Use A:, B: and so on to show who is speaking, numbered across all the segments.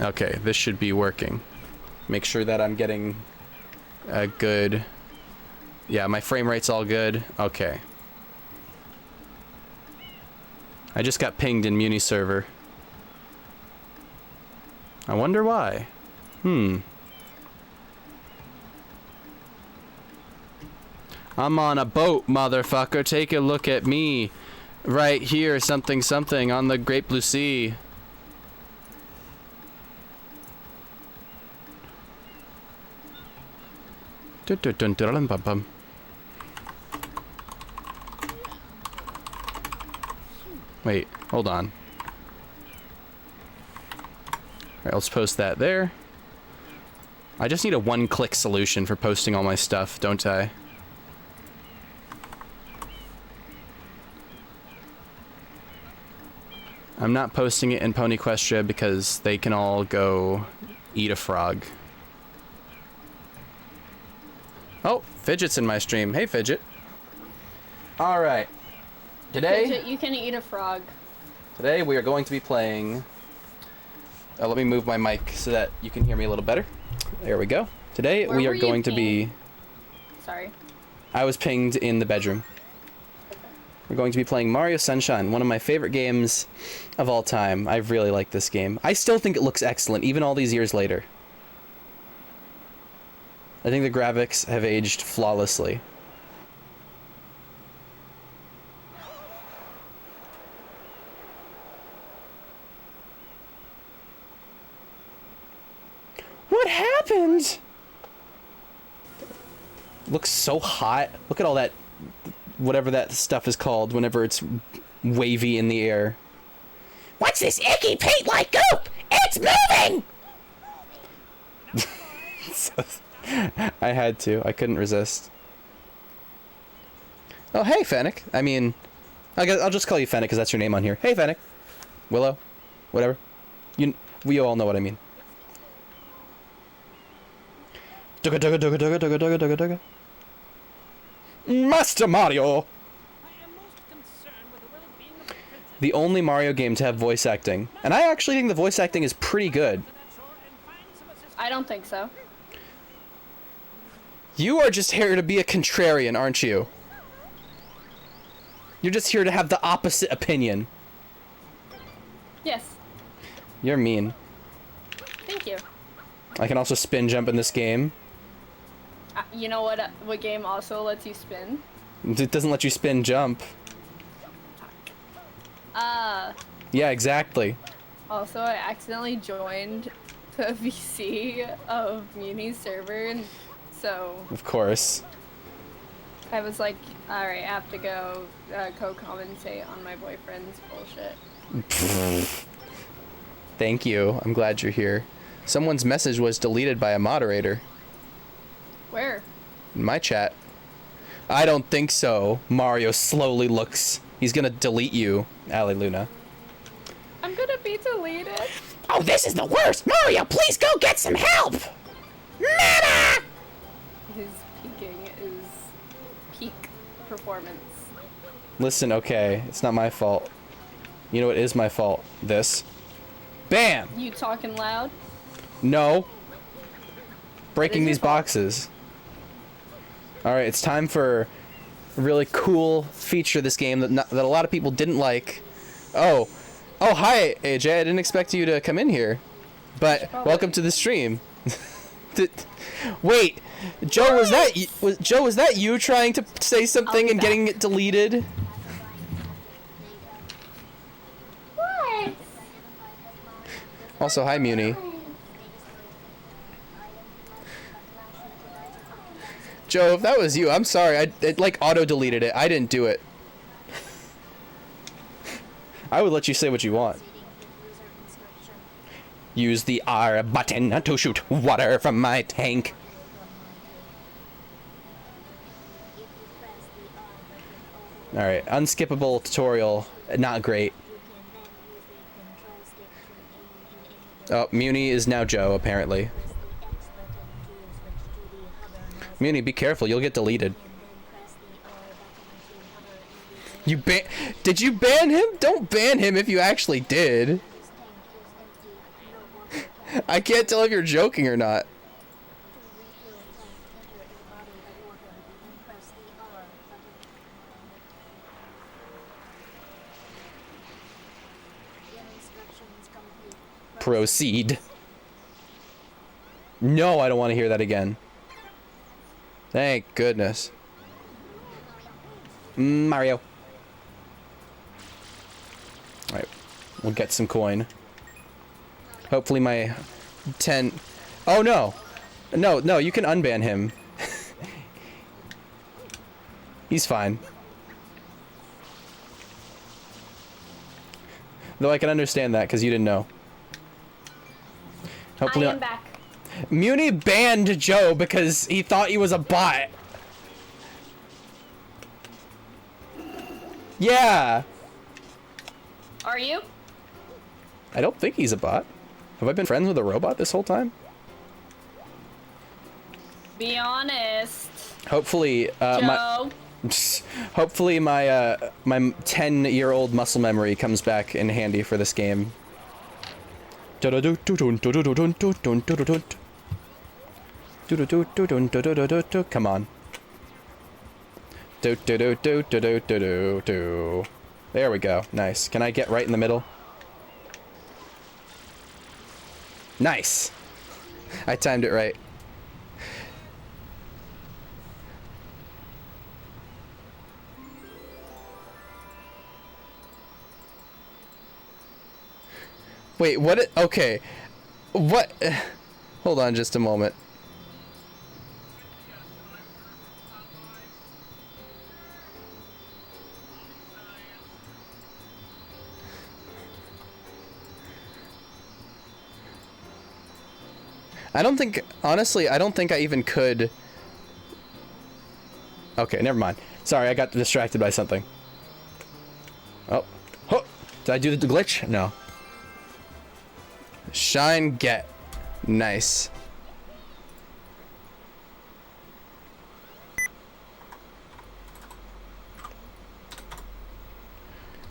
A: Okay, this should be working. Make sure that I'm getting a good... Yeah, my frame rate's all good. Okay. I just got pinged in Muni server. I wonder why. I'm on a boat, motherfucker. Take a look at me. Right here, something something on the Great Blue Sea. Dun, dun, dun, dun, dun, dun. Wait, hold on. Alright, let's post that there. I just need a one-click solution for posting all my stuff, don't I? I'm not posting it in Ponyquestria because they can all go eat a frog. Oh, Fidget's in my stream. Hey, Fidget. Alright. Today...
B: Fidget, you can eat a frog.
A: Today we are going to be playing... let me move my mic so that you can hear me a little better. There we go. Today we are going to be...
B: Sorry.
A: I was pinged in the bedroom. We're going to be playing Mario Sunshine, one of my favorite games of all time. I really like this game. I still think it looks excellent, even all these years later. I think the graphics have aged flawlessly. What happened? Looks so hot. Look at all that, whatever that stuff is called, whenever it's wavy in the air. What's this icky paint-like goop? It's moving! I had to. I couldn't resist. Oh, hey, Fennec. I mean, I'll just call you Fennec because that's your name on here. Hey, Fennec. Willow. Whatever. We all know what I mean. Dugga dugga dugga dugga dugga dugga dugga dugga. Master Mario! The only Mario game to have voice acting. And I actually think the voice acting is pretty good.
B: I don't think so.
A: You are just here to be a contrarian, aren't you? You're just here to have the opposite opinion.
B: Yes.
A: You're mean.
B: Thank you.
A: I can also spin jump in this game.
B: You know what game also lets you spin?
A: It doesn't let you spin jump. Yeah, exactly.
B: Also, I accidentally joined the VC of Muni's server, and so...
A: Of course.
B: I was like, alright, I have to go co-commentate on my boyfriend's bullshit.
A: Thank you. I'm glad you're here. Someone's message was deleted by a moderator.
B: Where?
A: In my chat. I don't think so. Mario slowly looks. He's gonna delete you, Ali Luna.
B: I'm gonna be deleted.
A: Oh, this is the worst! Mario, please go get some help! Mama!
B: His peaking is peak performance.
A: Listen, okay, it's not my fault. You know what is my fault? This. Bam!
B: You talking loud?
A: No. Breaking
B: your
A: these
B: fault.
A: boxes. Alright, it's time for a really cool feature of this game that a lot of people didn't like. Oh, hi, AJ. I didn't expect you to come in here. But welcome to the stream. Wait, Joe, was that you trying to say something and getting it deleted?
B: What?
A: Also, hi, Muni. Joe, if that was you, I'm sorry. It like auto-deleted it. I didn't do it. I would let you say what you want. Use the R button to shoot water from my tank. Alright, unskippable tutorial. Not great. Oh, Muni is now Joe, apparently. Muni, be careful, you'll get deleted. Did you ban him? Don't ban him if you actually did. I can't tell if you're joking or not. Proceed. No, I don't want to hear that again. Thank goodness. Mario. Alright, we'll get some coin. Hopefully my 10... Oh no! No, you can unban him. He's fine. Though I can understand that, because you didn't know. Hopefully
B: I am back.
A: Muni banned Joe because he thought he was a bot. Yeah.
B: Are you?
A: I don't think he's a bot. Have I been friends with a robot this whole time?
B: Be honest.
A: Hopefully,
B: Joe.
A: hopefully my 10-year-old muscle memory comes back in handy for this game. Come on. There we go. Nice. Can I get right in the middle? Nice. I timed it right. Wait, what? Okay. What? Hold on just a moment. I don't think, honestly, I don't think I even could. Okay, never mind. Sorry, I got distracted by something. Oh. Oh. Did I do the glitch? No. Shine, get. Nice.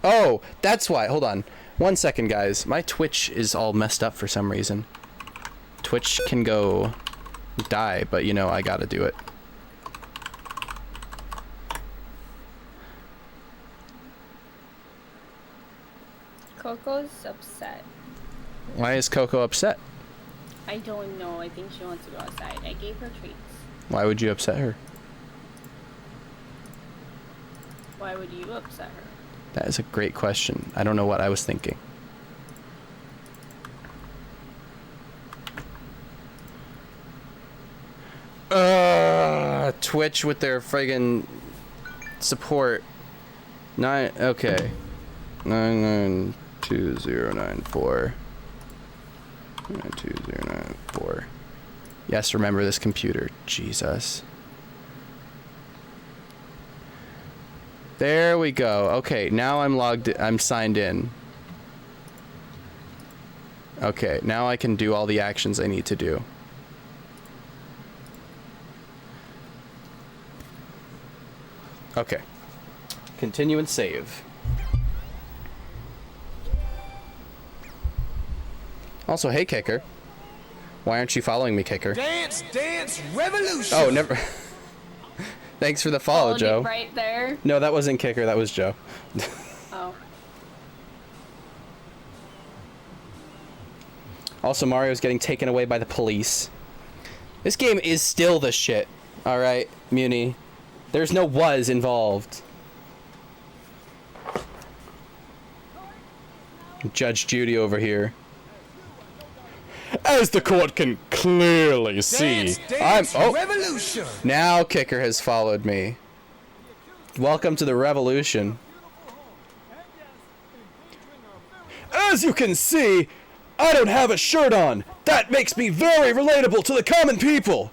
A: Oh, that's why. Hold on. 1 second, guys. My Twitch is all messed up for some reason. Twitch can go die, but you know, I gotta do it.
B: Coco's upset.
A: Why is Coco upset?
B: I don't know. I think she wants to go outside. I gave her treats.
A: Why would you upset her?
B: Why would you upset her?
A: That is a great question. I don't know what I was thinking. Twitch with their friggin' support. Okay. 992094. 92094. Yes, remember this computer. Jesus. There we go. Okay, now I'm signed in. Okay, now I can do all the actions I need to do. Okay. Continue and save. Also, hey, Kicker. Why aren't you following me, Kicker?
C: Dance, dance, revolution!
A: Oh, never... Thanks for the follow,
B: Followed
A: Joe.
B: you right there.
A: No, that wasn't Kicker, that was Joe.
B: Oh.
A: Also, Mario's getting taken away by the police. This game is still the shit. Alright, Muni. There's no was involved. Judge Judy over here. As the court can clearly see,
C: Dance,
A: I'm... Oh!
C: revolution!
A: Now Kicker has followed me. Welcome to the revolution. As you can see, I don't have a shirt on. That makes me very relatable to the common people.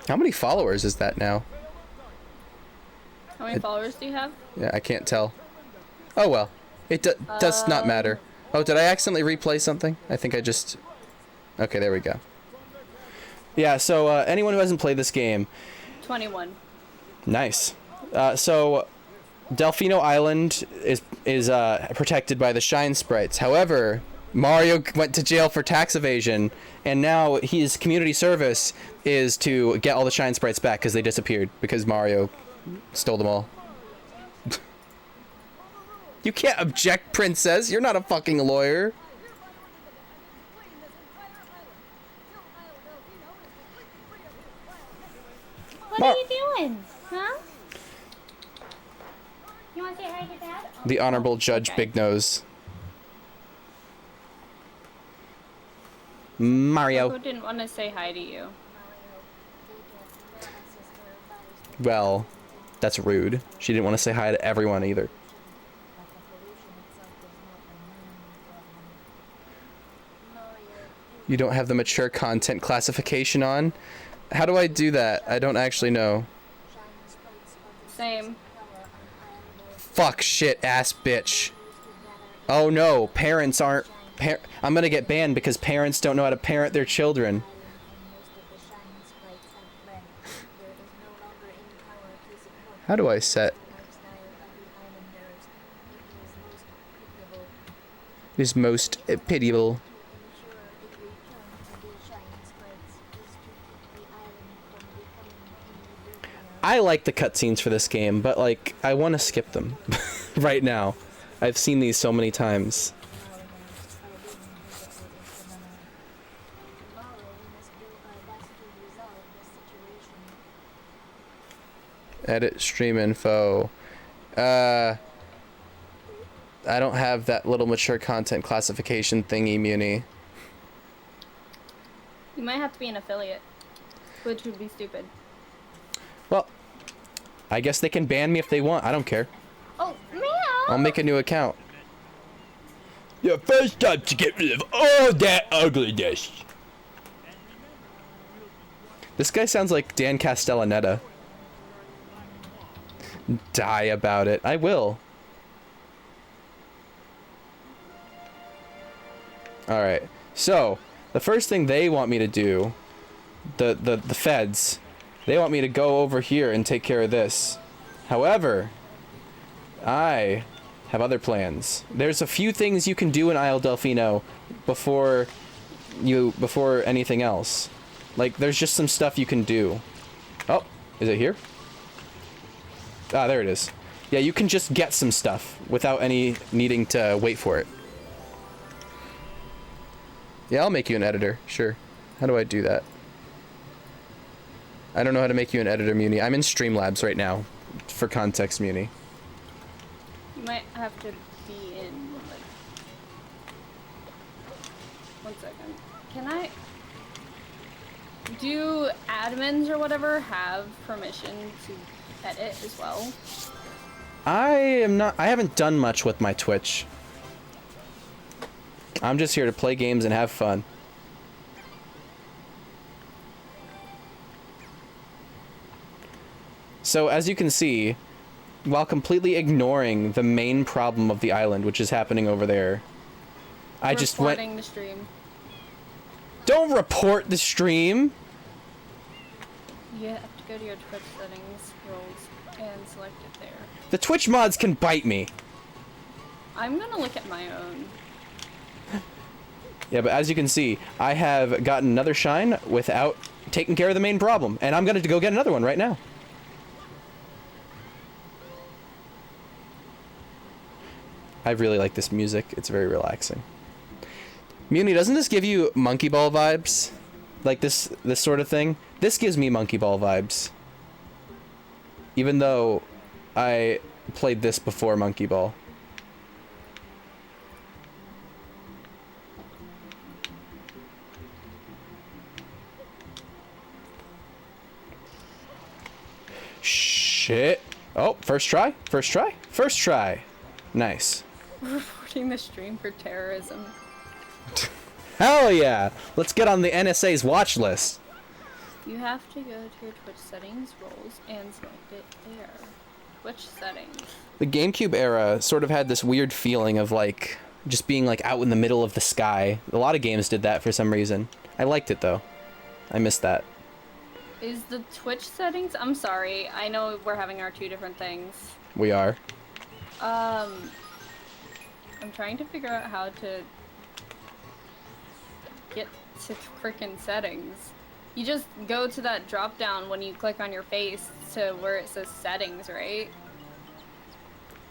A: How many followers is that now?
B: How many followers do you have?
A: Yeah, I can't tell. Oh well. It does not matter. Oh, did I accidentally replay something? I think I just... Okay, there we go. Yeah, so anyone who hasn't played this game...
B: 21.
A: Nice. So Delfino Island is protected by the Shine Sprites. However, Mario went to jail for tax evasion, and now his community service is to get all the Shine Sprites back because they disappeared because Mario stole them all. You can't object, princess. You're not a fucking lawyer.
D: What are you doing? Huh? You want to say hi to Dad?
A: The Honorable Judge
B: Okay.
A: Big Nose. Mario.
B: Who didn't want to say hi to you?
A: Well, that's rude. She didn't want to say hi to everyone either. You don't have the mature content classification on? How do I do that? I don't actually know.
B: Same.
A: Fuck, shit, ass bitch. Oh no, parents aren't... I'm gonna get banned because parents don't know how to parent their children. How do I set... is most pitiable. I like the cutscenes for this game, but like I want to skip them right now. I've seen these so many times. Edit stream info. I don't have that little mature content classification thingy, Muni.
B: You might have to be an affiliate, which would be stupid.
A: Well, I guess they can ban me if they want. I don't care.
B: Oh, meow!
A: I'll make a new account. Your first time to get rid of all that ugliness. This guy sounds like Dan Castellaneta. Die about it. I will. Alright. So, the first thing they want me to do, the feds, they want me to go over here and take care of this. However, I have other plans. There's a few things you can do in Isle Delfino before anything else. Like, there's just some stuff you can do. Oh, is it here? Ah, there it is. Yeah, you can just get some stuff without any needing to wait for it. Yeah, I'll make you an editor, sure. How do I do that? I don't know how to make you an editor, Muni. I'm in Streamlabs right now, for context, Muni.
B: You might have to be in, like... 1 second. Can I... Do admins or whatever have permission to edit as well?
A: I haven't done much with my Twitch. I'm just here to play games and have fun. So, as you can see, while completely ignoring the main problem of the island, which is happening over there, I just went...
B: Reporting the stream.
A: Don't report the stream!
B: You have to go to your Twitch settings, roles, and select it there.
A: The Twitch mods can bite me.
B: I'm gonna look at my own.
A: Yeah, but as you can see, I have gotten another shine without taking care of the main problem. And I'm gonna go get another one right now. I really like this music. It's very relaxing. Muni, doesn't this give you Monkey Ball vibes? Like this sort of thing? This gives me Monkey Ball vibes. Even though I played this before Monkey Ball. Shit. Oh, first try? First try? First try. Nice.
B: Reporting the stream for terrorism.
A: Hell yeah! Let's get on the NSA's watch list.
B: You have to go to your Twitch settings, roles, and select it there. Twitch settings.
A: The GameCube era sort of had this weird feeling of like just being like out in the middle of the sky. A lot of games did that for some reason. I liked it though. I missed that.
B: Is the Twitch settings? I'm sorry. I know we're having our two different things.
A: We are.
B: I'm trying to figure out how to get to frickin' settings. You just go to that drop down when you click on your face to where it says settings, right?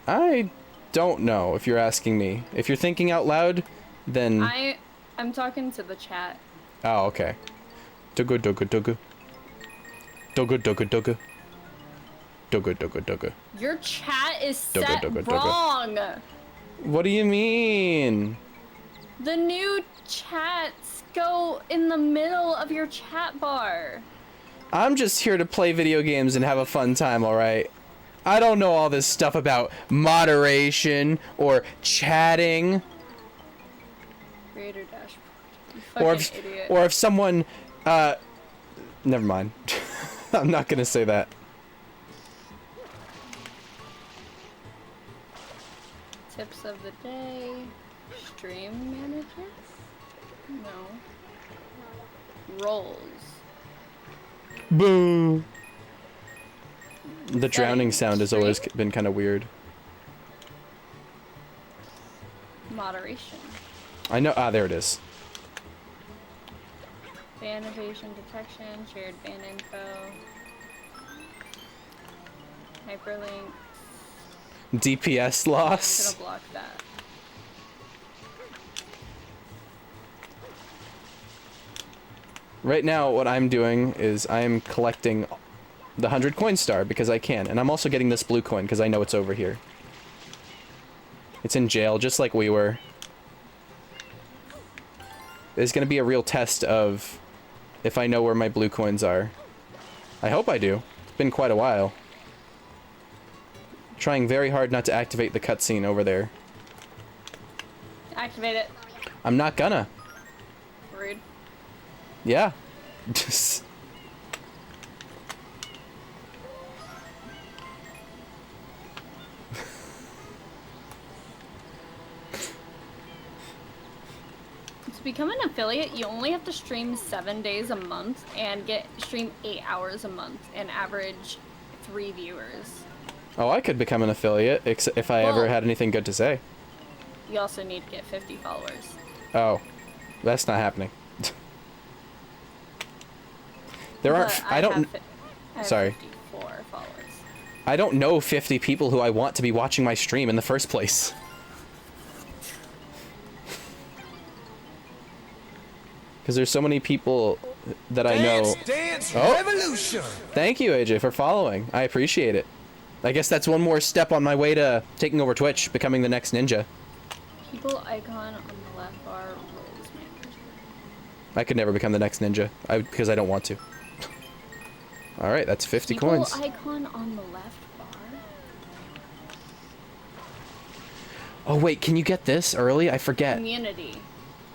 A: I don't know if you're asking me. If you're thinking out loud, then...
B: I'm talking to the chat.
A: Oh, okay. Dugga dugga dugga. Dugga dugga dugga. Dugga dugga dugga.
B: Your chat is
A: Dugga,
B: set
A: dugga, dugga.
B: wrong!
A: What do you mean?
B: The new chats go in the middle of your chat bar.
A: I'm just here to play video games and have a fun time, alright? I don't know all this stuff about moderation or chatting.
B: Creator dashboard. You
A: Or
B: fucking idiot.
A: if someone, never mind. I'm not gonna say that.
B: Tips of the day. Stream manager? No. Roles.
A: Boo. The drowning
B: Settings.
A: sound has always
B: Stream?
A: been kind of weird.
B: Moderation.
A: I know. Ah, there it is.
B: Ban evasion detection. Shared ban info. Hyperlink.
A: DPS loss.
B: Gonna block that.
A: Right now, what I'm doing is I'm collecting the 100 coin star because I can, and I'm also getting this blue coin because I know it's over here. It's in jail, just like we were. There's gonna be a real test of if I know where my blue coins are. I hope I do. It's been quite a while. Trying very hard not to activate the cutscene over there.
B: Activate it.
A: I'm not gonna.
B: Rude.
A: Yeah.
B: To become an affiliate, you only have to stream 7 days a month and stream 8 hours a month and average 3 viewers.
A: Oh, I could become an affiliate if I ever
B: Well-
A: had anything good to say.
B: You also need to get 50 followers.
A: Oh, that's not happening. There aren't.
B: But
A: I don't.
B: I have
A: Sorry.
B: 54 followers.
A: I don't know 50 people who I want to be watching my stream in the first place. Because there's so many people that I know.
C: Dance
A: Oh.
C: Revolution.
A: Thank you, AJ, for following. I appreciate it. I guess that's one more step on my way to taking over Twitch, becoming the next ninja.
B: People icon on the left bar, roles manager.
A: I could never become the next ninja because I don't want to. All right, that's 50
B: People
A: coins.
B: icon on the left bar?
A: Oh wait, can you get this early? I forget.
B: Community.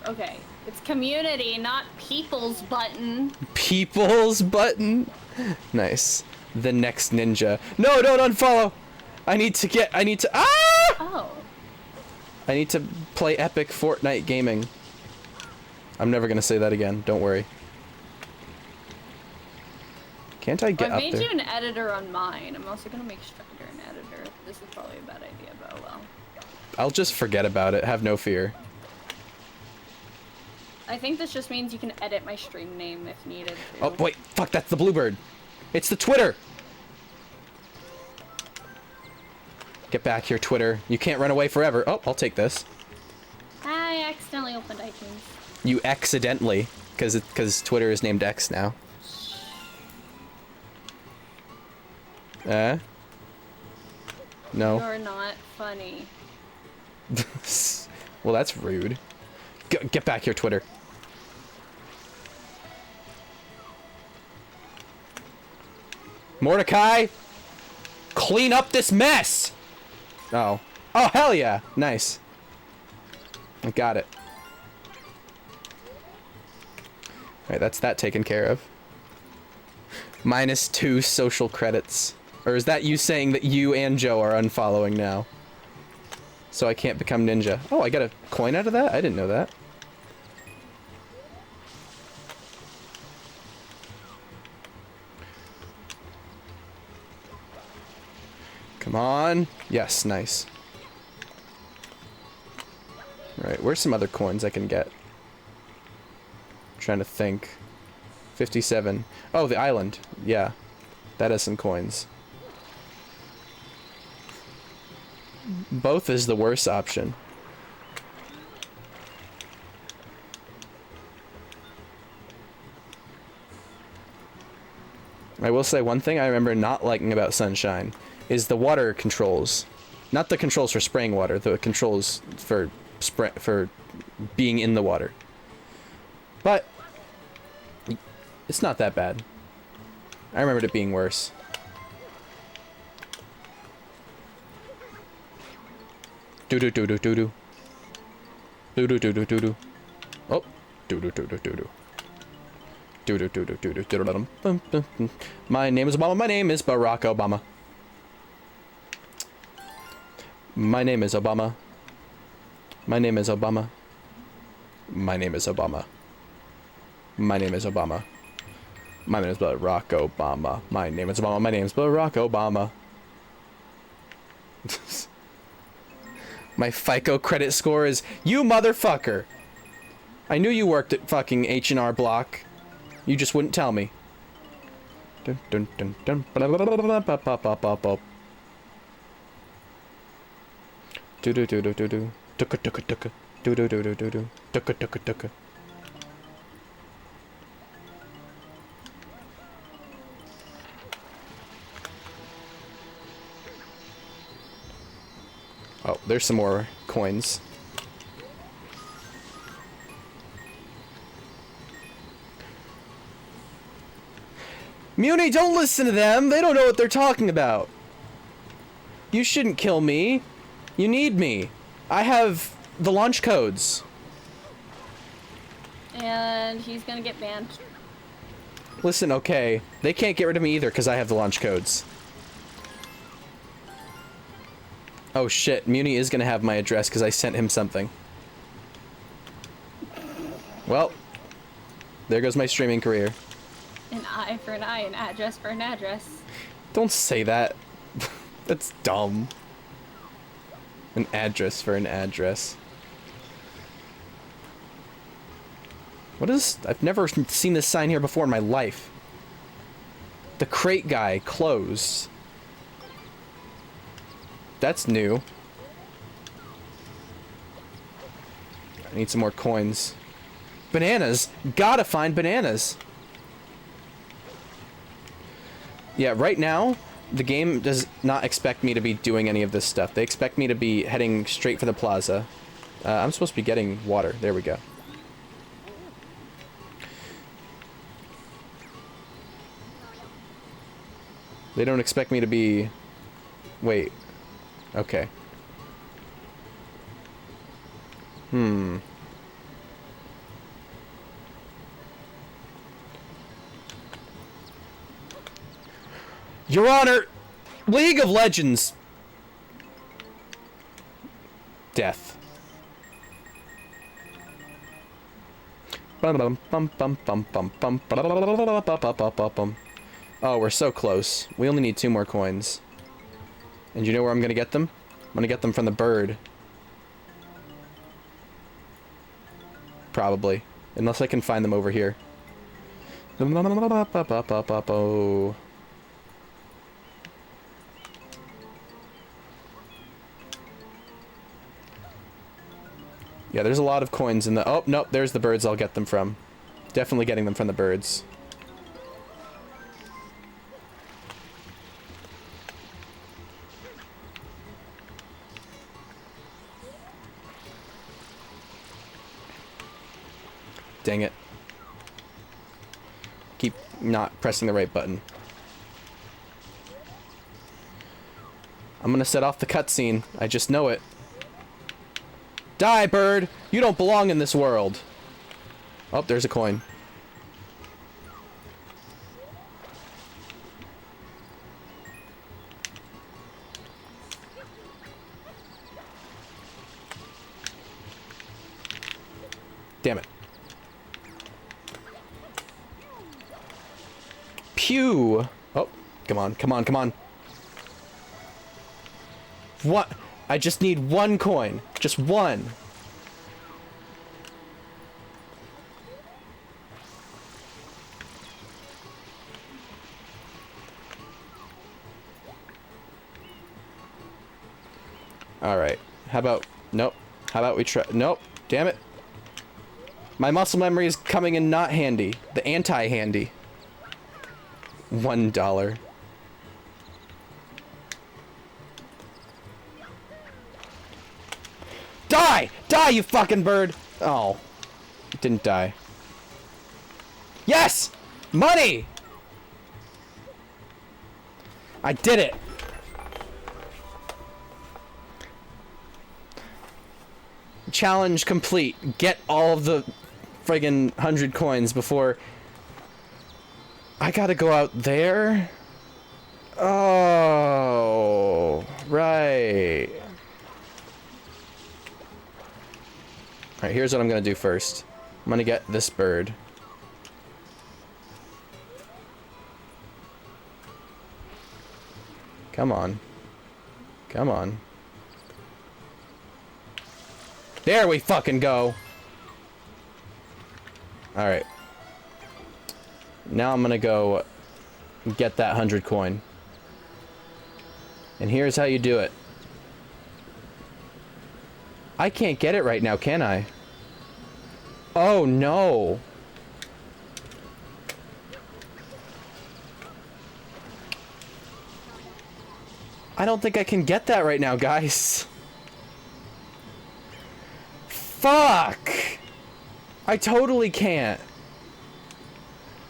B: Okay. It's community, not people's button.
A: People's button. Nice. The next ninja. No, don't unfollow. I need to. Ah!
B: Oh.
A: I need to play epic Fortnite gaming. I'm never gonna say that again. Don't worry. Can't I get
B: Well, I've
A: up
B: made
A: there?
B: you an editor on mine. I'm also gonna make Strider an editor. This is probably a bad idea, but oh well.
A: I'll just forget about it. Have no fear.
B: I think this just means you can edit my stream name if needed to.
A: Oh wait, fuck! That's the Bluebird. It's the Twitter. Get back here, Twitter. You can't run away forever. Oh, I'll take this.
B: I accidentally opened iTunes.
A: You accidentally, because Twitter is named X now. No.
B: You're not funny.
A: Well, that's rude. Get back here, Twitter. Mordecai, clean up this mess. Oh. Oh, hell yeah. Nice. I got it. Alright, that's that taken care of. -2 social credits. Or is that you saying that you and Joe are unfollowing now? So I can't become ninja. Oh, I got a coin out of that? I didn't know that. Come on. Yes, nice. Right, where's some other coins I can get? Trying to think. 57. Oh, the island. Yeah. That has some coins. Both is the worst option. I will say one thing I remember not liking about Sunshine is the water controls. Not the controls for spraying water, the controls for being in the water. But it's not that bad. I remembered it being worse. Doo-doo doo-doo doo-doo. Doo-doo doo-doo doo-doo. Oh. Doo-doo doo-doo doo-doo. Doo-doo doo-doo doo-doo doo-doo-dum. My name is Obama. My name is Barack Obama. My name is Obama. My name is Obama. My name is Obama. My name is Obama. My name is Barack Obama. My name is Obama. My name is Barack Obama. My FICO credit score is, you motherfucker. I knew you worked at fucking H&R Block. You just wouldn't tell me. Dun, dun, dun, dun. Do do do do do do. Tuka tuka tuka. Do do do do do do. Tuka tuka tuka. Oh, there's some more coins. Muni, don't listen to them! They don't know what they're talking about! You shouldn't kill me. You need me. I have the launch codes.
B: And he's gonna get banned.
A: Listen, okay. They can't get rid of me either because I have the launch codes. Oh shit, Muni is gonna have my address because I sent him something. Well, there goes my streaming career.
B: An eye for an eye, an address for an address.
A: Don't say that. That's dumb. An address for an address. What is... I've never seen this sign here before in my life. The crate guy closed. That's new. I need some more coins. Bananas! Gotta find bananas! Yeah, right now, the game does not expect me to be doing any of this stuff. They expect me to be heading straight for the plaza. I'm supposed to be getting water. There we go. They don't expect me to be... Wait. Okay. Your Honor! League of Legends! Death. Oh, we're so close. We only need 2 more coins. And you know where I'm gonna get them? I'm gonna get them from the bird. Probably. Unless I can find them over here. Yeah, there's a lot of coins in the... Oh, nope, there's the birds I'll get them from. Definitely getting them from the birds. Dang it. Keep not pressing the right button. I'm gonna set off the cutscene. I just know it. Die, bird! You don't belong in this world! Oh, there's a coin. Damn it. Pew! Oh, come on, come on, come on. What? I just need 1 coin. Just 1. Alright. How about... Nope. How about we try... Nope. Damn it. My muscle memory is coming in not handy. The anti-handy. $1. Die! Die, you fucking bird! Oh. It didn't die. Yes! Money! I did it! Challenge complete. Get all of the friggin' 100 coins before... I gotta go out there? Oh... Right. Alright, here's what I'm gonna do first. I'm gonna get this bird. Come on. Come on. There we fucking go! Alright. Now I'm gonna go get that 100 coin. And here's how you do it. I can't get it right now, can I? Oh no! I don't think I can get that right now, guys. Fuck! I totally can't.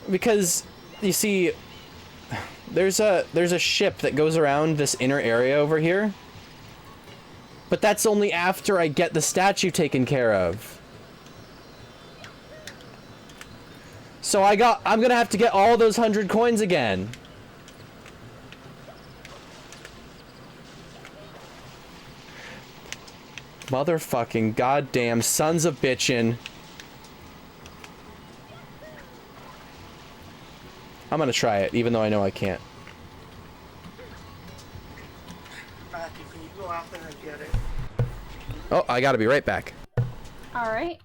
A: Because, you see, there's a ship that goes around this inner area over here. But that's only after I get the statue taken care of. So I'm gonna have to get all those 100 coins again. Motherfucking goddamn sons of bitchin'. I'm gonna try it, even though I know I can't.
E: Matthew, can you go out there and get it?
A: Oh, I gotta be right back.
B: Alright.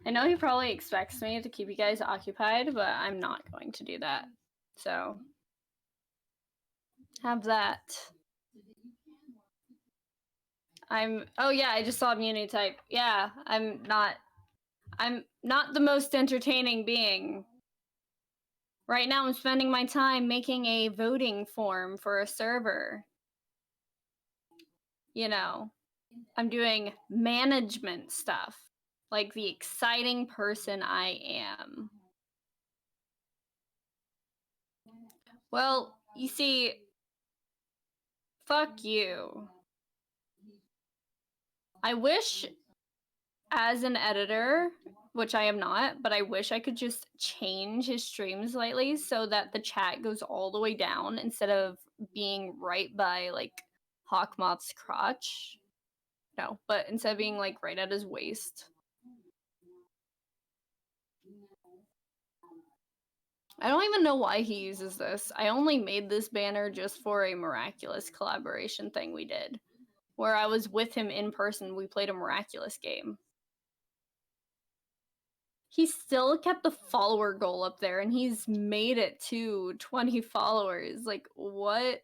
B: I know he probably expects me to keep you guys occupied, but I'm not going to do that. So, have that. Oh yeah, I just saw immunity type. Yeah, I'm not the most entertaining being. Right now I'm spending my time making a voting form for a server. You know, I'm doing management stuff. Like the exciting person I am. Well, you see, Fuck you. I wish, as an editor, which I am not, but I wish I could just change his stream slightly so that the chat goes all the way down instead of being right by, like, Hawkmoth's crotch. No, but instead of being, like, right at his waist. I don't even know why he uses this. I only made this banner just for a Miraculous collaboration thing we did, where I was with him in person. We played a Miraculous game. He still kept the follower goal up there, and he's made it to 20 followers. Like, what?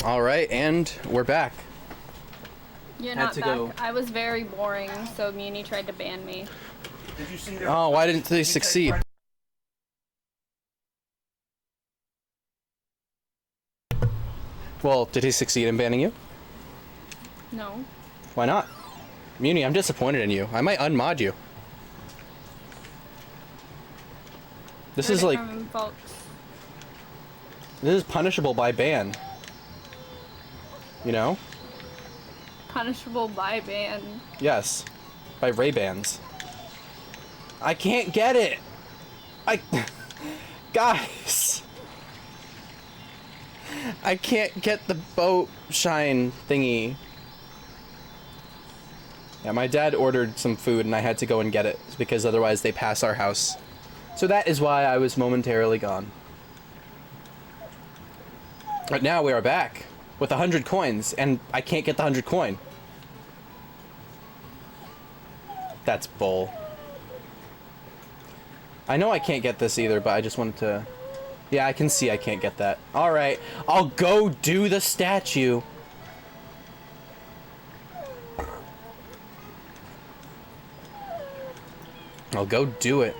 A: All right, and we're back.
B: You're
A: Had
B: not
A: to
B: back.
A: go.
B: I was very boring, so Muni tried to ban me.
E: Did you see their
A: Oh, why didn't they succeed? Well, did he succeed in banning you?
B: No.
A: Why not? Muni, I'm disappointed in you. I might unmod you. This
B: Heard
A: is
B: it
A: like,
B: from him, folks.
A: this is punishable by ban. You know?
B: Punishable by ban.
A: Yes. By Ray-Bans. I can't get it! Guys! I can't get the boat shine thingy. Yeah, my dad ordered some food and I had to go and get it because otherwise they pass our house. So that is why I was momentarily gone. But now we are back with 100 coins and I can't get the 100 coin. That's bull. I know I can't get this either, but I just wanted to... Yeah, I can see I can't get that. Alright, I'll go do the statue. I'll go do it.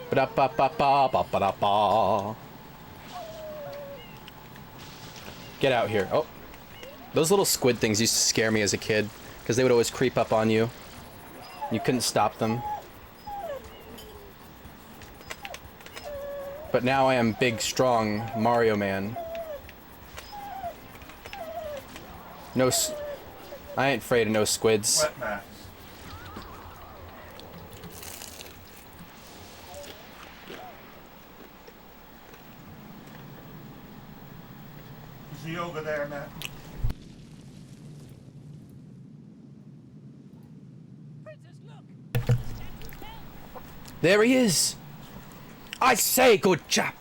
A: Ba-da-ba-ba-ba-ba-ba-da-ba. Get out here. Oh. Those little squid things used to scare me as a kid, because they would always creep up on you. You couldn't stop them. But now I am big, strong Mario Man. No I ain't afraid of no squids.
E: Wet Max? Is he over there, Matt?
A: There he is! I say, good chap!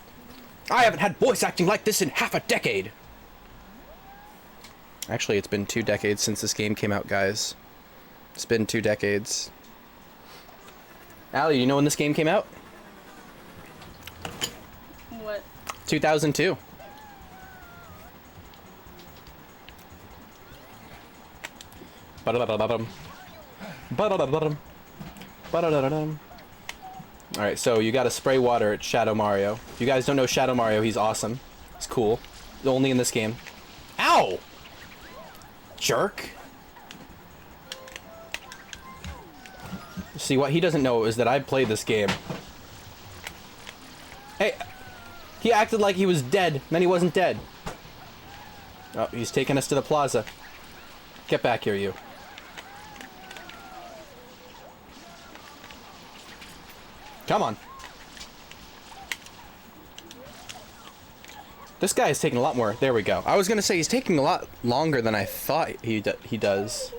A: I haven't had voice acting like this in half a decade! Actually, it's been 2 decades since this game came out, guys. It's been 2 decades. Allie, you know when this game came out?
B: What?
A: 2002. Ba-da-da-da-dum. Ba-da-da-da-dum. Ba-da-da-da-dum. Alright, so you gotta spray water at Shadow Mario. If you guys don't know Shadow Mario, he's awesome. He's cool. Only in this game. Ow! Jerk. See, what he doesn't know is that I played this game. Hey! He acted like he was dead, then he wasn't dead. Oh, he's taking us to the plaza. Get back here, you. Come on. This guy is taking a lot more. There we go. I was gonna say he's taking a lot longer than I thought he does.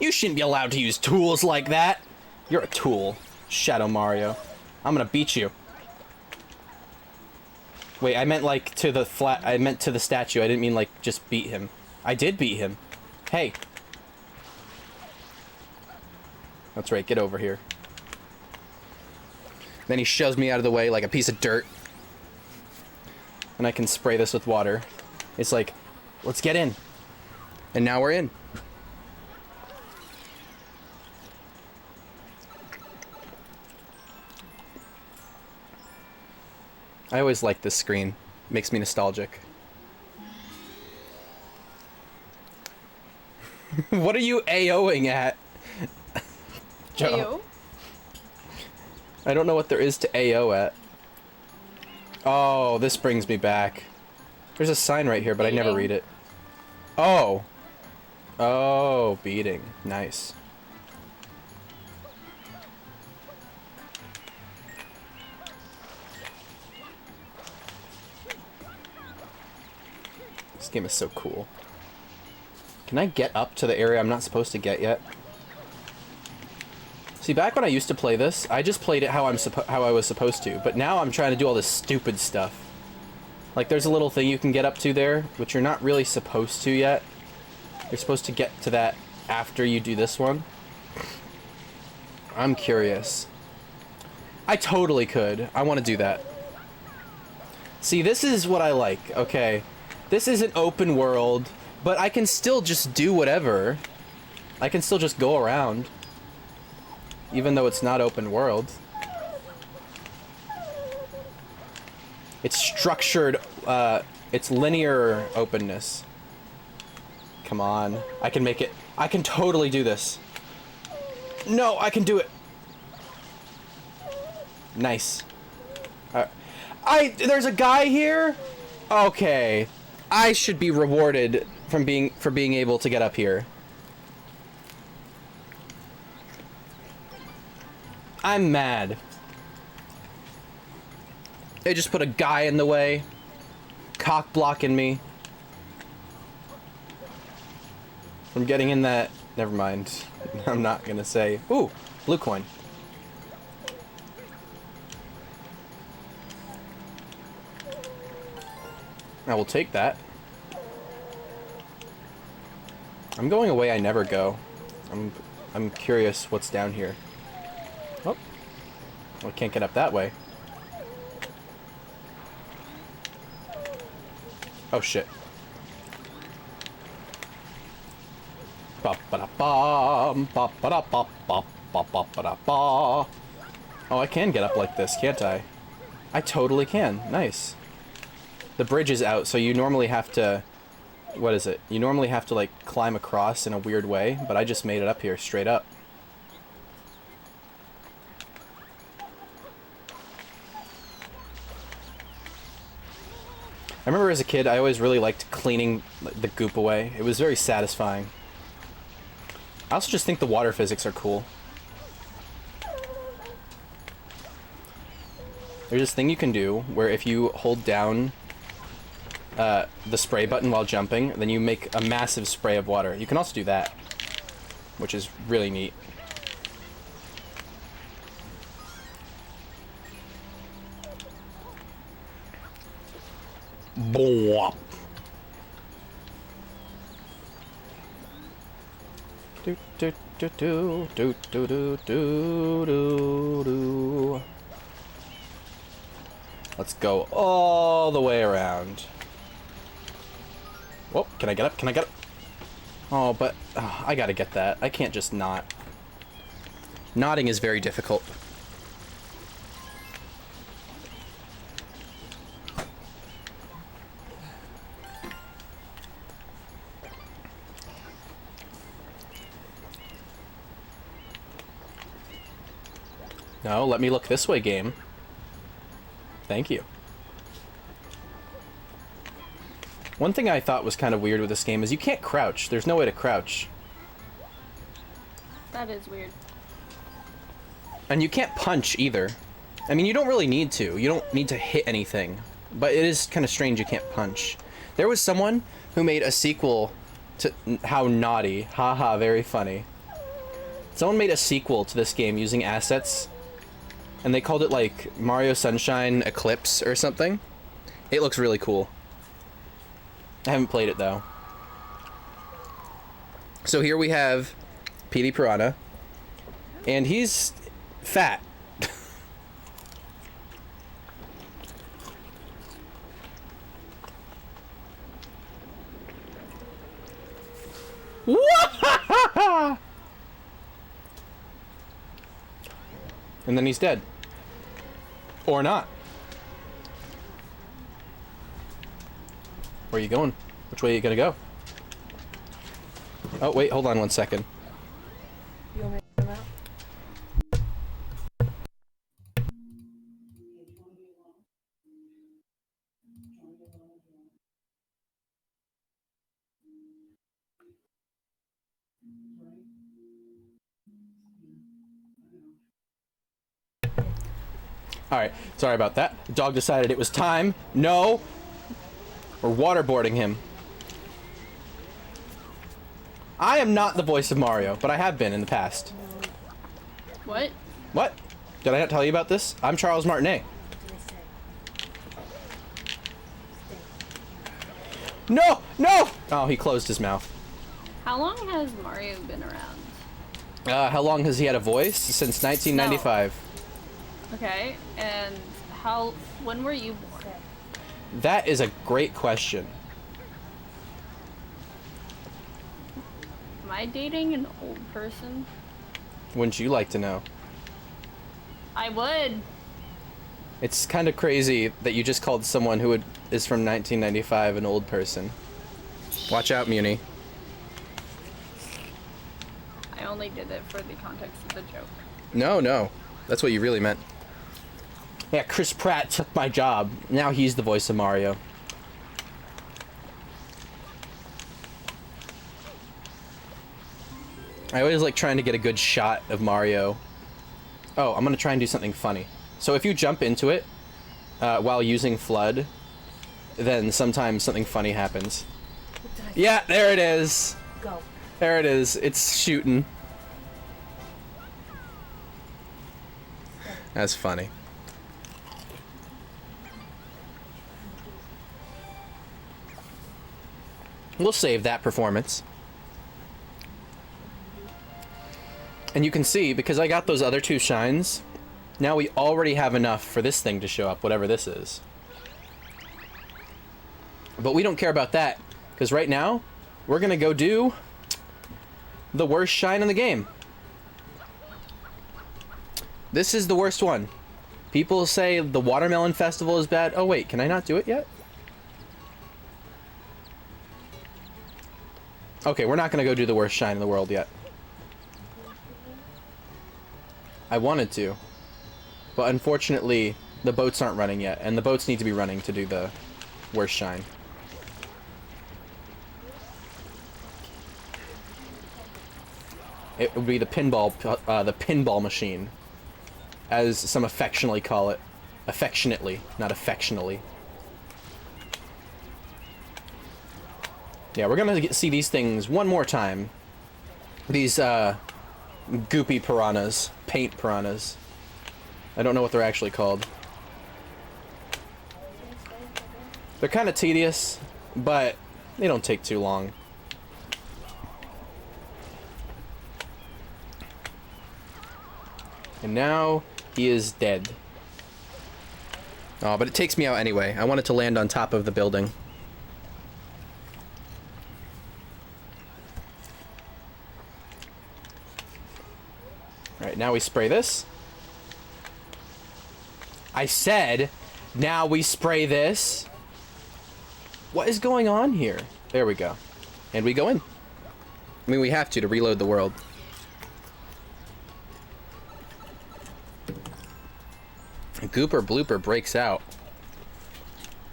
A: You shouldn't be allowed to use tools like that. You're a tool, Shadow Mario. I'm gonna beat you. Wait, I meant like to the I meant to the statue. I didn't mean like just beat him. I did beat him. Hey. That's right, get over here. Then he shoves me out of the way like a piece of dirt. And I can spray this with water. It's like, let's get in. And now we're in. I always like this screen. Makes me nostalgic. What are you AOing at?
B: AO?
A: I don't know what there is to AO at. Oh, this brings me back. There's a sign right here, but I never read it. Oh. Oh, beating. Nice. This game is so cool. Can I get up to the area I'm not supposed to get yet? See, back when I used to play this, I just played it how I was supposed to, but now I'm trying to do all this stupid stuff. Like, there's a little thing you can get up to there, which you're not really supposed to yet. You're supposed to get to that after you do this one. I'm curious. I totally could. I want to do that. See, this is what I like, okay? This is an open world, but I can still just do whatever. I can still just go around. Even though it's not open world. It's structured, it's linear openness. Come on. I can make it. I can totally do this. No, I can do it. Nice. There's a guy here? Okay. I should be rewarded for being able to get up here. I'm mad. They just put a guy in the way. Cock blocking me. From getting in that... Never mind. I'm not gonna say... Ooh! Blue coin. I will take that. I'm going away I never go. I'm curious what's down here. Oh. Well, I can't get up that way. Oh shit. Oh, I can get up like this, can't I? I totally can. Nice. The bridge is out, so you normally have to... What is it? You normally have to, like, climb across in a weird way, but I just made it up here, straight up. I remember as a kid, I always really liked cleaning the goop away. It was very satisfying. I also just think the water physics are cool. There's this thing you can do where if you hold down the spray button while jumping, then you make a massive spray of water. You can also do that, which is really neat. Boop. Do do do do do do do do do do. Let's go all the way around. Whoa, can I get up? Can I get up? Oh, but I gotta get that. I can't just not. Nodding is very difficult. No, let me look this way, game. Thank you. One thing I thought was kind of weird with this game is you can't crouch. There's no way to crouch.
B: That is weird.
A: And you can't punch either. I mean, you don't really need to. You don't need to hit anything. but it is kind of strange you can't punch. There was someone who made a sequel to How Naughty. Haha, very funny. Someone made a sequel to this game using assets, and they called it like Mario Sunshine Eclipse or something. It looks really cool. I haven't played it though. So here we have Petey Piranha, and he's fat. And then he's dead. Or not. Where are you going? Which way are you gonna go? Oh, wait, hold on 1 second.
F: You want me to come out?
A: Alright, sorry about that. The dog decided it was time. No! We're waterboarding him. I am not the voice of Mario, but I have been in the past.
B: What?
A: What? Did I not tell you about this? I'm Charles Martinet. No! No! Oh, he closed his mouth.
B: How long has Mario been around?
A: How long has he had a voice? Since 1995.
B: Okay, and when were you born?
A: That is a great question.
B: Am I dating an old person?
A: Wouldn't you like to know?
B: I would.
A: It's kind of crazy that you just called someone who is from 1995 an old person. Watch out, Muni.
B: I only did it for the context of the joke.
A: No, no. That's what you really meant. Yeah, Chris Pratt took my job. Now he's the voice of Mario. I always like trying to get a good shot of Mario. Oh, I'm gonna try and do something funny. So if you jump into it while using Flood, then sometimes something funny happens. Yeah, there it is.
F: Go.
A: There it is. It's shooting. That's funny. We'll save that performance. And you can see, because I got those other two shines, now we already have enough for this thing to show up, whatever this is. But we don't care about that, because right now, we're gonna go do the worst shine in the game. This is the worst one. People say the Watermelon Festival is bad. Oh wait, can I not do it yet? Okay, we're not gonna go do the worst shine in the world yet. I wanted to, but unfortunately the boats aren't running yet, and the boats need to be running to do the worst shine. It would be the pinball machine, as some affectionately call it. Affectionately, not affectionately. Yeah, we're gonna see these things one more time. These goopy piranhas, paint piranhas. I don't know what they're actually called. They're kind of tedious, but they don't take too long. And now he is dead. Oh, but it takes me out anyway. I wanted to land on top of the building. Alright, now we spray this. I said, now we spray this. What is going on here? There we go. And we go in. I mean, we have to reload the world. Gooper Blooper breaks out.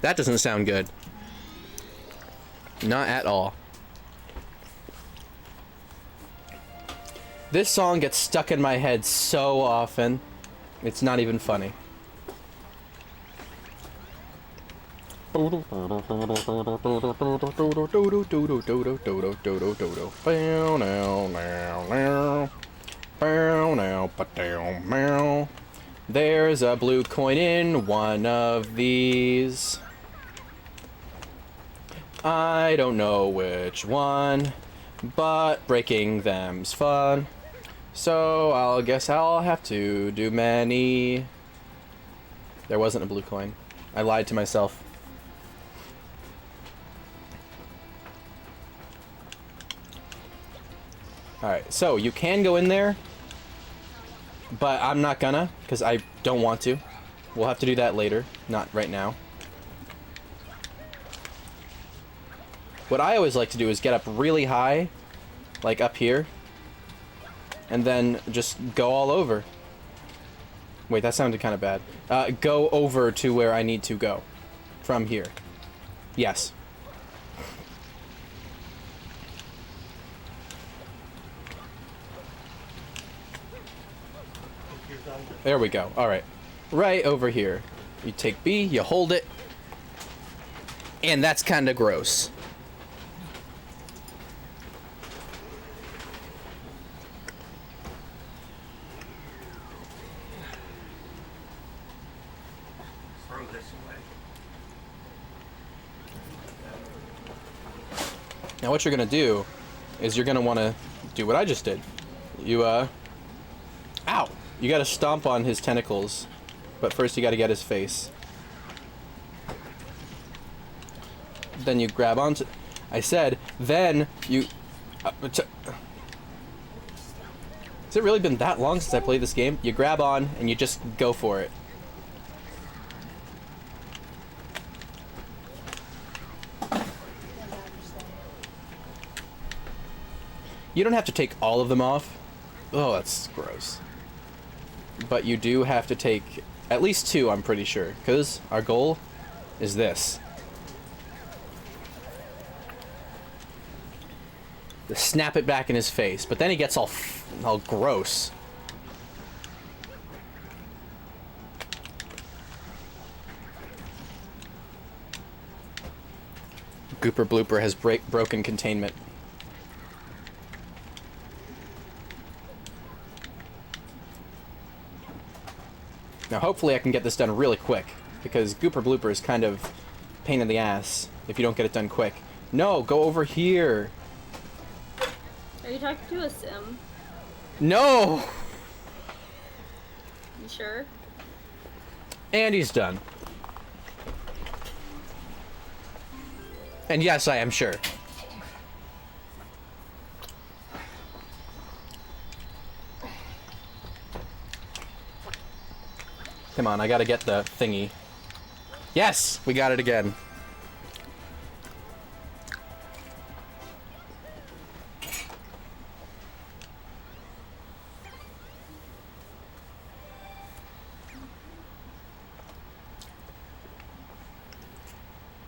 A: That doesn't sound good. Not at all. This song gets stuck in my head so often. It's not even funny. There's a blue coin in one of these. I don't know which one, but breaking them's fun. So I'll guess I'll have to do many. There wasn't a blue coin. I lied to myself. Alright, so you can go in there, but I'm not gonna, because I don't want to. We'll have to do that later, not right now. What I always like to do is get up really high, like up here, and then just go all over. Wait, that sounded kind of bad. Go over to where I need to go. From here. Yes. There we go. Alright. Right over here. You take B, you hold it. And that's kind of gross.
E: Throw this away.
A: Now what you're gonna do is you're gonna wanna do what I just did. You, ow! You gotta stomp on his tentacles, but first you gotta get his face. Then you grab onto... I said, then you... Has it really been that long since I played this game? You grab on and you just go for it. You don't have to take all of them off. Oh, that's gross. But you do have to take at least 2, I'm pretty sure, because our goal is this. To snap it back in his face, but then he gets all gross. Gooper Blooper has broken containment. Now hopefully I can get this done really quick, because Gooper Blooper is kind of a pain in the ass if you don't get it done quick. No, go over here.
B: Are you talking to a sim?
A: No!
B: You sure?
A: And he's done. And yes, I am sure. Come on, I gotta get the thingy. Yes! We got it again.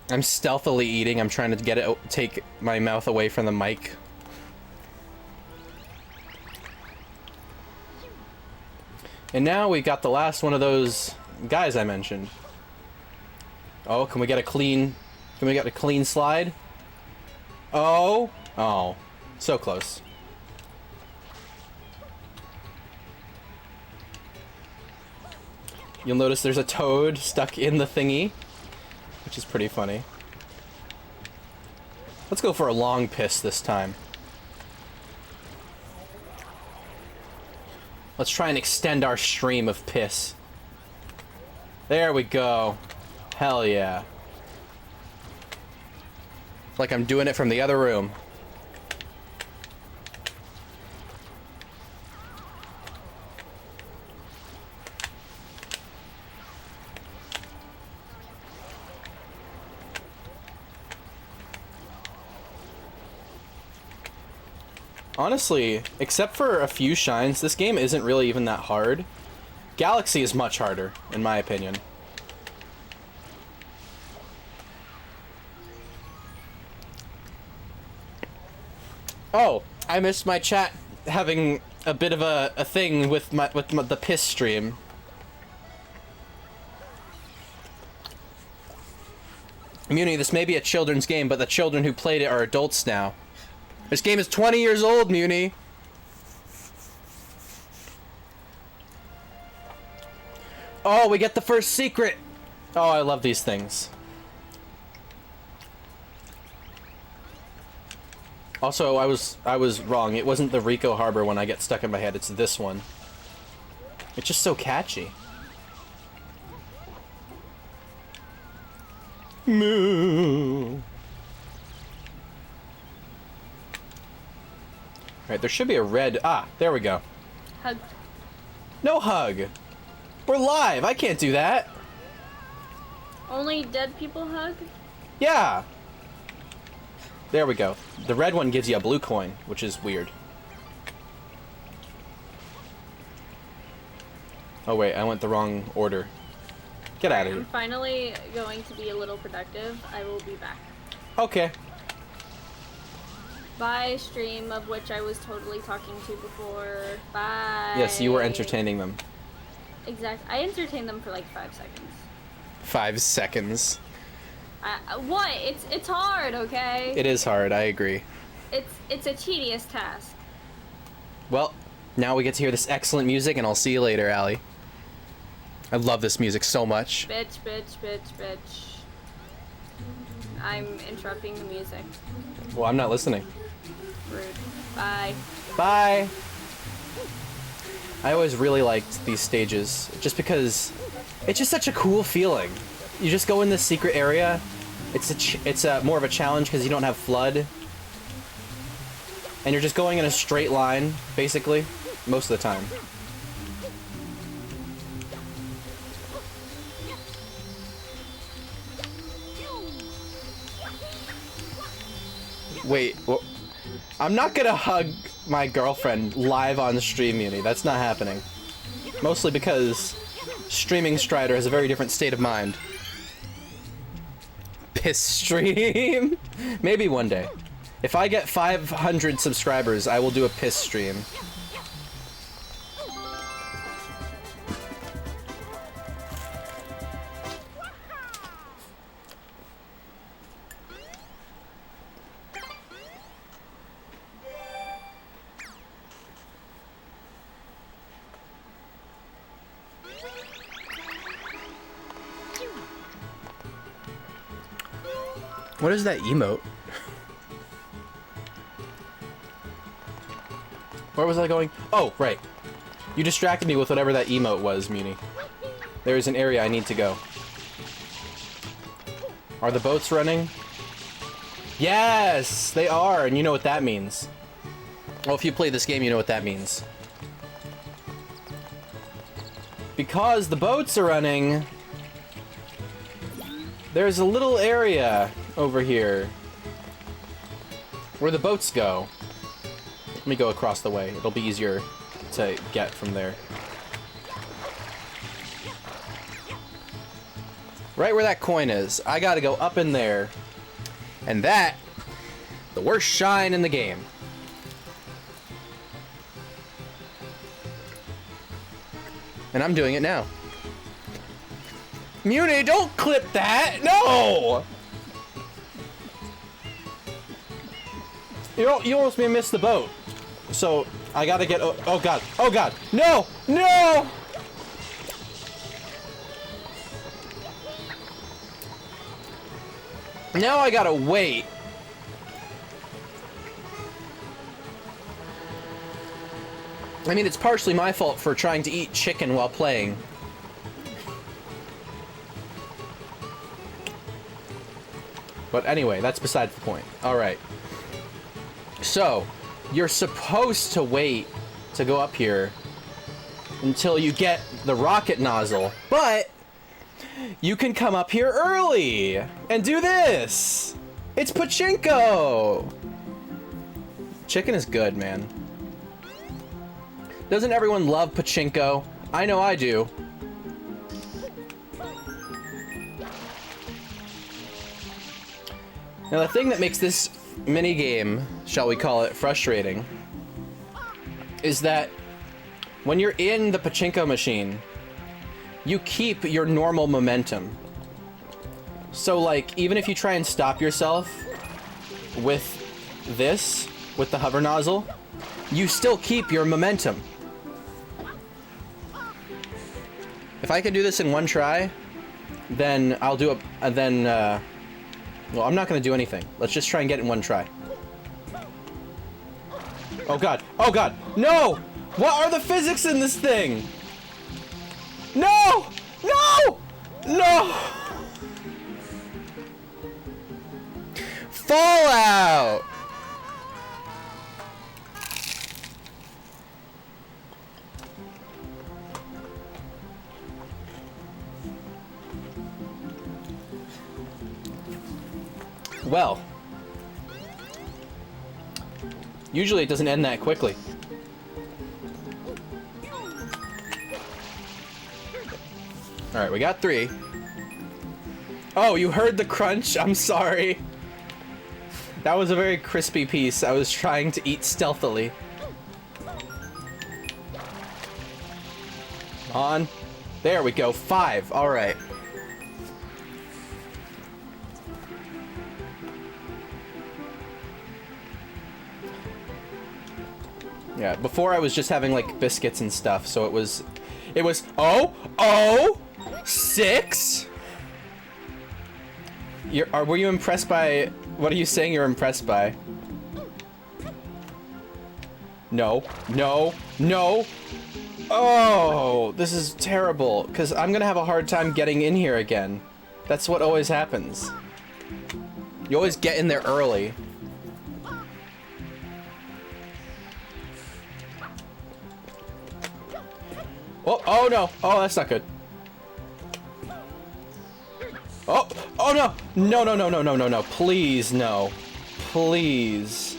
A: I'm stealthily eating. I'm trying to get it, take my mouth away from the mic. And now we got the last one of those guys I mentioned. Oh, can we get a clean slide? Oh, oh, so close. You'll notice there's a toad stuck in the thingy, which is pretty funny. Let's go for a long piss this time. Let's try and extend our stream of piss. There we go. Hell yeah. Like I'm doing it from the other room. Honestly, except for a few shines, this game isn't really even that hard. Galaxy is much harder, in my opinion. Oh, I missed my chat having a bit of a thing with the piss stream. Muni, this may be a children's game, but the children who played it are adults now. This game is 20 years old, Muni. Oh, we get the first secret. Oh, I love these things. Also, I was wrong. It wasn't the Rico Harbor one I get stuck in my head. It's this one. It's just so catchy. Moo. Alright, there should be a red... Ah, there we go.
B: Hug.
A: No hug. We're live. I can't do that.
B: Only dead people hug?
A: Yeah. There we go. The red one gives you a blue coin, which is weird. Oh wait, I went the wrong order. Get out of
B: I'm
A: here.
B: finally going to be a little productive. I will be back.
A: Okay.
B: Bye, stream of which I was totally talking to before. Bye.
A: Yes, you were entertaining them.
B: Exactly. I entertained them for like 5 seconds.
A: 5 seconds.
B: What? It's hard, okay?
A: It is hard, I agree.
B: It's a tedious task.
A: Well, now we get to hear this excellent music, and I'll see you later, Allie. I love this music so much.
B: Bitch, bitch, bitch, bitch. I'm interrupting the music.
A: Well, I'm not listening.
B: Rude. Bye.
A: Bye! I always really liked these stages, just because it's just such a cool feeling. You just go in this secret area. It's more of a challenge because you don't have flood. And you're just going in a straight line, basically, most of the time. Wait, I'm not gonna hug my girlfriend live on stream, Muni. That's not happening. Mostly because streaming Strider has a very different state of mind. Piss stream? Maybe one day. If I get 500 subscribers, I will do a piss stream. What is that emote? Where was I going? Oh, right. You distracted me with whatever that emote was, Muni. There is an area I need to go. Are the boats running? Yes, they are, and you know what that means. Well, if you play this game, you know what that means. Because the boats are running, there's a little area over here where the boats go. Let me go across the way. It'll be easier to get from there. Right where that coin is. I gotta go up in there. And that, the worst shine in the game. And I'm doing it now. Muni, don't clip that! No! You almost made me miss the boat. So, I gotta get... Oh god. Oh god. No! No! Now I gotta wait. I mean, it's partially my fault for trying to eat chicken while playing. But anyway, that's besides the point. Alright. So, you're supposed to wait to go up here until you get the rocket nozzle, but you can come up here early and do this. It's pachinko. Chicken is good, man. Doesn't everyone love pachinko? I know I do. Now the thing that makes this minigame, shall we call it, frustrating, is that when you're in the pachinko machine, you keep your normal momentum. So, like, even if you try and stop yourself with this, with the hover nozzle, you still keep your momentum. If I can do this in one try, then I'll do it, well, I'm not gonna do anything. Let's just try and get it in one try. Oh god, oh god, no! What are the physics in this thing? No! No! No! Fallout! Well, usually it doesn't end that quickly. Alright, we got 3. Oh, you heard the crunch? I'm sorry. That was a very crispy piece I was trying to eat stealthily. On. There we go, 5. Alright. Yeah, before I was just having like biscuits and stuff, so it was oh 6. Were you impressed by what are you saying you're impressed by? No. Oh, this is terrible because I'm gonna have a hard time getting in here again. That's what always happens. You always get in there early. Oh no! Oh, that's not good. Oh no! No! Please, no. Please.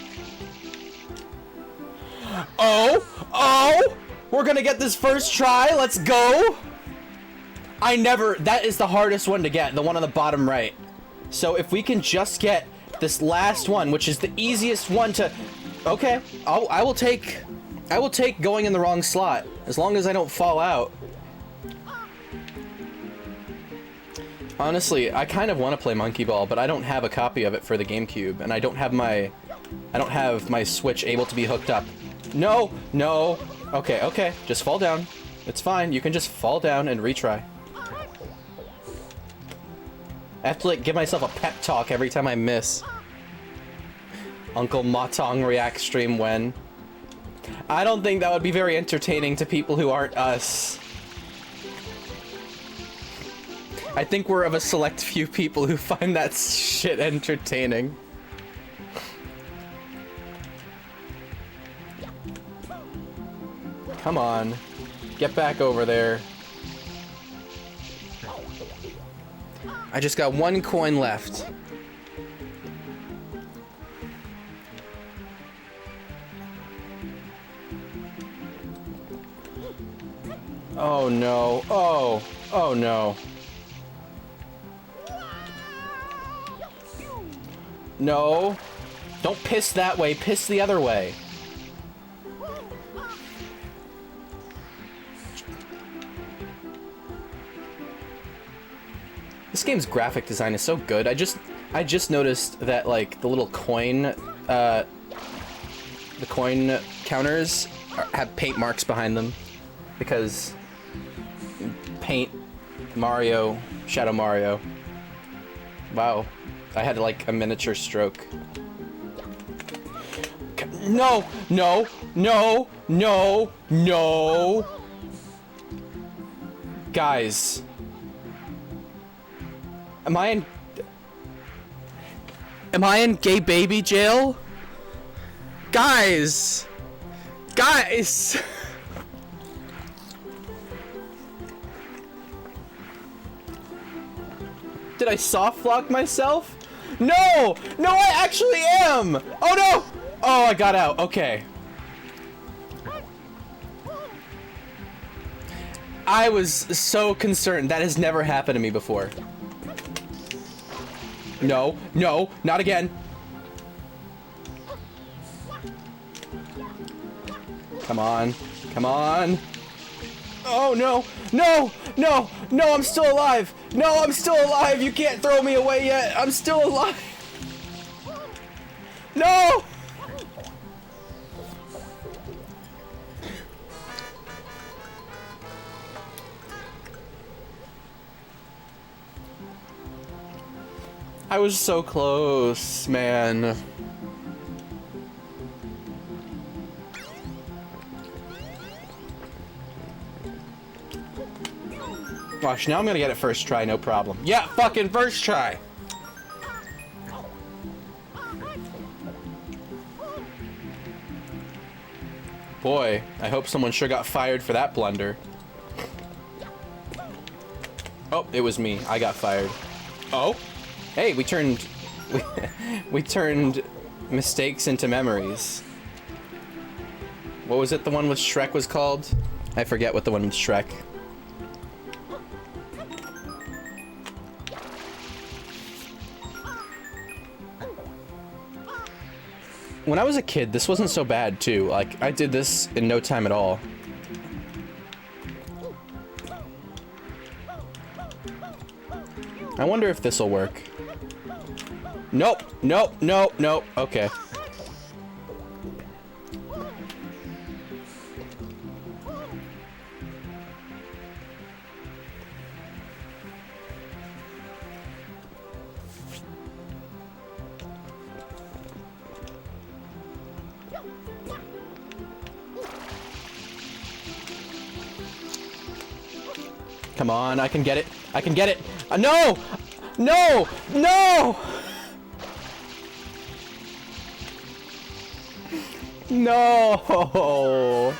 A: Oh! We're gonna get this first try. Let's go. That is the hardest one to get, the one on the bottom right. So if we can just get this last one, which is the easiest one to... Okay, I will take going in the wrong slot, as long as I don't fall out. Honestly, I kind of want to play Monkey Ball, but I don't have a copy of it for the GameCube, and I don't have my Switch able to be hooked up. No! Okay, just fall down. It's fine, you can just fall down and retry. I have to, like, give myself a pep talk every time I miss. Uncle Matong react stream when. I don't think that would be very entertaining to people who aren't us. I think we're of a select few people who find that shit entertaining. Come on. Get back over there. I just got 1 coin left. Oh no. Oh no. No. Don't piss that way. Piss the other way. This game's graphic design is so good. I just noticed that, like, the little coin, the coin counters have paint marks behind them because paint Mario, Shadow Mario. Wow, I had like a miniature stroke. No. Guys. Am I in gay baby jail? Guys! Did I soft lock myself? No, I actually am! Oh no! Oh, I got out, okay. I was so concerned. That has never happened to me before. No, not again. Come on. Oh no! No! No! No! I'm still alive! No! I'm still alive! You can't throw me away yet! I'm still alive! No! I was so close, man. Gosh, now I'm gonna get it first try, no problem. Yeah, fucking first try! Boy, I hope someone sure got fired for that blunder. Oh, it was me. I got fired. Oh? Hey, we turned mistakes into memories. What was it the one with Shrek was called? I forget what the one with Shrek. When I was a kid, this wasn't so bad too. Like, I did this in no time at all. I wonder if this'll work. Nope, nope, nope, nope. Okay. Come on, I can get it. I can get it. No! No! No! No!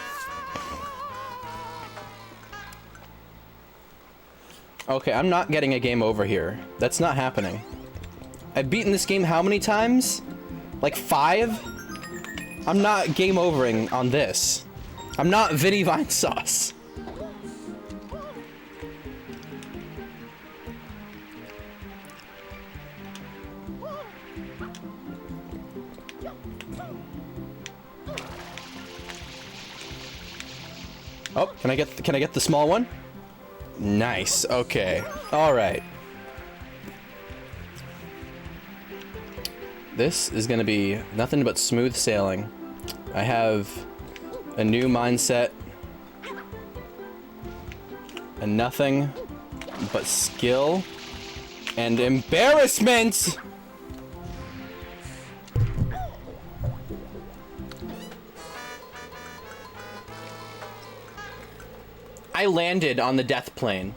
A: Okay, I'm not getting a game over here. That's not happening. I've beaten this game how many times? Like 5? I'm not game overing on this. I'm not Vinny Vine Sauce. Oh, can I get the small one? Nice. Okay. All right. This is going to be nothing but smooth sailing. I have a new mindset and nothing but skill and embarrassment. I landed on the death plane.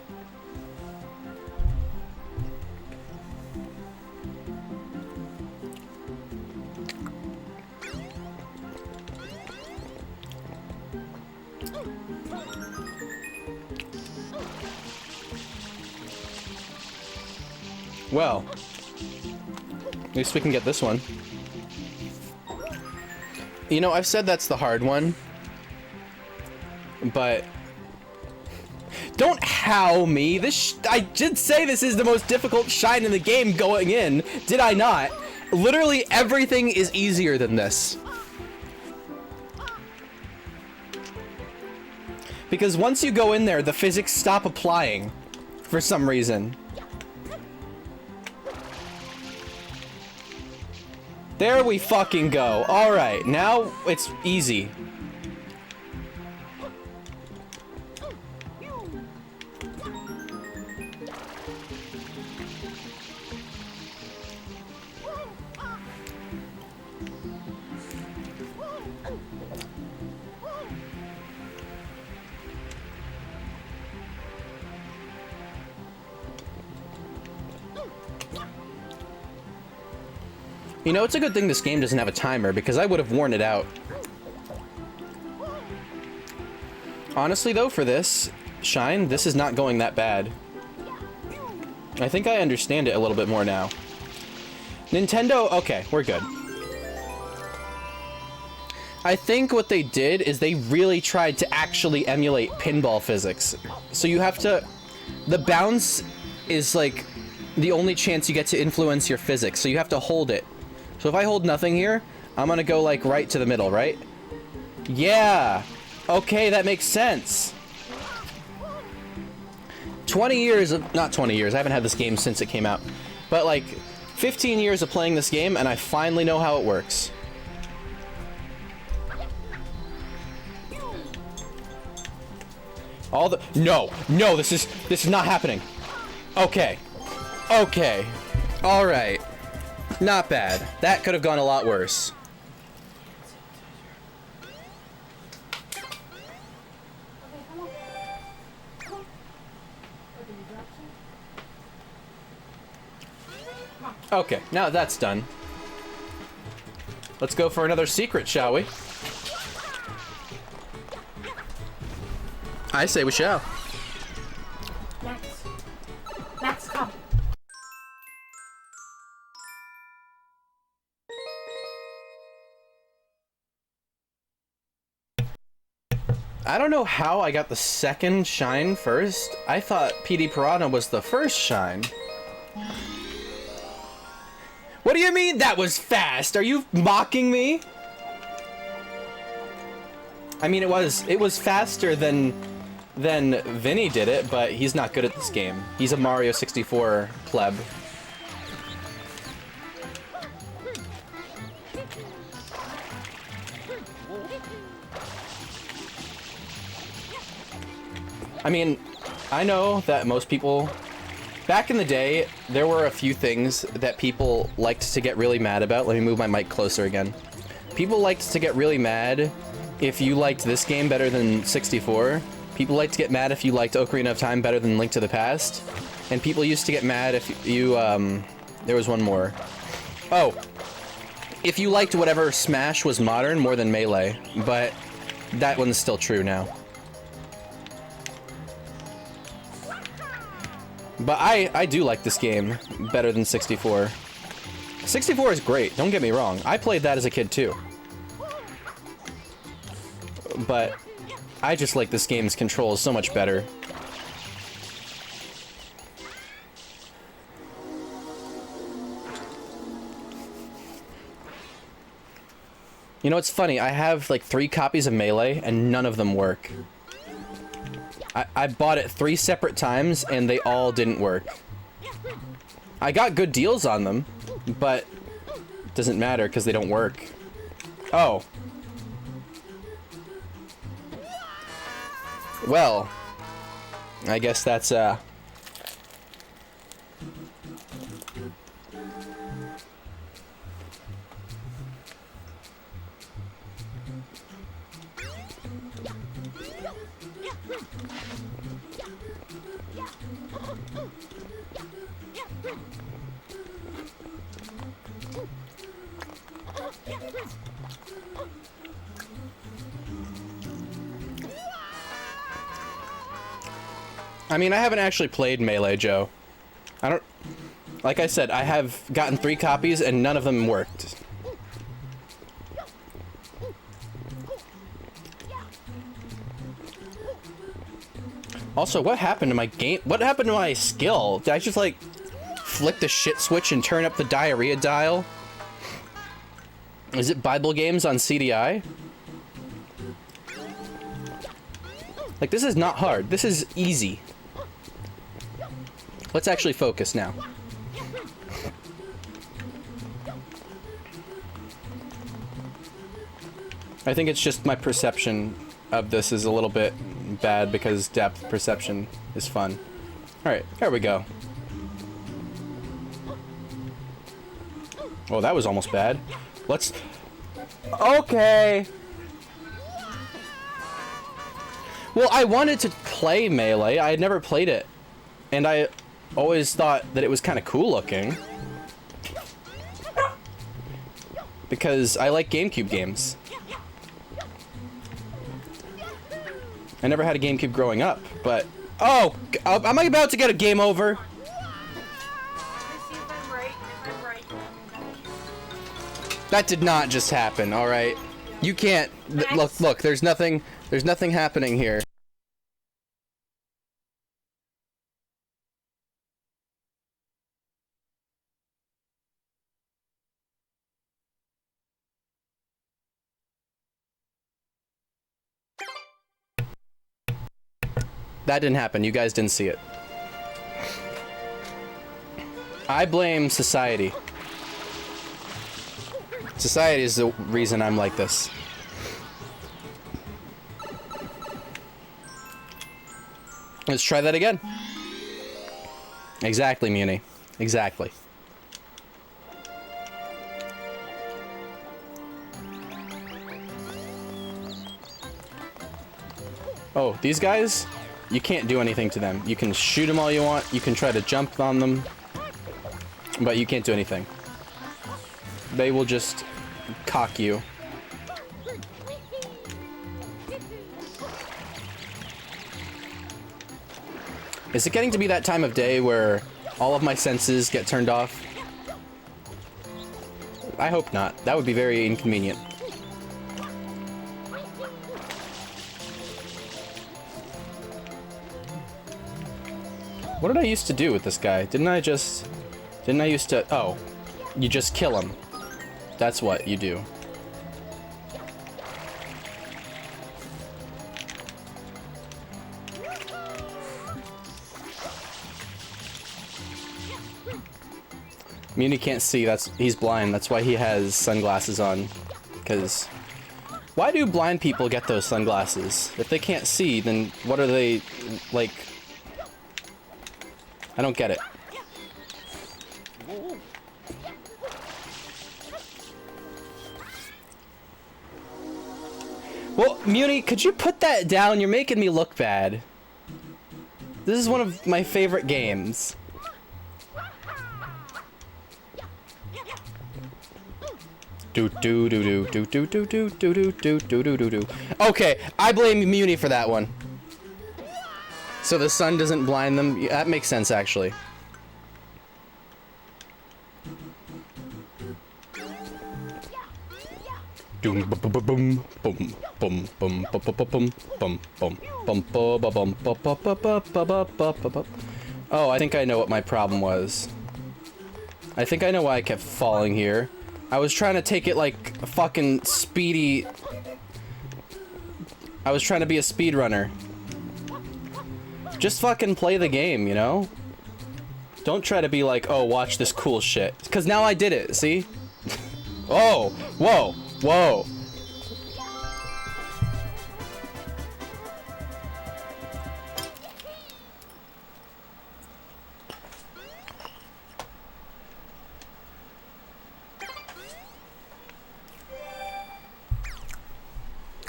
A: Well, at least we can get this one. You know, I've said that's the hard one, but don't how me. I did say this is the most difficult shine in the game going in, did I not? Literally everything is easier than this. Because once you go in there, the physics stop applying for some reason. There we fucking go. All right, now it's easy. You know, it's a good thing this game doesn't have a timer, because I would have worn it out. Honestly, though, for this shine, this is not going that bad. I think I understand it a little bit more now. Nintendo, okay, we're good. I think what they did is they really tried to actually emulate pinball physics. So you have to... The bounce is, like, the only chance you get to influence your physics, so you have to hold it. So if I hold nothing here, I'm gonna go, like, right to the middle, right? Yeah! Okay, that makes sense. 20 years of, not 20 years, I haven't had this game since it came out, but like 15 years of playing this game, and I finally know how it works. All the, no, this is not happening. Okay, all right, not bad. That could have gone a lot worse. Okay, now that's done. Let's go for another secret, shall we? I say we shall.
D: Max, come.
A: I don't know how I got the second shine first. I thought PD Piranha was the first shine. What do you mean that was fast? Are you mocking me? I mean, it was faster than Vinny did it, but he's not good at this game. He's a Mario 64 pleb. I mean, I know that most people, back in the day, there were a few things that people liked to get really mad about. Let me move my mic closer again. People liked to get really mad if you liked this game better than 64. People liked to get mad if you liked Ocarina of Time better than Link to the Past. And people used to get mad if you, there was one more. Oh, if you liked whatever Smash was modern more than Melee, but that one's still true now. But I do like this game better than 64. 64 is great, don't get me wrong. I played that as a kid too. But I just like this game's controls so much better. You know, it's funny, I have like 3 copies of Melee and none of them work. I bought it 3 separate times and they all didn't work. I got good deals on them, but it doesn't matter because they don't work. Oh. Well, I guess that's, I mean, I haven't actually played Melee, Joe. I don't... Like I said, I have gotten 3 copies and none of them worked. Also, what happened to my game? What happened to my skill? Did I just, like, flick the shit switch and turn up the diarrhea dial? Is it Bible games on CDI? Like, this is not hard. This is easy. Let's actually focus now. I think it's just my perception of this is a little bit bad because depth perception is fun. Alright, there we go. Oh, that was almost bad. Let's... Okay! Well, I wanted to play Melee. I had never played it. And I always thought that it was kind of cool looking. Because I like GameCube games. I never had a GameCube growing up, but... Oh! Am I about to get a game over? That did not just happen, alright? You can't... Look, there's nothing happening here. That didn't happen. You guys didn't see it. I blame society. Society is the reason I'm like this. Let's try that again. Exactly, Muni. Exactly. Oh, these guys? You can't do anything to them. You can shoot them all you want. You can try to jump on them. But you can't do anything. They will just cock you. Is it getting to be that time of day where all of my senses get turned off? I hope not. That would be very inconvenient. What did I used to do with this guy? Didn't I used to... Oh. You just kill him. That's what you do. Muni can't see. He's blind. That's why he has sunglasses on. Because why do blind people get those sunglasses? If they can't see, then what are they like? I don't get it. Well, Muni, could you put that down? You're making me look bad. This is one of my favorite games. Okay, I blame Muni for that one. So the sun doesn't blind them. Yeah, that makes sense, actually. Oh, I think I know what my problem was. I think I know why I kept falling here. I was trying to take it like a fucking speedy... I was trying to be a speedrunner. Just fucking play the game, you know? Don't try to be like, oh, watch this cool shit. Because now I did it, see? Oh, whoa, whoa.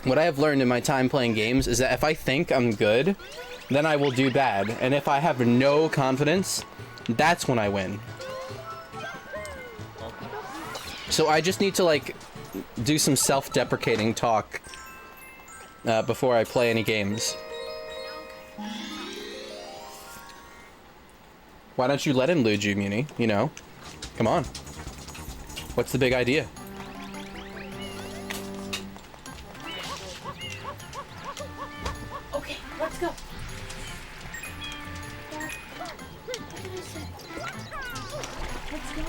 A: What I have learned in my time playing games is that if I think I'm good, then I will do bad. And if I have no confidence, that's when I win. So I just need to, like, do some self-deprecating talk before I play any games. Why don't you let him lose you, Muni? You know? Come on. What's the big idea?
F: Okay, let's go. Let's go.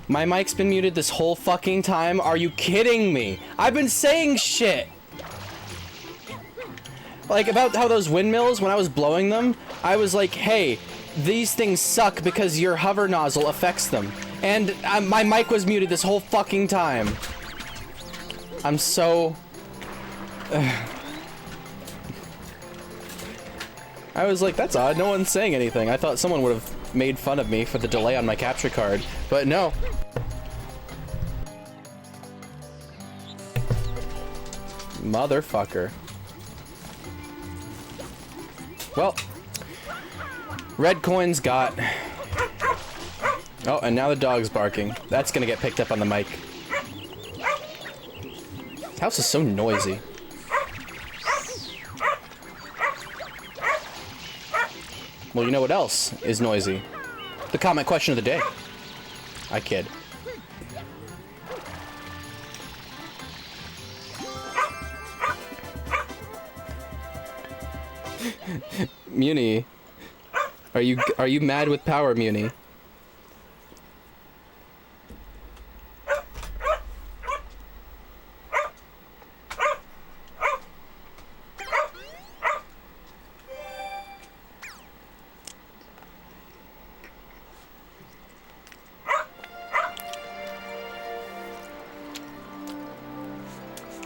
A: My mic's been muted this whole fucking time. Are you kidding me? I've been saying shit. Like, about how those windmills, when I was blowing them, I was like, hey, these things suck because your hover nozzle affects them. And my mic was muted this whole fucking time. I'm so... I was like, that's odd, no one's saying anything. I thought someone would have made fun of me for the delay on my capture card, but no. Motherfucker. Well, red coins got... Oh, and now the dog's barking. That's gonna get picked up on the mic. This house is so noisy. Well, you know what else is noisy? The comment question of the day. I kid. Muni, are you mad with power, Muni?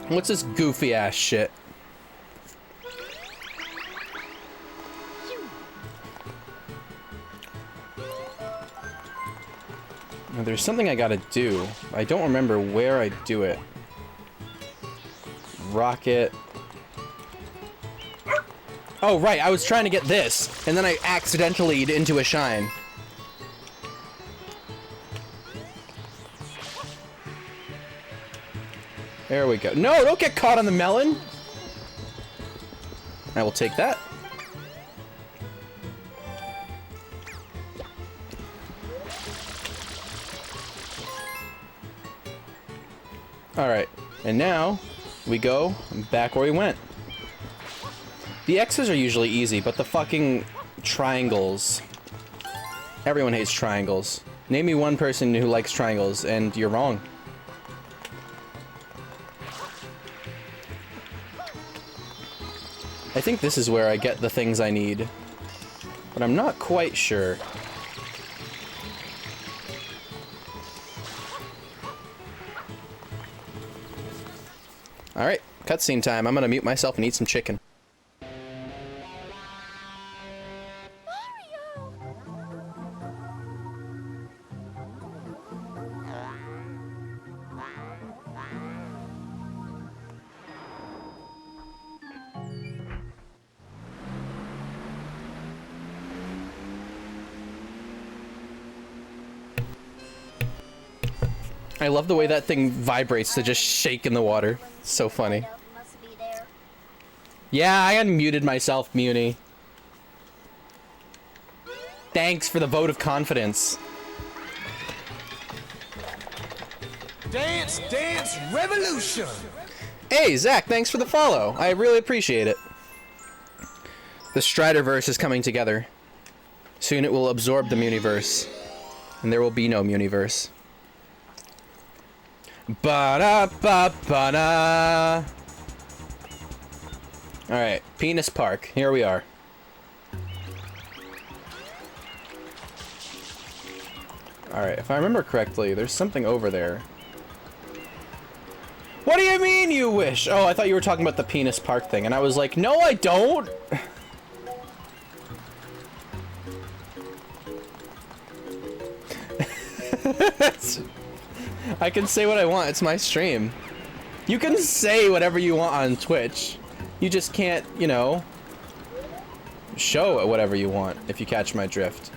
A: What's this goofy ass shit? Now, there's something I gotta do. I don't remember where I do it. Rocket. Oh, right, I was trying to get this, and then I accidentally into a shine. There we go. No, don't get caught on the melon! I will take that. Alright, and now we go back where we went. The X's are usually easy, but the fucking triangles. Everyone hates triangles. Name me one person who likes triangles, and you're wrong. I think this is where I get the things I need, but I'm not quite sure. Alright, cutscene time. I'm gonna mute myself and eat some chicken. I love the way that thing vibrates to just shake in the water. It's so funny. Yeah, I unmuted myself, Muni. Thanks for the vote of confidence.
C: Dance Dance Revolution!
A: Hey, Zach, thanks for the follow. I really appreciate it. The Striderverse is coming together. Soon it will absorb the Muniverse. And there will be no Muniverse. Ba-da-ba-ba-da. Alright, Penis Park. Here we are. Alright, if I remember correctly, there's something over there. What do you mean you wish? Oh, I thought you were talking about the Penis Park thing, and I was like, no, I don't! I can say what I want. It's my stream. You can say whatever you want on Twitch. You just can't, you know, show whatever you want, if you catch my drift.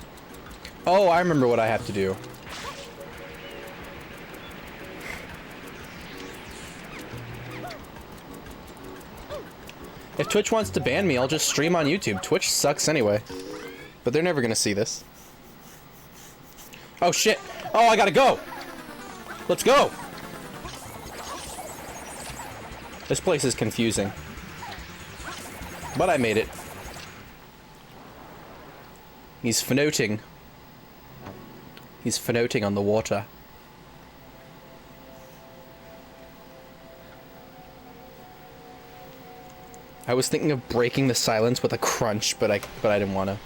A: Oh, I remember what I have to do. If Twitch wants to ban me, I'll just stream on YouTube. Twitch sucks anyway. But they're never gonna see this. Oh shit! Oh, I gotta go! Let's go! This place is confusing. But I made it. He's floating. He's floating on the water. I was thinking of breaking the silence with a crunch, but I didn't want to.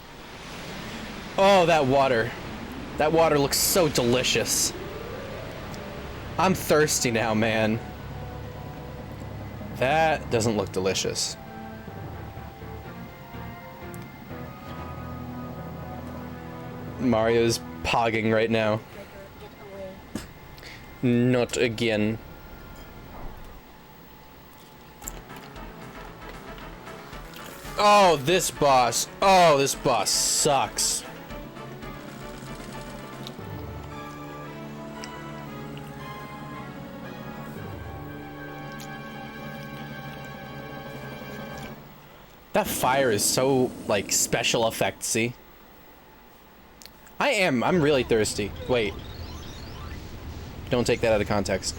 A: Oh, that water. That water looks so delicious. I'm thirsty now, man. That doesn't look delicious. Mario's pogging right now. Not again. Oh, this boss. Oh, this boss sucks. That fire is so, like, special effectsy. I'm really thirsty. Wait. Don't take that out of context.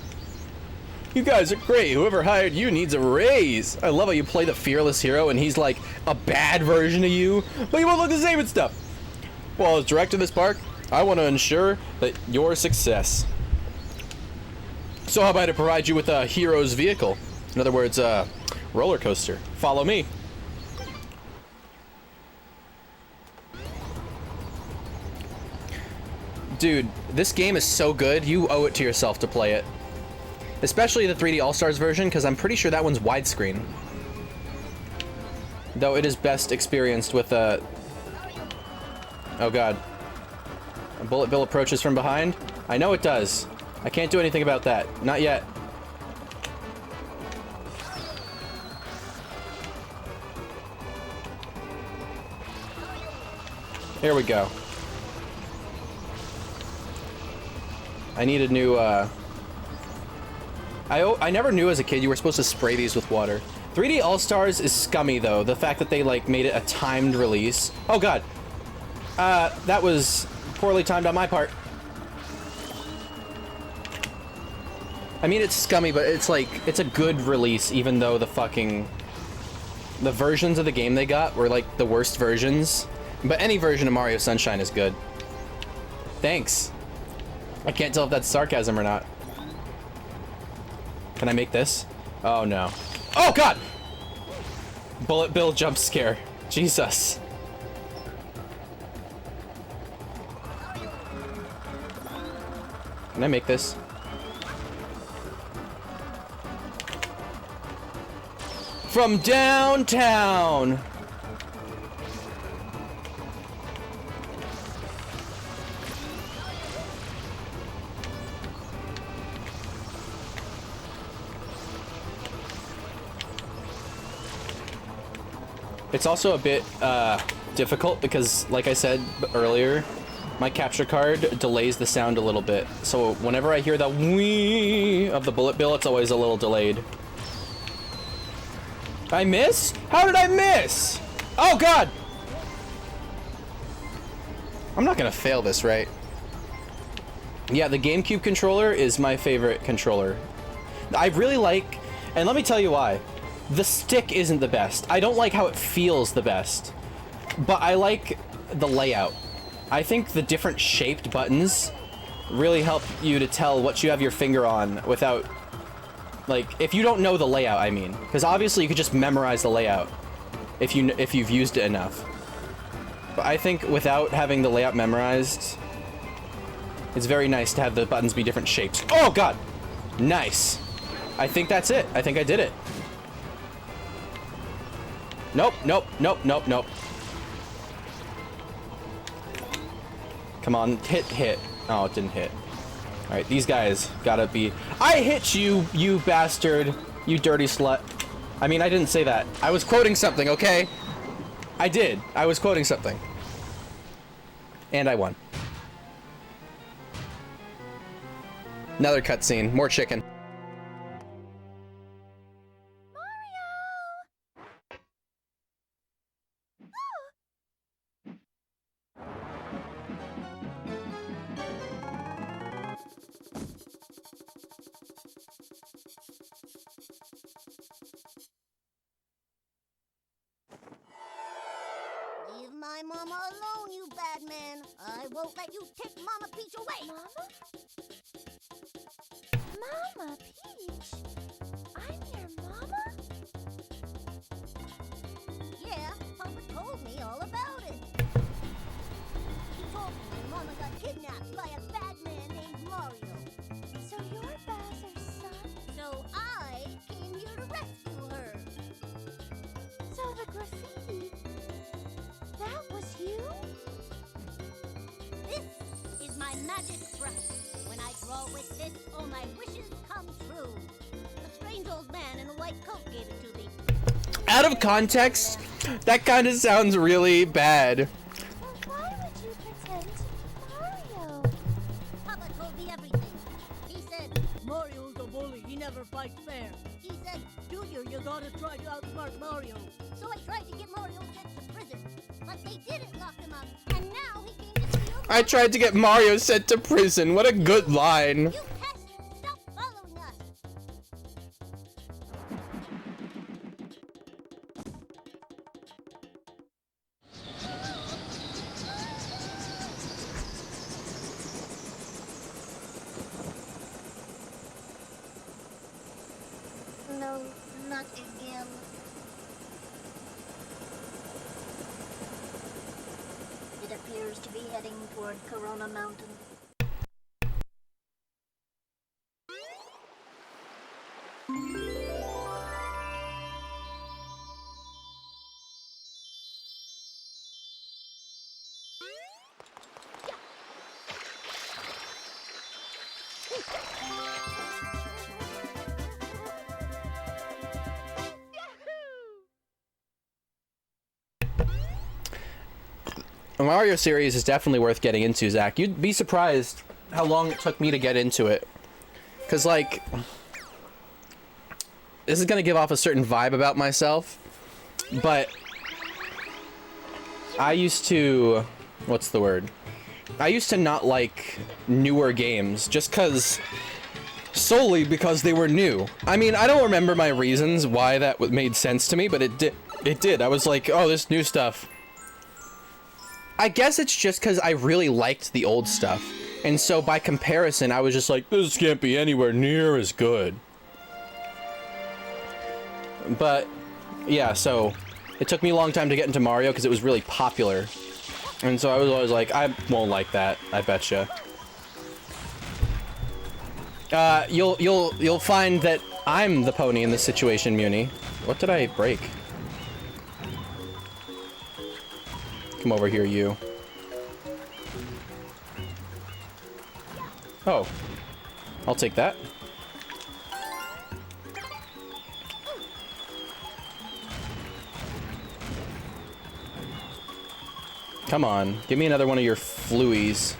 A: You guys are great. Whoever hired you needs a raise. I love how you play the fearless hero and he's like a bad version of you, but you won't look the same and stuff. Well, as director of this park, I want to ensure that your success. So how about I provide you with a hero's vehicle? In other words, a roller coaster. Follow me. Dude, this game is so good, you owe it to yourself to play it. Especially the 3D All-Stars version, because I'm pretty sure that one's widescreen. Though it is best experienced with a... Oh god. A bullet bill approaches from behind? I know it does. I can't do anything about that. Not yet. Here we go. I need a new, I never knew as a kid you were supposed to spray these with water. 3D All-Stars is scummy, though. The fact that they, like, made it a timed release. Oh, God. That was poorly timed on my part. I mean, it's scummy, but it's, like, it's a good release, even though the versions of the game they got were, like, the worst versions. But any version of Mario Sunshine is good. Thanks. I can't tell if that's sarcasm or not. Can I make this? Oh, no. Oh, God! Bullet bill jump scare. Jesus. Can I make this? From downtown! It's also a bit difficult because, like I said earlier, my capture card delays the sound a little bit. So whenever I hear the wee of the bullet bill, it's always a little delayed. I miss? How did I miss? Oh, God! I'm not gonna fail this, right? Yeah, the GameCube controller is my favorite controller. I really like, and let me tell you why. The stick isn't the best. I don't like how it feels the best, but I like the layout. I think the different shaped buttons really help you to tell what you have your finger on without, like, if you don't know the layout, I mean. Because obviously you could just memorize the layout if you've used it enough. But I think without having the layout memorized, it's very nice to have the buttons be different shapes. Oh, God! Nice. I think that's it. I think I did it. Nope, nope, nope, nope, nope. Come on, hit. Oh, it didn't hit. Alright, these guys gotta be... I hit you, you bastard! You dirty slut. I mean, I didn't say that. I was quoting something, okay? I did. I was quoting something. And I won. Another cutscene. More chicken.
G: Leave my mama alone, you bad man. I won't let you take Mama Peach away.
H: Mama? Mama Peach? I'm your mama?
G: Yeah, Papa told me all about it. He told me your mama got kidnapped by a bad man named Mario.
H: So you're Bowser's son?
G: So I came here to rescue her.
H: So the graffiti, that was you?
G: This is my magic brush. When I draw with this, all my wishes come true. A strange old man in a white coat gave it to me.
A: Out of context, that kind of sounds really bad.
H: So why would you pretend to be Mario?
G: Papa told me everything. He said, Mario's a bully, he never fights fair. He said, Junior, you gotta try to outsmart Mario. So I tried to get Mario sent to prison, but they didn't lock him up, and now he came to steal.
A: I tried to get Mario sent to prison. What a good line.
G: You pest! Stop following us! No, not again. It appears to be heading toward Corona Mountain.
A: The Mario series is definitely worth getting into, Zach. You'd be surprised how long it took me to get into it. Because, like, this is going to give off a certain vibe about myself, but I used to, what's the word? I used to not like newer games just solely because they were new. I mean, I don't remember my reasons why that made sense to me, but it did. I was like, oh, this new stuff. I guess it's just because I really liked the old stuff. And so by comparison, I was just like, this can't be anywhere near as good. But yeah, so it took me a long time to get into Mario because it was really popular. And so I was always like, I won't like that, I betcha. You'll find that I'm the pony in this situation, Muni. What did I break? Come over here, you. Oh. I'll take that. Come on, give me another one of your fluies.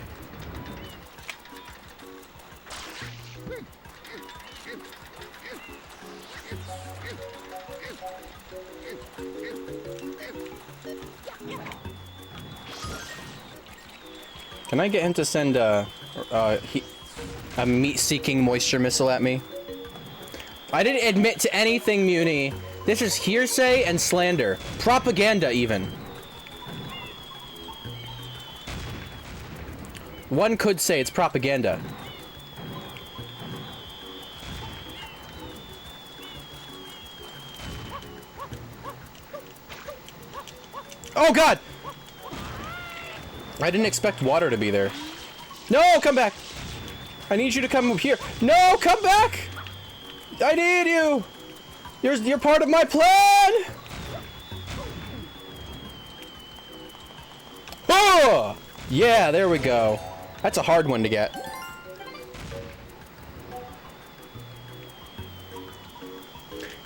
A: Can I get him to send a meat-seeking moisture missile at me? I didn't admit to anything, Muni. This is hearsay and slander. Propaganda, even. One could say it's propaganda. Oh god! I didn't expect water to be there. No, come back! I need you to come here. No, come back! I need you! You're part of my plan! Oh! Yeah, there we go. That's a hard one to get.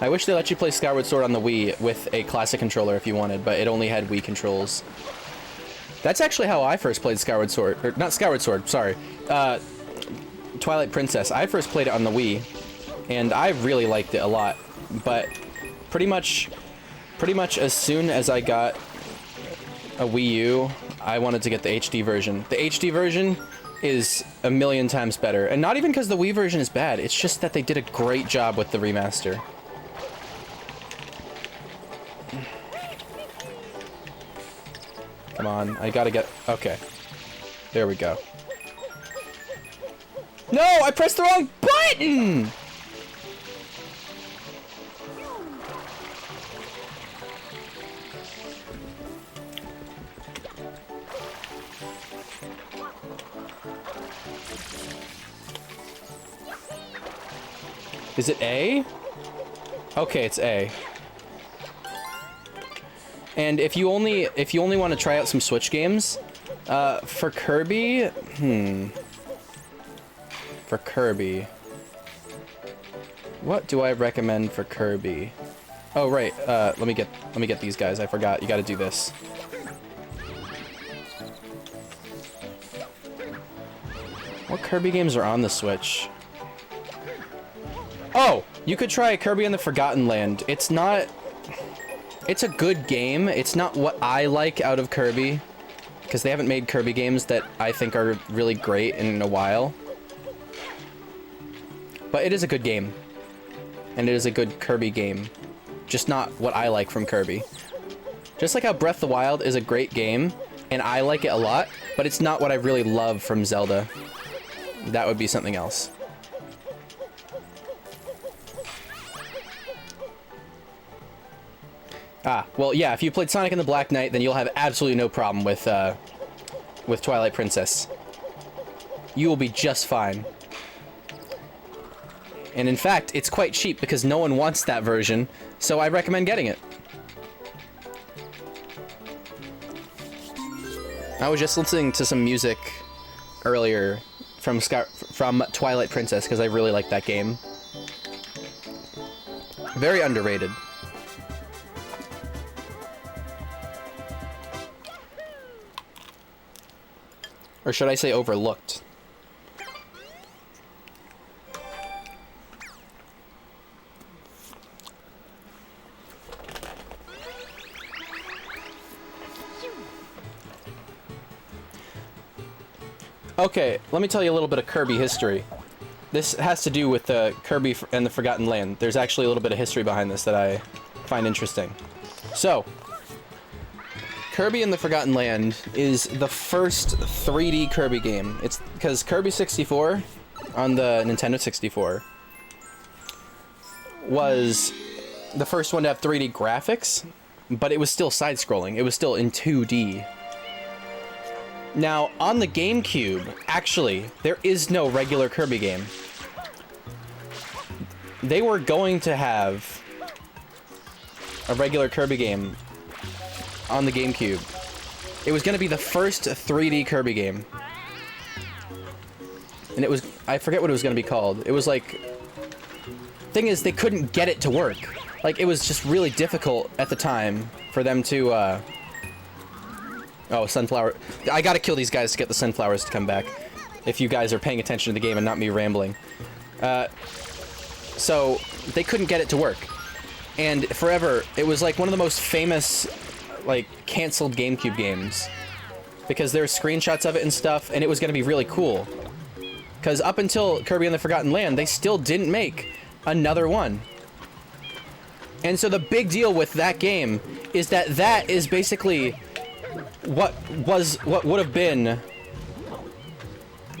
A: I wish they let you play Skyward Sword on the Wii with a classic controller if you wanted, but it only had Wii controls. That's actually how I first played Skyward Sword, or not Skyward Sword, sorry. Twilight Princess. I first played it on the Wii, and I really liked it a lot. But pretty much as soon as I got a Wii U, I wanted to get the HD version. The HD version is a million times better, and not even because the Wii version is bad, it's just that they did a great job with the remaster. Come on, I gotta get... Okay. There we go. No! I pressed the wrong button! Is it A? Okay, it's A. And if you only want to try out some Switch games, for Kirby, for Kirby, what do I recommend for Kirby? Oh right, let me get these guys. I forgot. You got to do this. What Kirby games are on the Switch? Oh, you could try Kirby and the Forgotten Land. It's not... It's a good game. It's not what I like out of Kirby, because they haven't made Kirby games that I think are really great in a while. But it is a good game. And it is a good Kirby game. Just not what I like from Kirby. Just like how Breath of the Wild is a great game, and I like it a lot, but it's not what I really love from Zelda. That would be something else. Ah, well, yeah, if you played Sonic and the Black Knight, then you'll have absolutely no problem with Twilight Princess. You will be just fine. And in fact, it's quite cheap because no one wants that version, so I recommend getting it. I was just listening to some music earlier from Twilight Princess because I really like that game. Very underrated. Or should I say overlooked? Okay, let me tell you a little bit of Kirby history. This has to do with Kirby and the Forgotten Land. There's actually a little bit of history behind this that I find interesting. So, Kirby and the Forgotten Land is the first 3D Kirby game. It's because Kirby 64 on the Nintendo 64 was the first one to have 3D graphics, but it was still side-scrolling. It was still in 2D. Now, on the GameCube, actually, there is no regular Kirby game. They were going to have a regular Kirby game on the GameCube. It was going to be the first 3D Kirby game. And it was... I forget what it was going to be called. It was like... Thing is, they couldn't get it to work. Like, it was just really difficult at the time for them to, Oh, sunflower... I gotta kill these guys to get the sunflowers to come back. If you guys are paying attention to the game and not me rambling. So, they couldn't get it to work. And forever, it was like one of the most famous, like, canceled GameCube games. Because there were screenshots of it and stuff, and it was gonna be really cool. Because up until Kirby and the Forgotten Land, they still didn't make another one. And so the big deal with that game is that that is basically what would have been...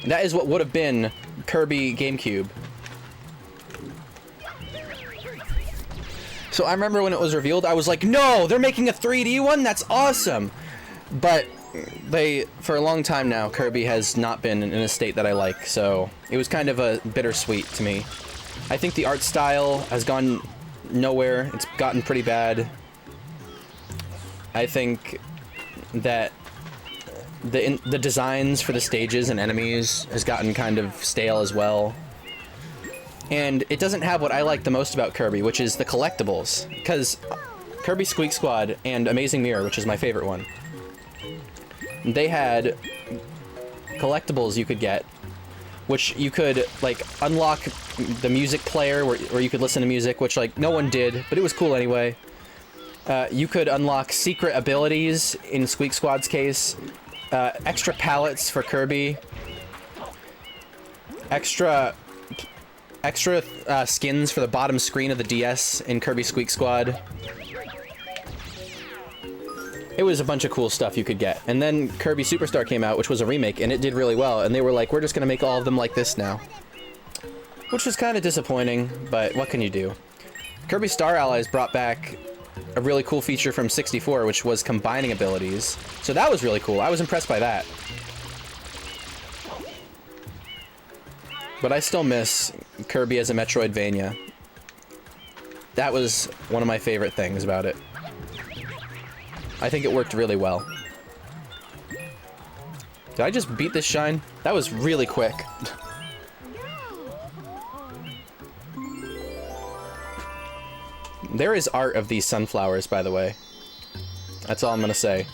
A: That is what would have been Kirby GameCube. So I remember when it was revealed, I was like, no, they're making a 3D one? That's awesome! But they, for a long time now, Kirby has not been in a state that I like, so it was kind of a bittersweet to me. I think the art style has gone nowhere. It's gotten pretty bad. I think that the designs for the stages and enemies has gotten kind of stale as well. And it doesn't have what I like the most about Kirby, which is the collectibles. Because Kirby Squeak Squad and Amazing Mirror, which is my favorite one, they had collectibles you could get, which you could, like, unlock the music player where you could listen to music, which, like, no one did, but it was cool anyway. You could unlock secret abilities in Squeak Squad's case, extra palettes for Kirby, extra skins for the bottom screen of the DS in Kirby Squeak Squad. It was a bunch of cool stuff you could get. And then Kirby Superstar came out, which was a remake, and it did really well. And they were like, we're just gonna make all of them like this now. Which was kind of disappointing, but what can you do? Kirby Star Allies brought back a really cool feature from 64, which was combining abilities. So that was really cool. I was impressed by that. But I still miss Kirby as a Metroidvania. That was one of my favorite things about it. I think it worked really well. Did I just beat this shine? That was really quick. There is art of these sunflowers, by the way. That's all I'm gonna say.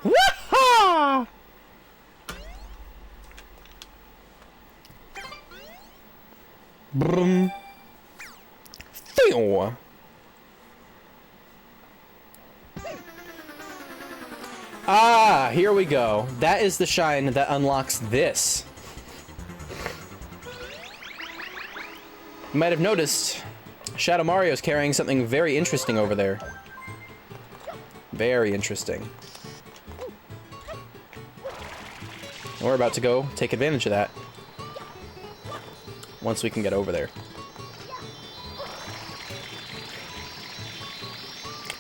A: Wah-ha! Brum. Phew. Ah, here we go. That is the shine that unlocks this. You might have noticed Shadow Mario's carrying something very interesting over there. Very interesting. And we're about to go take advantage of that. Once we can get over there.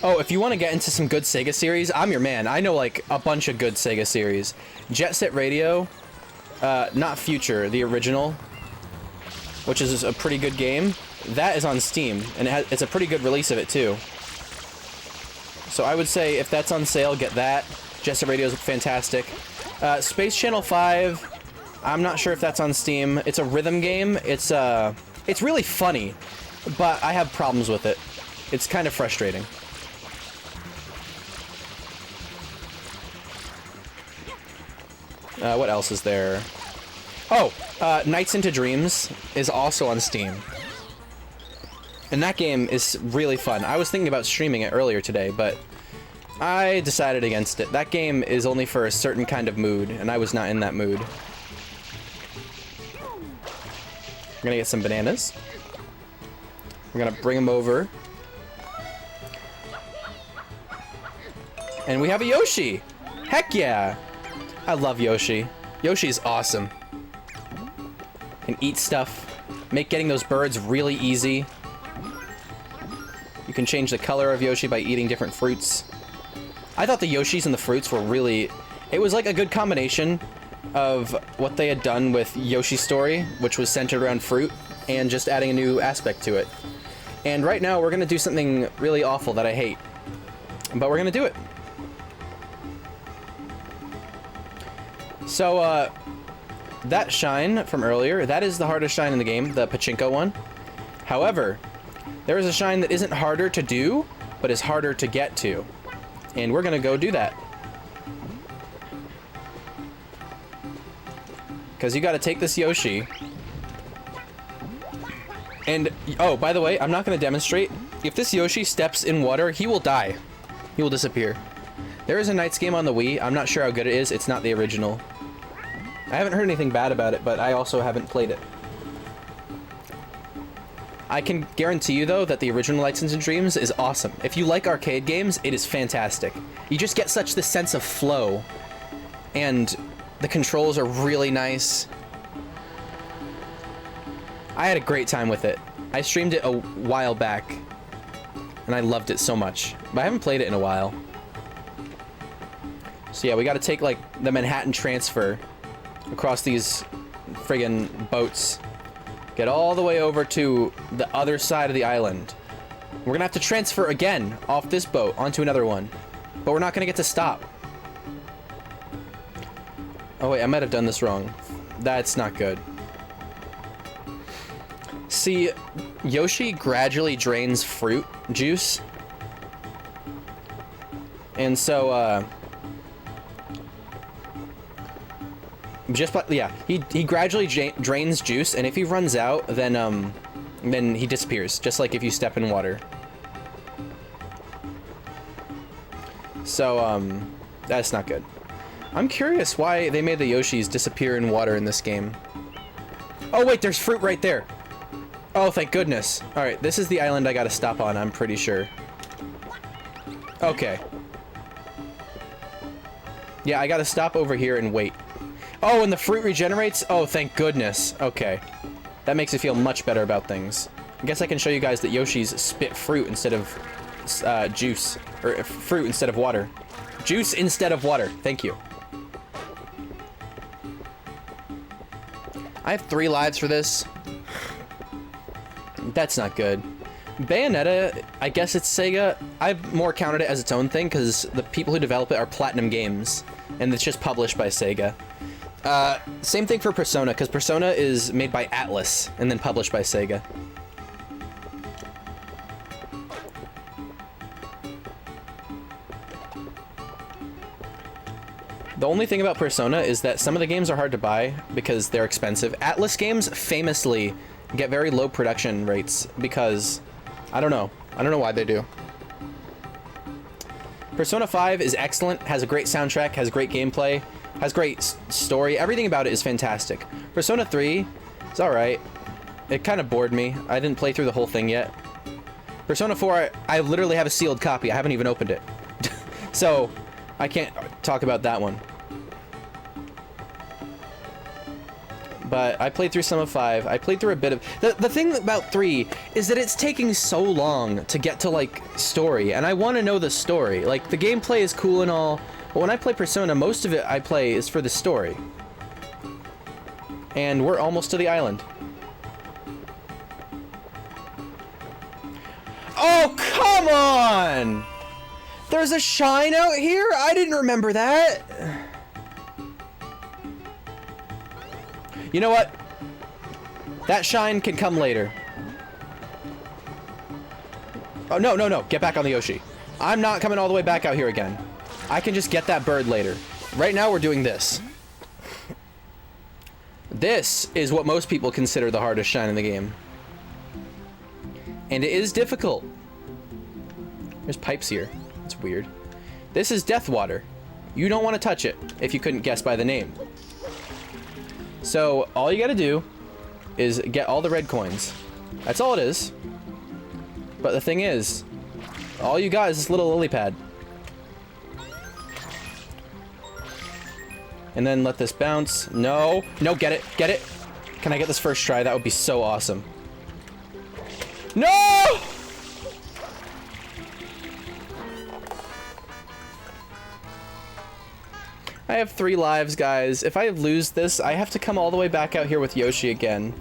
A: Oh, if you want to get into some good Sega series, I'm your man. I know, like, a bunch of good Sega series. Jet Set Radio, not Future, the original, which is a pretty good game. That is on Steam, and it's a pretty good release of it, too. So I would say if that's on sale, get that. Jet Set Radio is fantastic. Space Channel 5... I'm not sure if that's on Steam. It's a rhythm game. It's really funny, but I have problems with it. It's kind of frustrating. What else is there? Oh, Nights into Dreams is also on Steam. And that game is really fun. I was thinking about streaming it earlier today, but I decided against it. That game is only for a certain kind of mood, and I was not in that mood. We're gonna get some bananas. We're gonna bring them over. And we have a Yoshi! Heck yeah! I love Yoshi. Yoshi's awesome. Can eat stuff. Make getting those birds really easy. You can change the color of Yoshi by eating different fruits. I thought the Yoshis and the fruits were really... It was like a good combination of what they had done with Yoshi's Story, which was centered around fruit, and just adding a new aspect to it. And right now, we're gonna do something really awful that I hate. But we're gonna do it. So, that shine from earlier, that is the hardest shine in the game, the Pachinko one. However, there is a shine that isn't harder to do, but is harder to get to. And we're gonna go do that. Because you gotta take this Yoshi. And, oh, by the way, I'm not gonna demonstrate. If this Yoshi steps in water, he will die. He will disappear. There is a Nights game on the Wii. I'm not sure how good it is. It's not the original. I haven't heard anything bad about it, but I also haven't played it. I can guarantee you, though, that the original Nights into Dreams is awesome. If you like arcade games, it is fantastic. You just get such this sense of flow, and the controls are really nice. I had a great time with it. I streamed it a while back, and I loved it so much. But I haven't played it in a while. So yeah, we gotta take, like, the Manhattan Transfer across these friggin' boats. Get all the way over to the other side of the island. We're gonna have to transfer again off this boat onto another one. But we're not gonna get to stop. Oh wait, I might have done this wrong. That's not good. See, Yoshi gradually drains fruit juice. And so, he gradually drains juice, and if he runs out, then he disappears, just like if you step in water. So, that's not good. I'm curious why they made the Yoshis disappear in water in this game. Oh wait, there's fruit right there. Oh, thank goodness. Alright, this is the island I gotta stop on, I'm pretty sure. Okay. Yeah, I gotta stop over here and wait. Oh, and the fruit regenerates? Oh, thank goodness. Okay. That makes me feel much better about things. I guess I can show you guys that Yoshis spit fruit instead of juice. Or fruit instead of water. Juice instead of water. Thank you. I have 3 lives for this. That's not good. Bayonetta, I guess it's Sega. I've more counted it as its own thing because the people who develop it are Platinum Games, and it's just published by Sega. Same thing for Persona, because Persona is made by Atlas and then published by Sega. The only thing about Persona is that some of the games are hard to buy because they're expensive. Atlas games famously get very low production rates because I don't know why they do. Persona 5 is excellent, has a great soundtrack, has great gameplay, has great story. Everything about it is fantastic. Persona 3 is alright. It kind of bored me. I didn't play through the whole thing yet. Persona 4, I literally have a sealed copy. I haven't even opened it. So, I can't talk about that one. But I played through some of 5. I played through a bit of... The thing about 3 is that it's taking so long to get to, like, story. And I want to know the story. Like, the gameplay is cool and all. But when I play Persona, most of it I play is for the story. And we're almost to the island. Oh, come on! There's a shine out here? I didn't remember that. You know what? That shine can come later. Oh, no, no, no. Get back on the Yoshi. I'm not coming all the way back out here again. I can just get that bird later. Right now, we're doing this. This is what most people consider the hardest shine in the game. And it is difficult. There's pipes here. It's weird. This is Death Water. You don't want to touch it, if you couldn't guess by the name. So, all you gotta do is get all the red coins. That's all it is. But the thing is, all you got is this little lily pad. And then let this bounce. No! No, get it! Get it! Can I get this first try? That would be so awesome. No! I have 3 lives, guys. If I lose this, I have to come all the way back out here with Yoshi again.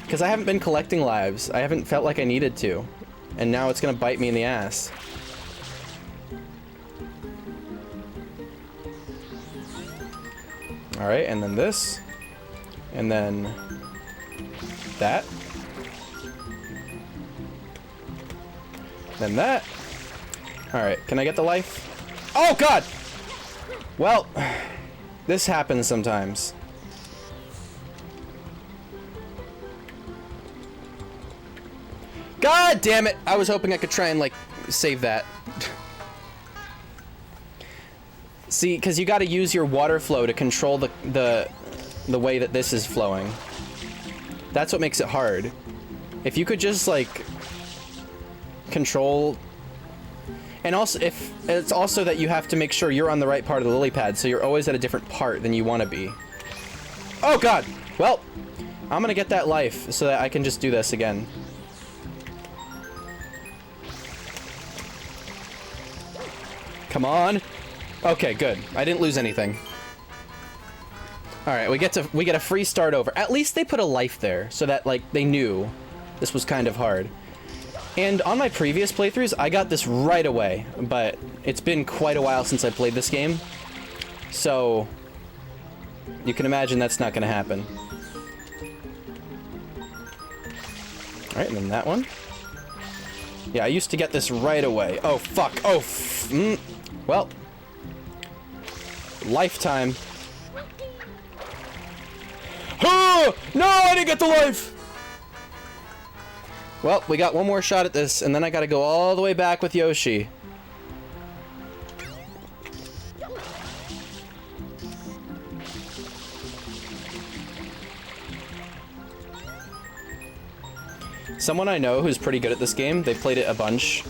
A: Because I haven't been collecting lives. I haven't felt like I needed to. And now it's gonna bite me in the ass. Alright, and then this. And then... that. Then that. Alright, can I get the life? Oh, God! Well, this happens sometimes. God damn it! I was hoping I could try and, like, save that. See, because you gotta use your water flow to control the way that this is flowing. That's what makes it hard. If you could just, like, control... And also, if it's also that you have to make sure you're on the right part of the lily pad, so you're always at a different part than you want to be. Oh, God! Well, I'm gonna get that life so that I can just do this again. Come on! Okay, good. I didn't lose anything. Alright, we get a free start over. At least they put a life there, so that, like, they knew this was kind of hard. And on my previous playthroughs, I got this right away, but it's been quite a while since I played this game. So, you can imagine that's not going to happen. Alright, and then that one. Yeah, I used to get this right away. Oh, fuck. Oh, well. Lifetime. Oh, no, I didn't get the life! Well, we got one more shot at this, and then I gotta go all the way back with Yoshi. Someone I know who's pretty good at this game, they played it a bunch,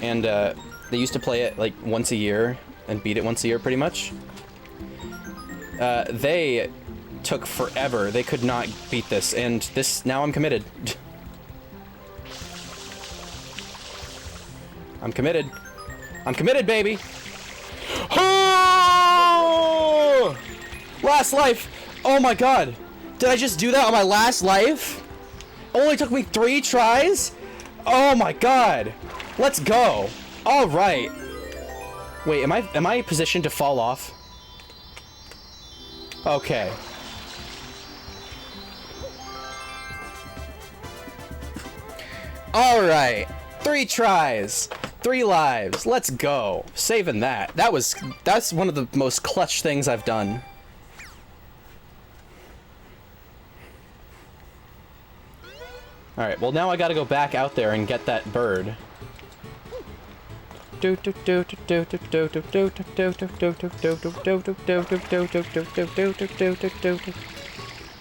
A: and they used to play it like once a year and beat it once a year pretty much. They took forever. They could not beat this, and this, now I'm committed. I'm committed. I'm committed, baby! Oh! Last life! Oh my god! Did I just do that on my last life? Only took me 3 tries? Oh my god! Let's go! Alright! Wait, am I positioned to fall off? Okay. Alright. 3 tries. 3 lives. Let's go. Saving that. That's one of the most clutch things I've done. Alright, well now I gotta go back out there and get that bird.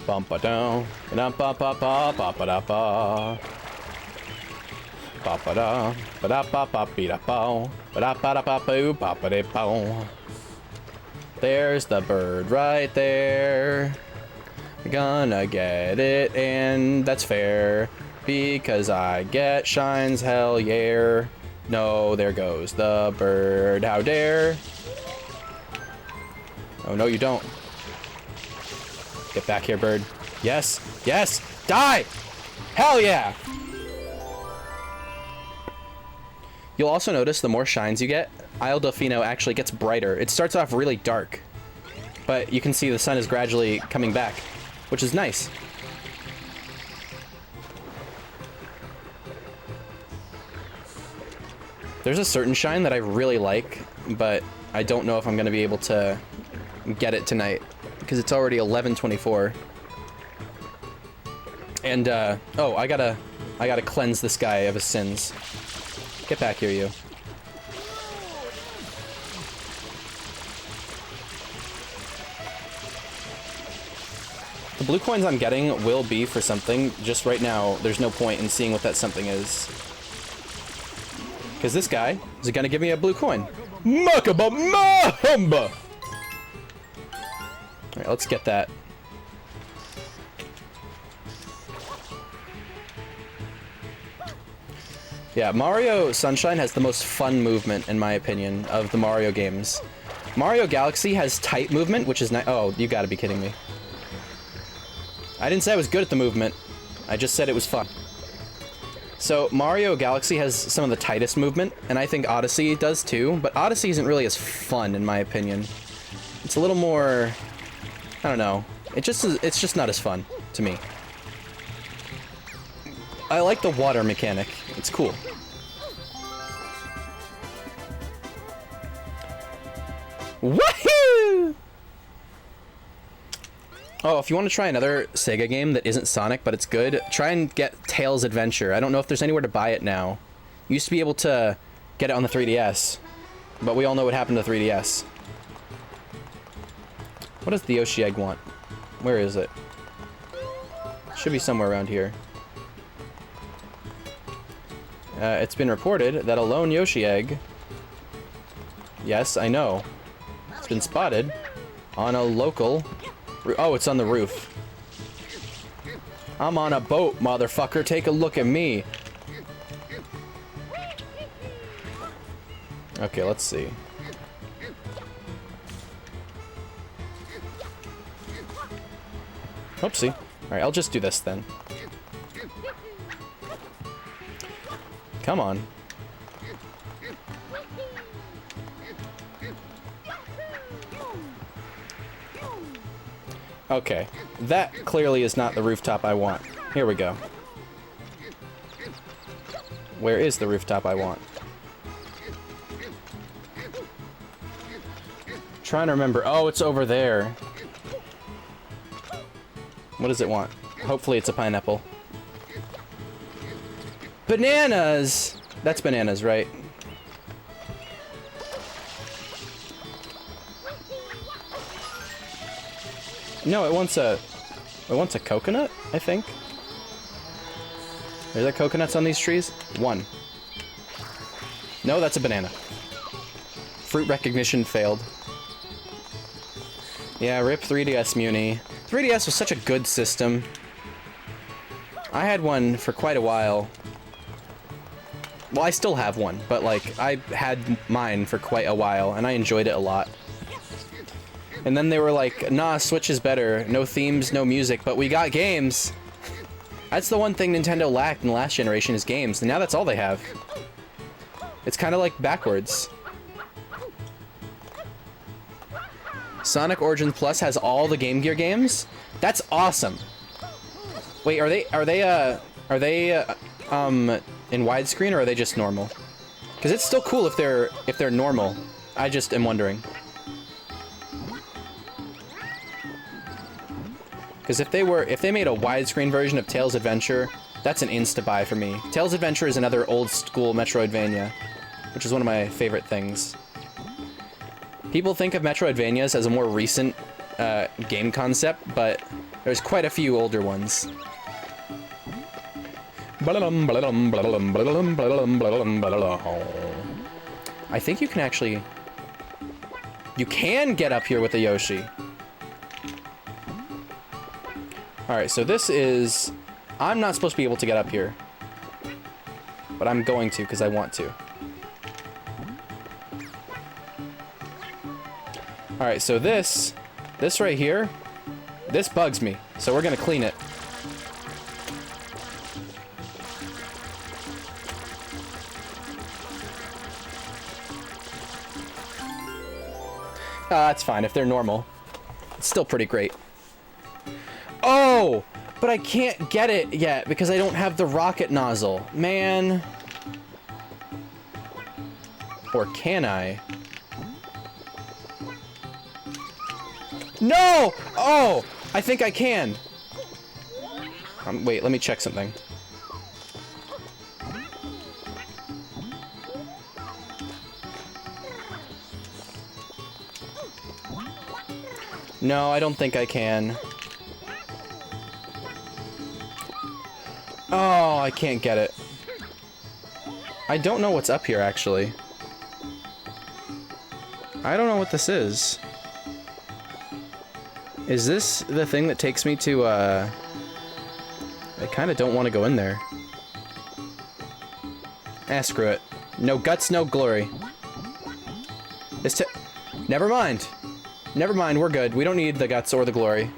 A: Bumpa down, ba ba ba ba ba da ba. Ba ba da, ba da ba ba be da ba, ba da ba da ba boo, ba ba de ba. There's the bird right there. Gonna get it, and that's fair. Because I get shines, hell yeah. No, there goes the bird. How dare? Oh, no, you don't. Get back here, bird. Yes, yes, die! Hell yeah! You'll also notice the more shines you get, Isle Delfino actually gets brighter. It starts off really dark, but you can see the sun is gradually coming back, which is nice. There's a certain shine that I really like, but I don't know if I'm going to be able to get it tonight, because it's already 11:24. And, oh, I gotta cleanse this guy of his sins. Get back here, you. The blue coins I'm getting will be for something. Just right now, there's no point in seeing what that something is. Because this guy is gonna give me a blue coin. Makaba Mahumba! Alright, let's get that. Yeah, Mario Sunshine has the most fun movement, in my opinion, of the Mario games. Mario Galaxy has tight movement, which is nice. Oh, you gotta be kidding me. I didn't say I was good at the movement. I just said it was fun. So, Mario Galaxy has some of the tightest movement, and I think Odyssey does too, but Odyssey isn't really as fun, in my opinion. It's a little more... I don't know. It's just not as fun, to me. I like the water mechanic. It's cool. Woohoo! Oh, if you want to try another Sega game that isn't Sonic, but it's good, try and get Tails Adventure. I don't know if there's anywhere to buy it now. You used to be able to get it on the 3DS, but we all know what happened to 3DS. What does the Yoshi Egg want? Where is it? Should be somewhere around here. It's been reported that a lone Yoshi Egg... Yes, I know. It's been spotted on a local... Oh, it's on the roof. I'm on a boat, motherfucker. Take a look at me. Okay, let's see. Oopsie. Alright, I'll just do this then. Come on. Okay, that clearly is not the rooftop I want. Here we go. Where is the rooftop I want? Trying to remember. Oh, it's over there. What does it want? Hopefully it's a pineapple. Bananas! That's bananas, right? No, it wants a coconut, I think. Are there coconuts on these trees? One. No, that's a banana. Fruit recognition failed. Yeah, rip 3DS Muni. 3DS was such a good system. I had one for quite a while. Well, I still have one, but like, I had mine for quite a while, and I enjoyed it a lot. And then they were like, nah, Switch is better. No themes, no music, but we got games. That's the one thing Nintendo lacked in the last generation is games, and now that's all they have. It's kind of like backwards. Sonic Origins Plus has all the Game Gear games? That's awesome. Wait, are they in widescreen or are they just normal? Because it's still cool if they're normal. I just am wondering. Because if they made a widescreen version of Tails Adventure, that's an insta-buy for me. Tails Adventure is another old school Metroidvania, which is one of my favorite things. People think of Metroidvanias as a more recent game concept, but there's quite a few older ones. I think you can actually... You can get up here with a Yoshi. Alright, so this is... I'm not supposed to be able to get up here. But I'm going to, because I want to. Alright, so this right here, this bugs me. So we're gonna clean it. That's fine if they're normal. It's still pretty great. Oh, but I can't get it yet because I don't have the rocket nozzle. Man. Or can I? No! Oh! I think I can. Wait, let me check something. No, I don't think I can. Oh, I can't get it. I don't know what's up here, actually. I don't know what this is. Is this the thing that takes me to, I kind of don't want to go in there. Ah, screw it. No guts, no glory. Never mind. Never mind, we're good. We don't need the guts or the glory.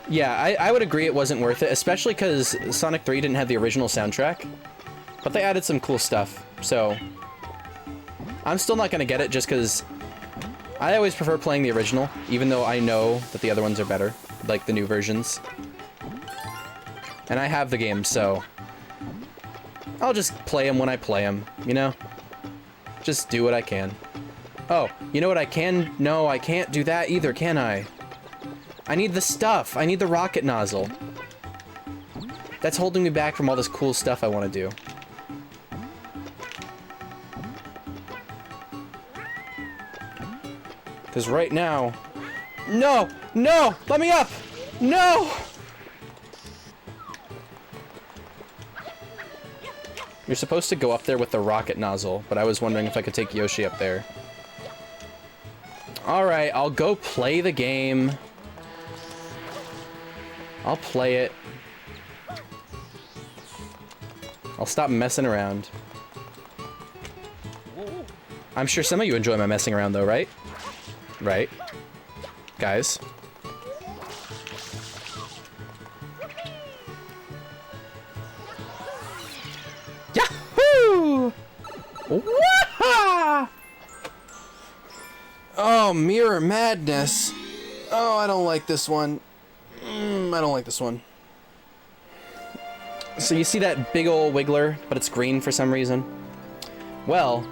A: Yeah, I would agree it wasn't worth it, especially because Sonic 3 didn't have the original soundtrack. But they added some cool stuff, so... I'm still not gonna get it just because I always prefer playing the original, even though I know that the other ones are better, like the new versions. And I have the game, so I'll just play them when I play them, you know? Just do what I can. Oh, you know what I can? No, I can't do that either, can I? I need the stuff. I need the rocket nozzle. That's holding me back from all this cool stuff I want to do. Because right now... No! No! Let me up! No! You're supposed to go up there with the rocket nozzle, but I was wondering if I could take Yoshi up there. Alright, I'll go play the game. I'll play it. I'll stop messing around. I'm sure some of you enjoy my messing around though, right? Right? Guys? Yahoo! Wah-ha! Oh, Mirror Madness. Oh, I don't like this one. I don't like this one. So you see that big old wiggler, but it's green for some reason? Well,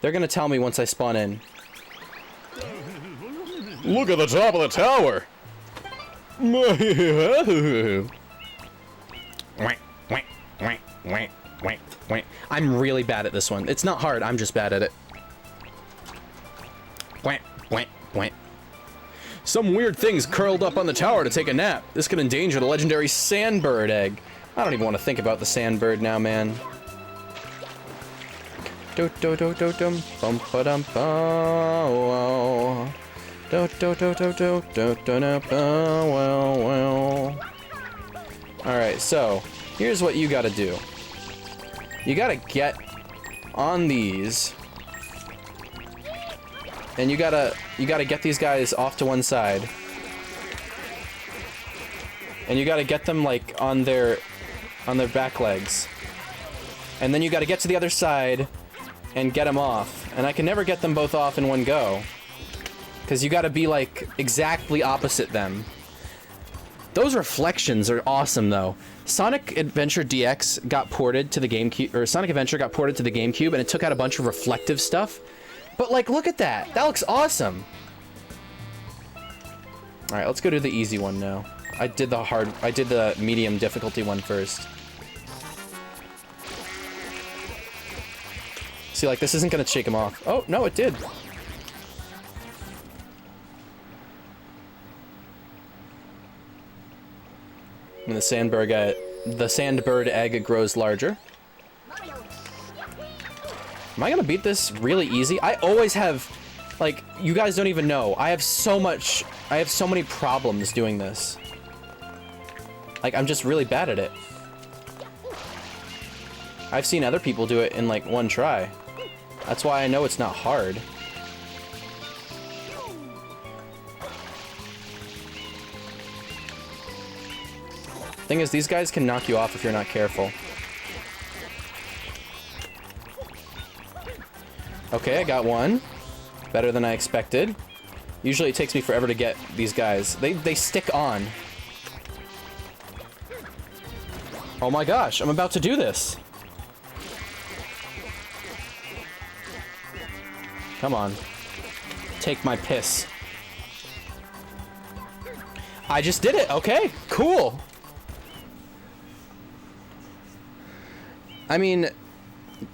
A: they're gonna tell me once I spawn in. Look at the top of the tower! I'm really bad at this one. It's not hard, I'm just bad at it. Some weird thing's curled up on the tower to take a nap. This could endanger the legendary Sandbird egg. I don't even want to think about the Sandbird now, man. Do do do do dum bum ba dum bow. Do do do do do do do do well. All right, so here's what you got to do. You got to get on these. And you gotta get these guys off to one side. And you gotta get them like on their back legs. And then you gotta get to the other side and get them off. And I can never get them both off in one go. Because you gotta be like exactly opposite them. Those reflections are awesome though. Sonic Adventure DX got ported to the GameCube, or Sonic Adventure got ported to the GameCube, and it took out a bunch of reflective stuff. But like, look at that. That looks awesome. All right, let's go to the easy one now. I did the medium difficulty one first. See, like, this isn't gonna shake him off. Oh, no, it did. And the Sandbird egg grows larger. Am I gonna beat this really easy? I always have, like, you guys don't even know. I have so many problems doing this. Like, I'm just really bad at it. I've seen other people do it in, like, one try. That's why I know it's not hard. Thing is, these guys can knock you off if you're not careful. Okay, I got one. Better than I expected. Usually it takes me forever to get these guys. They stick on. Oh my gosh, I'm about to do this. Come on. Take my piss. I just did it. Okay, cool. I mean,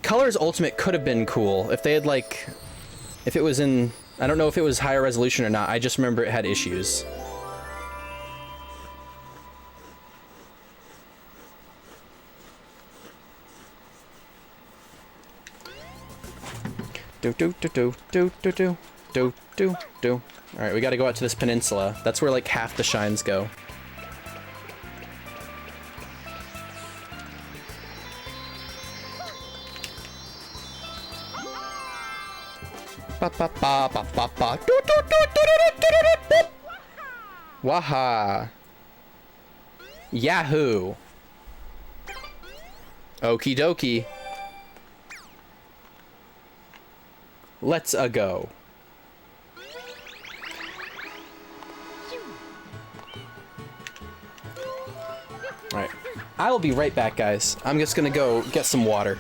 A: Colors Ultimate could have been cool if they had, like, if it was in, I don't know if it was higher resolution or not. I just remember it had issues. Do do do do do do do do do do. All right, we got to go out to this peninsula. That's where like half the shines go. Ba ba ba ba ba ba. Do do do do do do do. Waha. Yahoo. Okie dokie. Let's go. Alright. I will be right back, guys. I'm just gonna go get some water.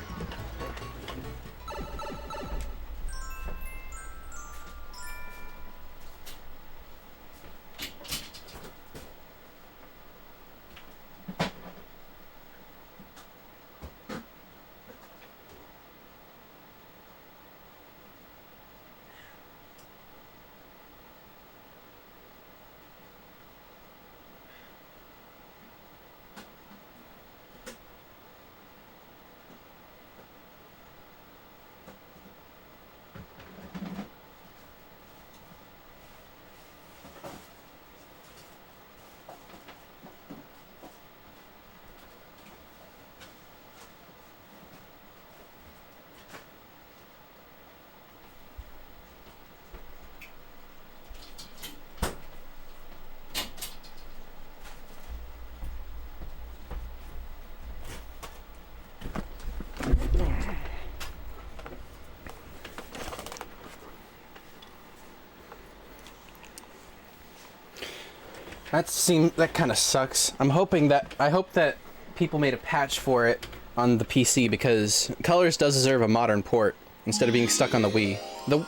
A: That kind of sucks. I hope that people made a patch for it on the PC, because Colors does deserve a modern port instead of being stuck on the Wii.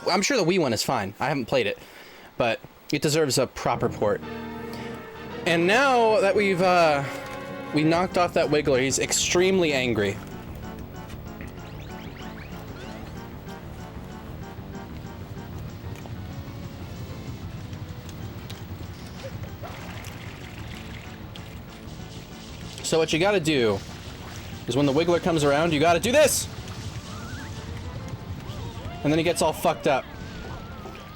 A: I'm sure the Wii one is fine. I haven't played it, but it deserves a proper port. And now that we knocked off that Wiggler, he's extremely angry. So what you gotta do is when the Wiggler comes around, you gotta do this! And then he gets all fucked up.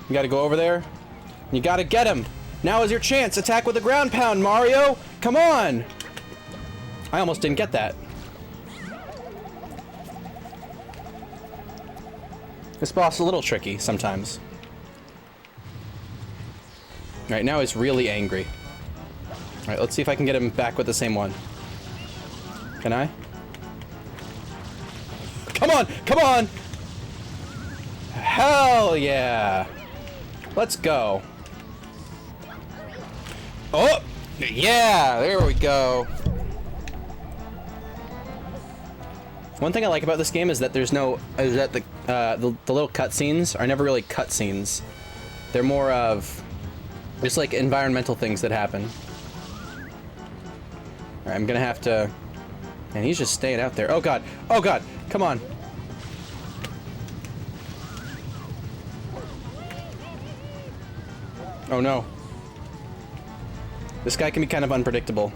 A: You gotta go over there. You gotta get him. Now is your chance. Attack with a ground pound, Mario! Come on! I almost didn't get that. This boss is a little tricky sometimes. Alright, now he's really angry. Alright, let's see if I can get him back with the same one. Can I? Come on! Come on! Hell yeah! Let's go. Oh! Yeah! There we go. One thing I like about this game is that the little cutscenes are never really cutscenes. They're more of just like environmental things that happen. Alright, I'm gonna have to... And he's just staying out there. Oh god! Oh god! Come on! Oh no. This guy can be kind of unpredictable.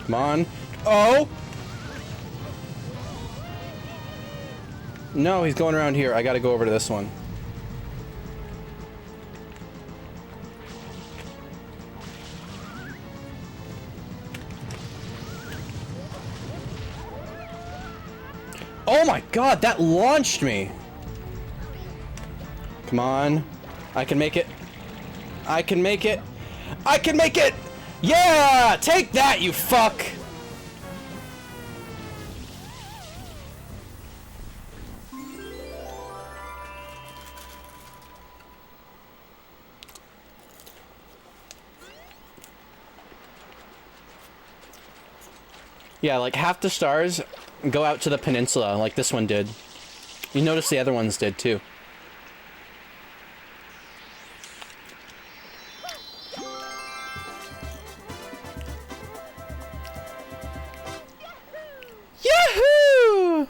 A: Come on. Oh! No, he's going around here. I gotta go over to this one. Oh my god, that launched me! Come on. I can make it. I can make it. I can make it! Yeah! Take that, you fuck! Yeah, like half the stars go out to the peninsula, like this one did. You notice the other ones did too. Yahoo!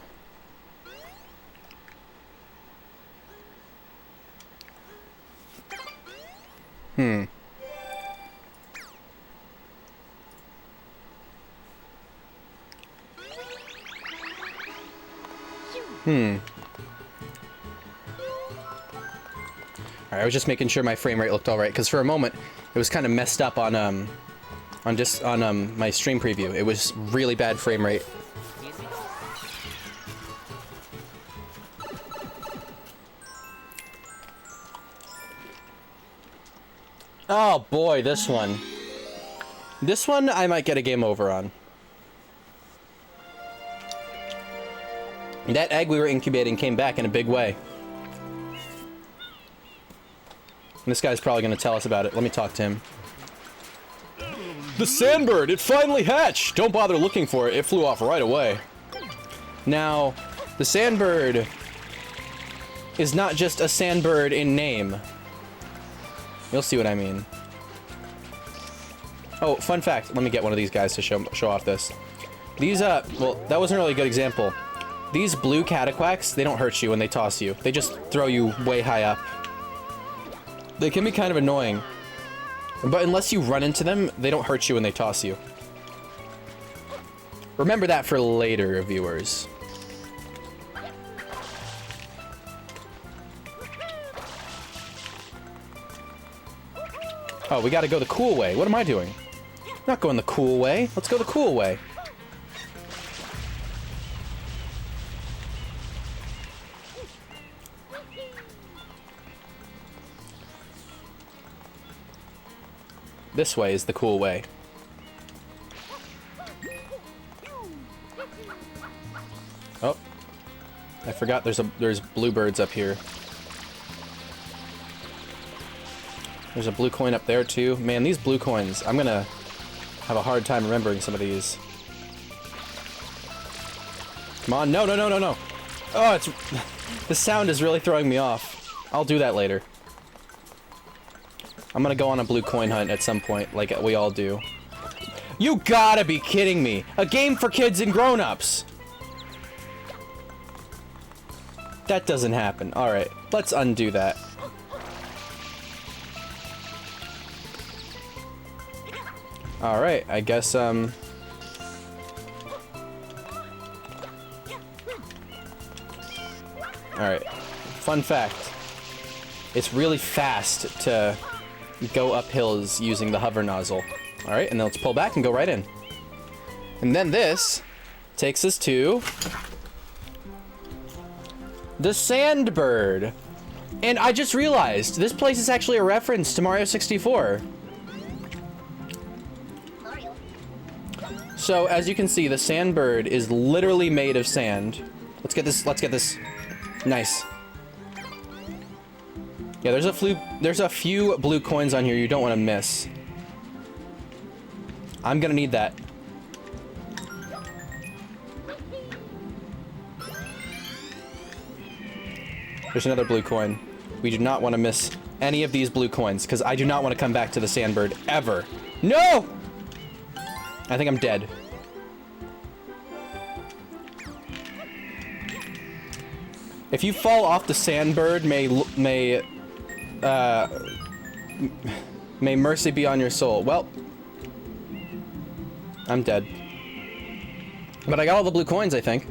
A: Alright, I was just making sure my frame rate looked alright, because for a moment it was kind of messed up on my stream preview. It was really bad frame rate. Oh boy, this one. This one I might get a game over on. That egg we were incubating came back in a big way. And this guy's probably going to tell us about it. Let me talk to him. The sandbird! It finally hatched! Don't bother looking for it. It flew off right away. Now, the sandbird is not just a sandbird in name. You'll see what I mean. Oh, fun fact. Let me get one of these guys to show off this. These, well, that wasn't really a good example. These blue cataquacks, they don't hurt you when they toss you. They just throw you way high up. They can be kind of annoying. But unless you run into them, they don't hurt you when they toss you. Remember that for later, viewers. Oh, we gotta go the cool way. What am I doing? I'm not going the cool way. Let's go the cool way. This way is the cool way. Oh. I forgot there's bluebirds up here. There's a blue coin up there too. Man, these blue coins, I'm gonna have a hard time remembering some of these. Come on, no, no, no, no, no. Oh, it's... the sound is really throwing me off. I'll do that later. I'm gonna go on a blue coin hunt at some point, like we all do. You gotta be kidding me! A game for kids and grown-ups! That doesn't happen. Alright, let's undo that. Alright, I guess, Alright. Fun fact. It's really fast to go up hills using the hover nozzle. Alright, and then let's pull back and go right in. And then this takes us to the Sandbird. And I just realized this place is actually a reference to Mario 64. So as you can see, the Sandbird is literally made of sand. Let's get this. Nice. Yeah, there's a few blue coins on here you don't want to miss. I'm gonna need that. There's another blue coin. We do not want to miss any of these blue coins, because I do not want to come back to the Sandbird ever. No! I think I'm dead. If you fall off the Sandbird, may mercy be on your soul. Well, I'm dead. But I got all the blue coins, I think.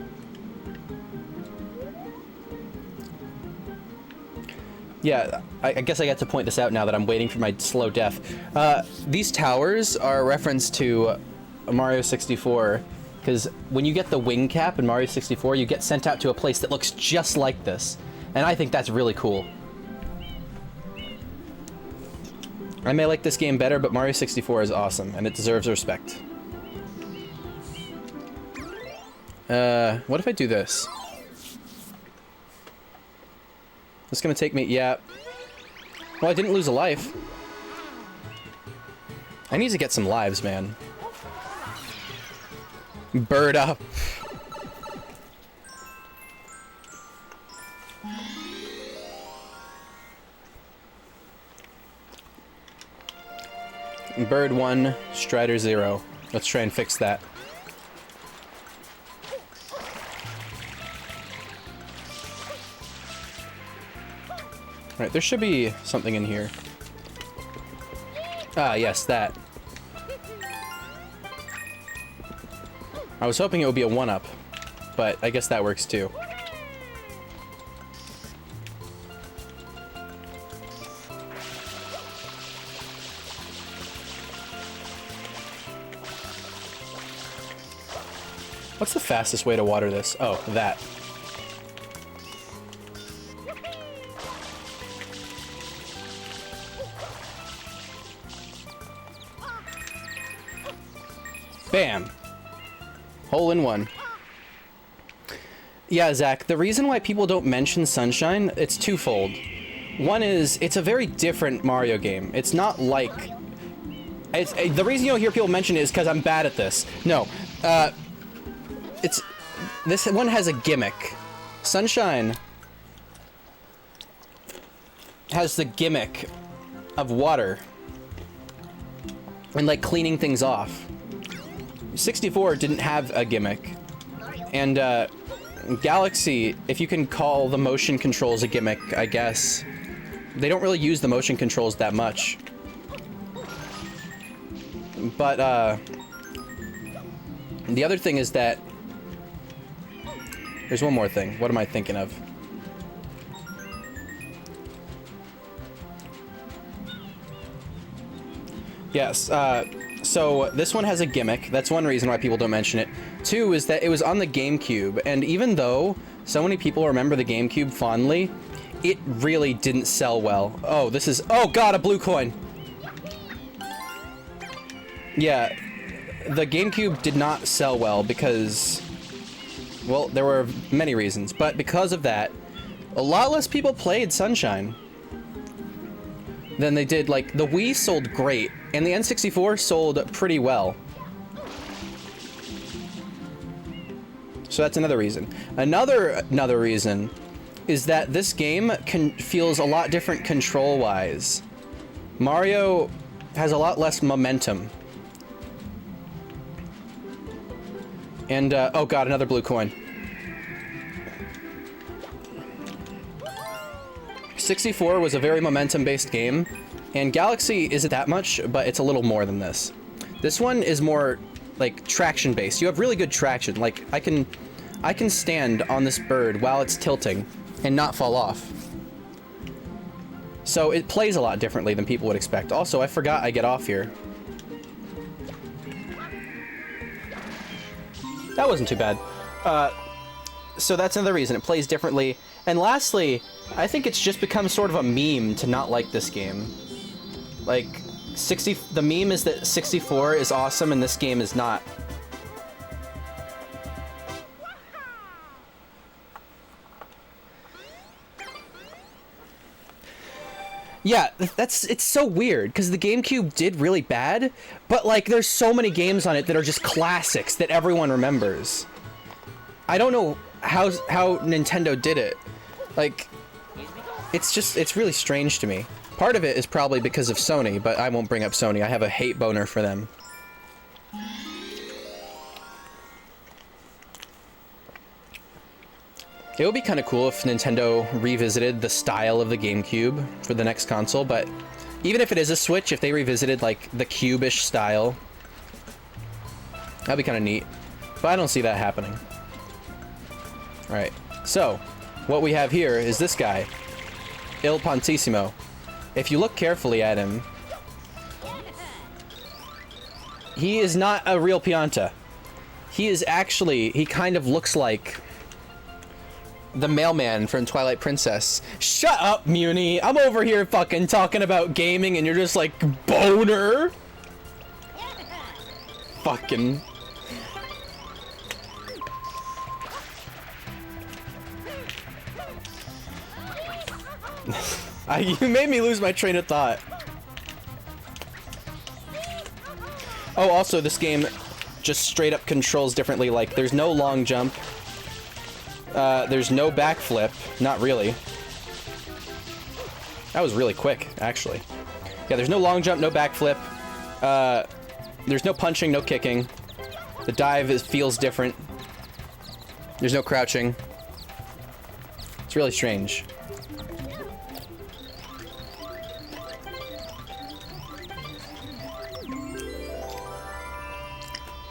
A: Yeah, I guess I get to point this out now that I'm waiting for my slow death. These towers are a reference to Mario 64, because when you get the wing cap in Mario 64, you get sent out to a place that looks just like this. And I think that's really cool. I may like this game better, but Mario 64 is awesome, and it deserves respect. What if I do this? It's gonna take me, yeah. Well, I didn't lose a life. I need to get some lives, man. Bird up. Bird 1, Strider 0. Let's try and fix that. Right, there should be something in here. Ah, yes, that. I was hoping it would be a 1-up, but I guess that works too. What's the fastest way to water this? Oh, that. Bam! Hole in one. Yeah, Zach, the reason why people don't mention Sunshine, it's twofold. One is, it's a very different Mario game. It's not like... the reason you don't hear people mention it is because I'm bad at this. No. This one has a gimmick. Sunshine has the gimmick of water. And, like, cleaning things off. 64 didn't have a gimmick. And, Galaxy, if you can call the motion controls a gimmick, I guess. They don't really use the motion controls that much. But, the other thing is that... There's one more thing. What am I thinking of? Yes, so this one has a gimmick. That's one reason why people don't mention it. Two is that it was on the GameCube, and even though so many people remember the GameCube fondly, it really didn't sell well. Oh, this is... Oh god, a blue coin! Yeah, the GameCube did not sell well because... Well, there were many reasons, but because of that, a lot less people played Sunshine. than they did. Like, the Wii sold great, and the N64 sold pretty well. So that's another reason. Another reason is that this game feels a lot different control-wise. Mario has a lot less momentum. And, oh god, another blue coin. 64 was a very momentum-based game, and Galaxy isn't that much, but it's a little more than this. This one is more, like, traction-based. You have really good traction. Like, I can stand on this bird while it's tilting and not fall off. So it plays a lot differently than people would expect. Also, I forgot I get off here. That wasn't too bad. So that's another reason. It plays differently. And lastly, I think it's just become sort of a meme to not like this game. Like, the meme is that 64 is awesome and this game is not. Yeah, it's so weird, because the GameCube did really bad, but, like, there's so many games on it that are just classics that everyone remembers. I don't know how Nintendo did it. Like, it's really strange to me. Part of it is probably because of Sony, but I won't bring up Sony. I have a hate boner for them. It would be kind of cool if Nintendo revisited the style of the GameCube for the next console, but even if it is a Switch, if they revisited, like, the cube-ish style, that'd be kind of neat. But I don't see that happening. Alright, so, what we have here is this guy, Il Pontissimo. If you look carefully at him, he is not a real Pianta. He is actually, he kind of looks like the mailman from Twilight Princess. Shut up, Muni! I'm over here fucking talking about gaming and you're just like, boner! Fucking... You made me lose my train of thought. Oh, also, this game just straight up controls differently. Like, there's no long jump. There's no backflip. Not really. That was really quick, actually. Yeah, there's no long jump, no backflip. There's no punching, no kicking. The dive feels different. There's no crouching. It's really strange.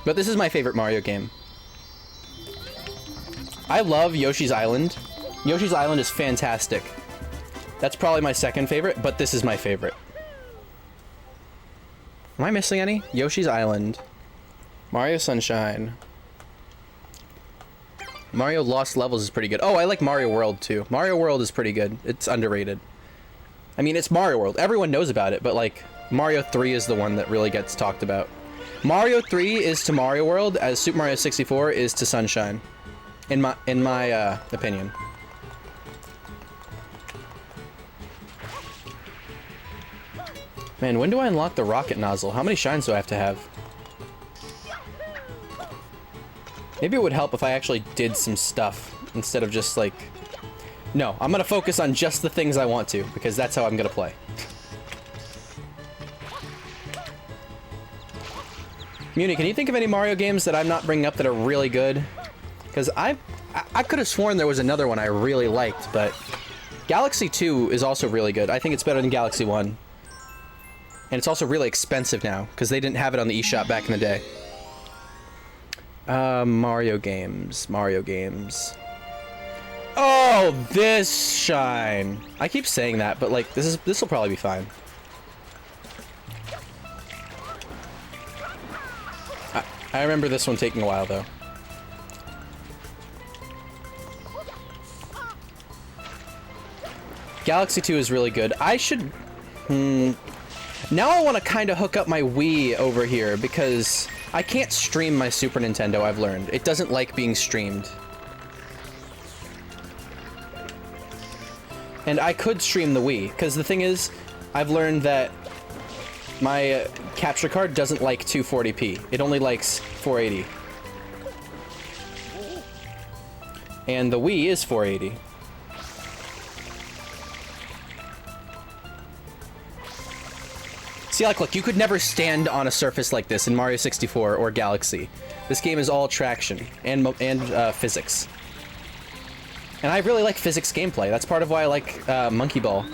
A: But this is my favorite Mario game. I love Yoshi's Island. Yoshi's Island is fantastic. That's probably my second favorite, but this is my favorite. Am I missing any? Yoshi's Island. Mario Sunshine. Mario Lost Levels is pretty good. Oh, I like Mario World too. Mario World is pretty good. It's underrated. I mean, it's Mario World. Everyone knows about it, but like, Mario 3 is the one that really gets talked about. Mario 3 is to Mario World as Super Mario 64 is to Sunshine. In my opinion. Man, when do I unlock the rocket nozzle? How many shines do I have to have? Maybe it would help if I actually did some stuff instead of just like... No, I'm gonna focus on just the things I want to, because that's how I'm gonna play. Muni, can you think of any Mario games that I'm not bringing up that are really good? Because I could have sworn there was another one I really liked, but... Galaxy 2 is also really good. I think it's better than Galaxy 1. And it's also really expensive now, because they didn't have it on the eShop back in the day. Mario games. Oh, this shine! I keep saying that, but like, this will probably be fine. I remember this one taking a while, though. Galaxy 2 is really good. I should... Now I want to kind of hook up my Wii over here, because I can't stream my Super Nintendo, I've learned. It doesn't like being streamed. And I could stream the Wii, because the thing is, I've learned that my capture card doesn't like 240p. It only likes 480. And the Wii is 480. See, like, look, you could never stand on a surface like this in Mario 64 or Galaxy. This game is all traction and physics. And I really like physics gameplay. That's part of why I like Monkey Ball.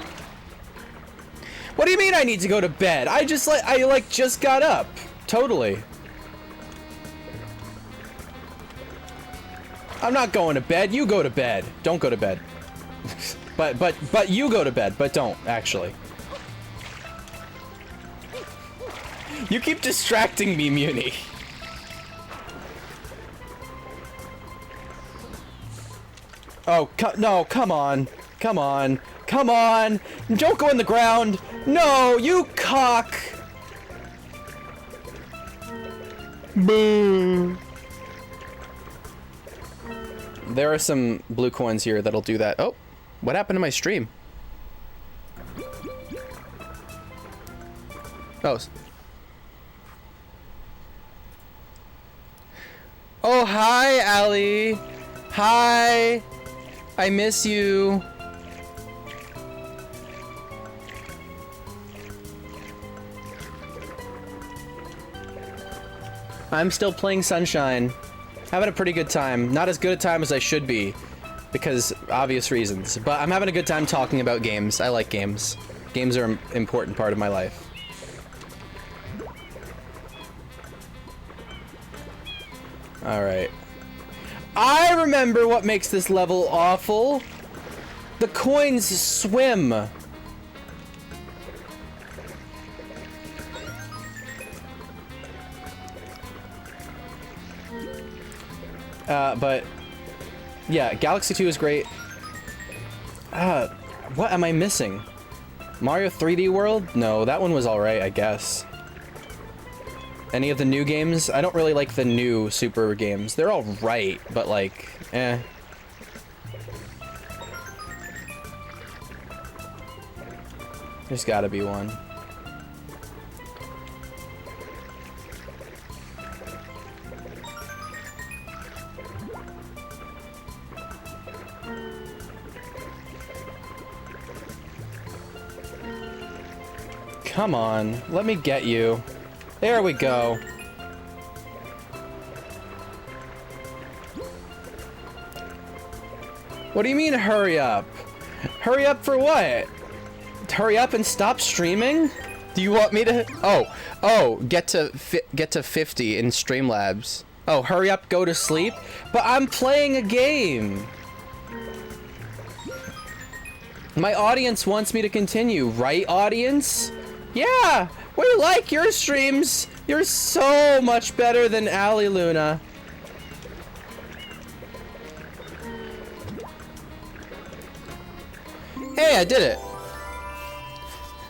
A: What do you mean I need to go to bed? I just got up. Totally. I'm not going to bed. You go to bed. Don't go to bed. but you go to bed, but don't actually. You keep distracting me, Muni. Oh, no, come on. Come on. Come on. Don't go in the ground. No, you cock. Boo. There are some blue coins here that'll do that. Oh, what happened to my stream? Oh. Oh, hi, Allie. Hi. I miss you. I'm still playing Sunshine. Having a pretty good time. Not as good a time as I should be, because obvious reasons. But I'm having a good time talking about games. I like games. Games are an important part of my life. Alright. I remember what makes this level awful. The coins swim. But yeah, Galaxy 2 is great. What am I missing? Mario 3D World? No, that one was alright, I guess. Any of the new games? I don't really like the new Super games. They're all right, but like, eh. There's gotta be one. Come on, let me get you. There we go. What do you mean, hurry up? Hurry up for what? Hurry up and stop streaming? Do you want me to? Oh, get to 50 in Streamlabs. Oh, hurry up, go to sleep? But I'm playing a game. My audience wants me to continue, right, audience? Yeah, we like your streams. You're so much better than Ali Luna. Hey, I did it.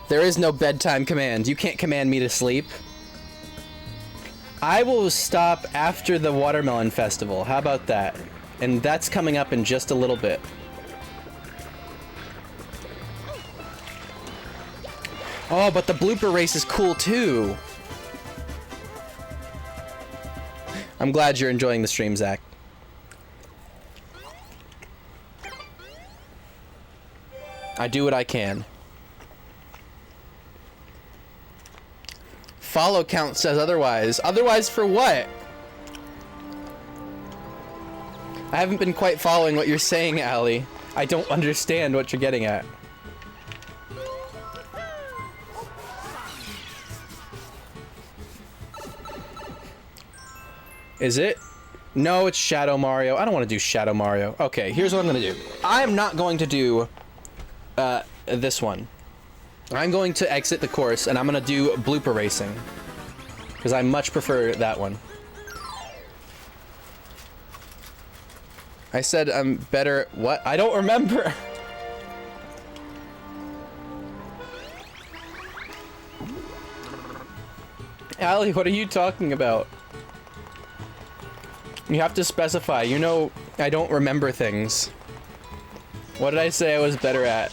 A: There is no bedtime command. You can't command me to sleep. I will stop after the Watermelon Festival. How about that? And that's coming up in just a little bit. Oh, but the blooper race is cool too. I'm glad you're enjoying the stream, Zach. I do what I can. Follow count says otherwise. Otherwise for what? I haven't been quite following what you're saying, Allie. I don't understand what you're getting at. Is it? No, it's Shadow Mario. I don't want to do Shadow Mario. Okay, here's what I'm going to do. I'm not going to do this one. I'm going to exit the course, and I'm going to do blooper racing. Because I much prefer that one. I said I'm better... What? I don't remember. Allie, what are you talking about? You have to specify. You know, I don't remember things. What did I say I was better at?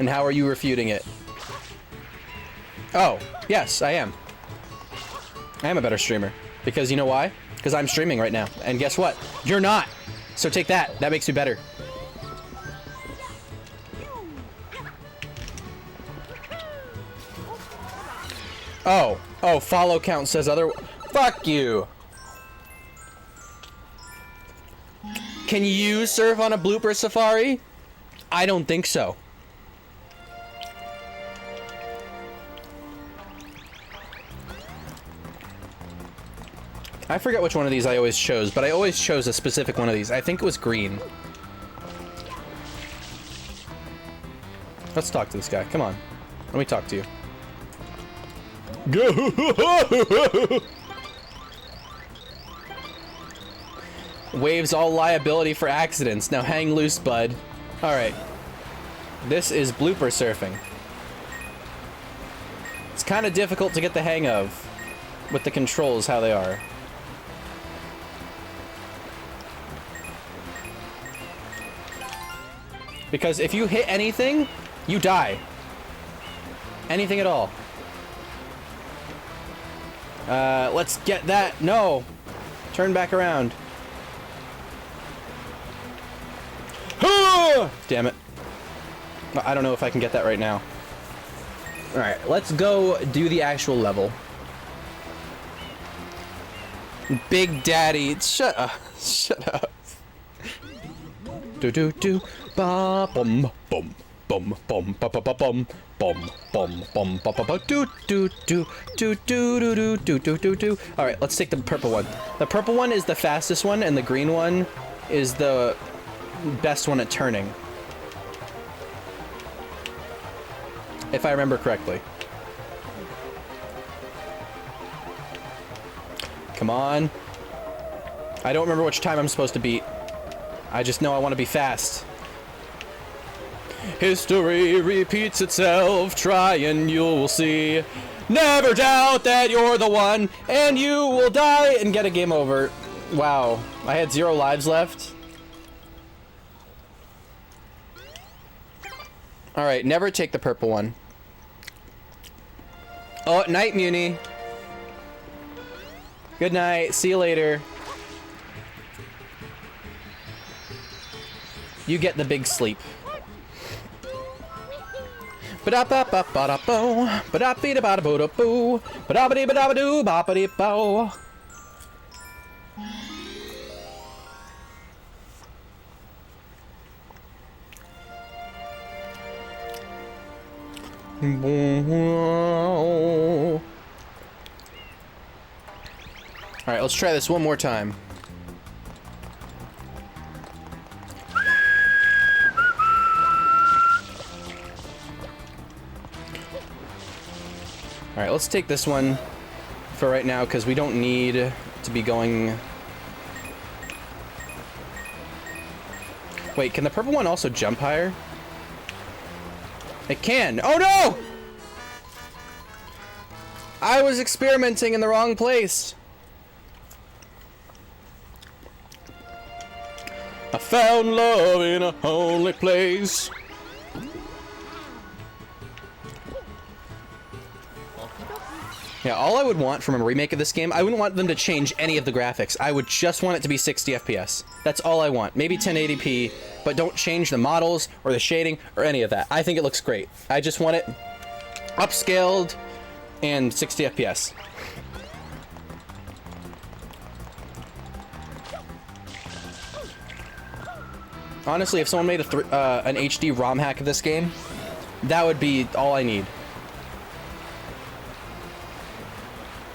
A: And how are you refuting it? Oh, yes, I am. I am a better streamer. Because you know why? Because I'm streaming right now. And guess what? You're not! So take that. That makes you better. Oh. Oh, follow count says other... Fuck you! Can you surf on a blooper safari? I don't think so. I forget which one of these I always chose, but I always chose a specific one of these. I think it was green. Let's talk to this guy. Come on. Let me talk to you. Waives all liability for accidents. Now hang loose, bud. Alright. This is blooper surfing. It's kind of difficult to get the hang of with the controls how they are. Because if you hit anything, you die. Anything at all. Let's get that. No. Turn back around. Damn it. I don't know if I can get that right now. Alright, let's go do the actual level. Big Daddy. Shut up. Shut up. Do do do. Ba bum bum bum bum ba ba ba bum bum bum bum ba ba ba do do do do do do do do do do. All right, let's take the purple one. The purple one is the fastest one, and the green one is the best one at turning, if I remember correctly. Come on. I don't remember which time I'm supposed to beat. I just know I want to be fast. History repeats itself, try and you'll see. Never doubt that you're the one, and you will die and get a game over. Wow, I had 0 lives left. Alright, never take the purple one. Oh, night, Muni. Good night, see you later. You get the big sleep. Ba-da-ba-ba-ba-da-bo, ba-da-be-da-ba-da-bo-da-boo, ba-da-ba-dee-ba-da-ba-doo, ba-ba-dee-bo. Alright, let's try this one more time. Alright, let's take this one for right now, because we don't need to be going... Wait, can the purple one also jump higher? It can! Oh no! I was experimenting in the wrong place! I found love in a lonely place. Yeah, all I would want from a remake of this game, I wouldn't want them to change any of the graphics. I would just want it to be 60 FPS. That's all I want. Maybe 1080p, but don't change the models or the shading or any of that. I think it looks great. I just want it upscaled and 60 FPS. Honestly, if someone made an HD ROM hack of this game, that would be all I need.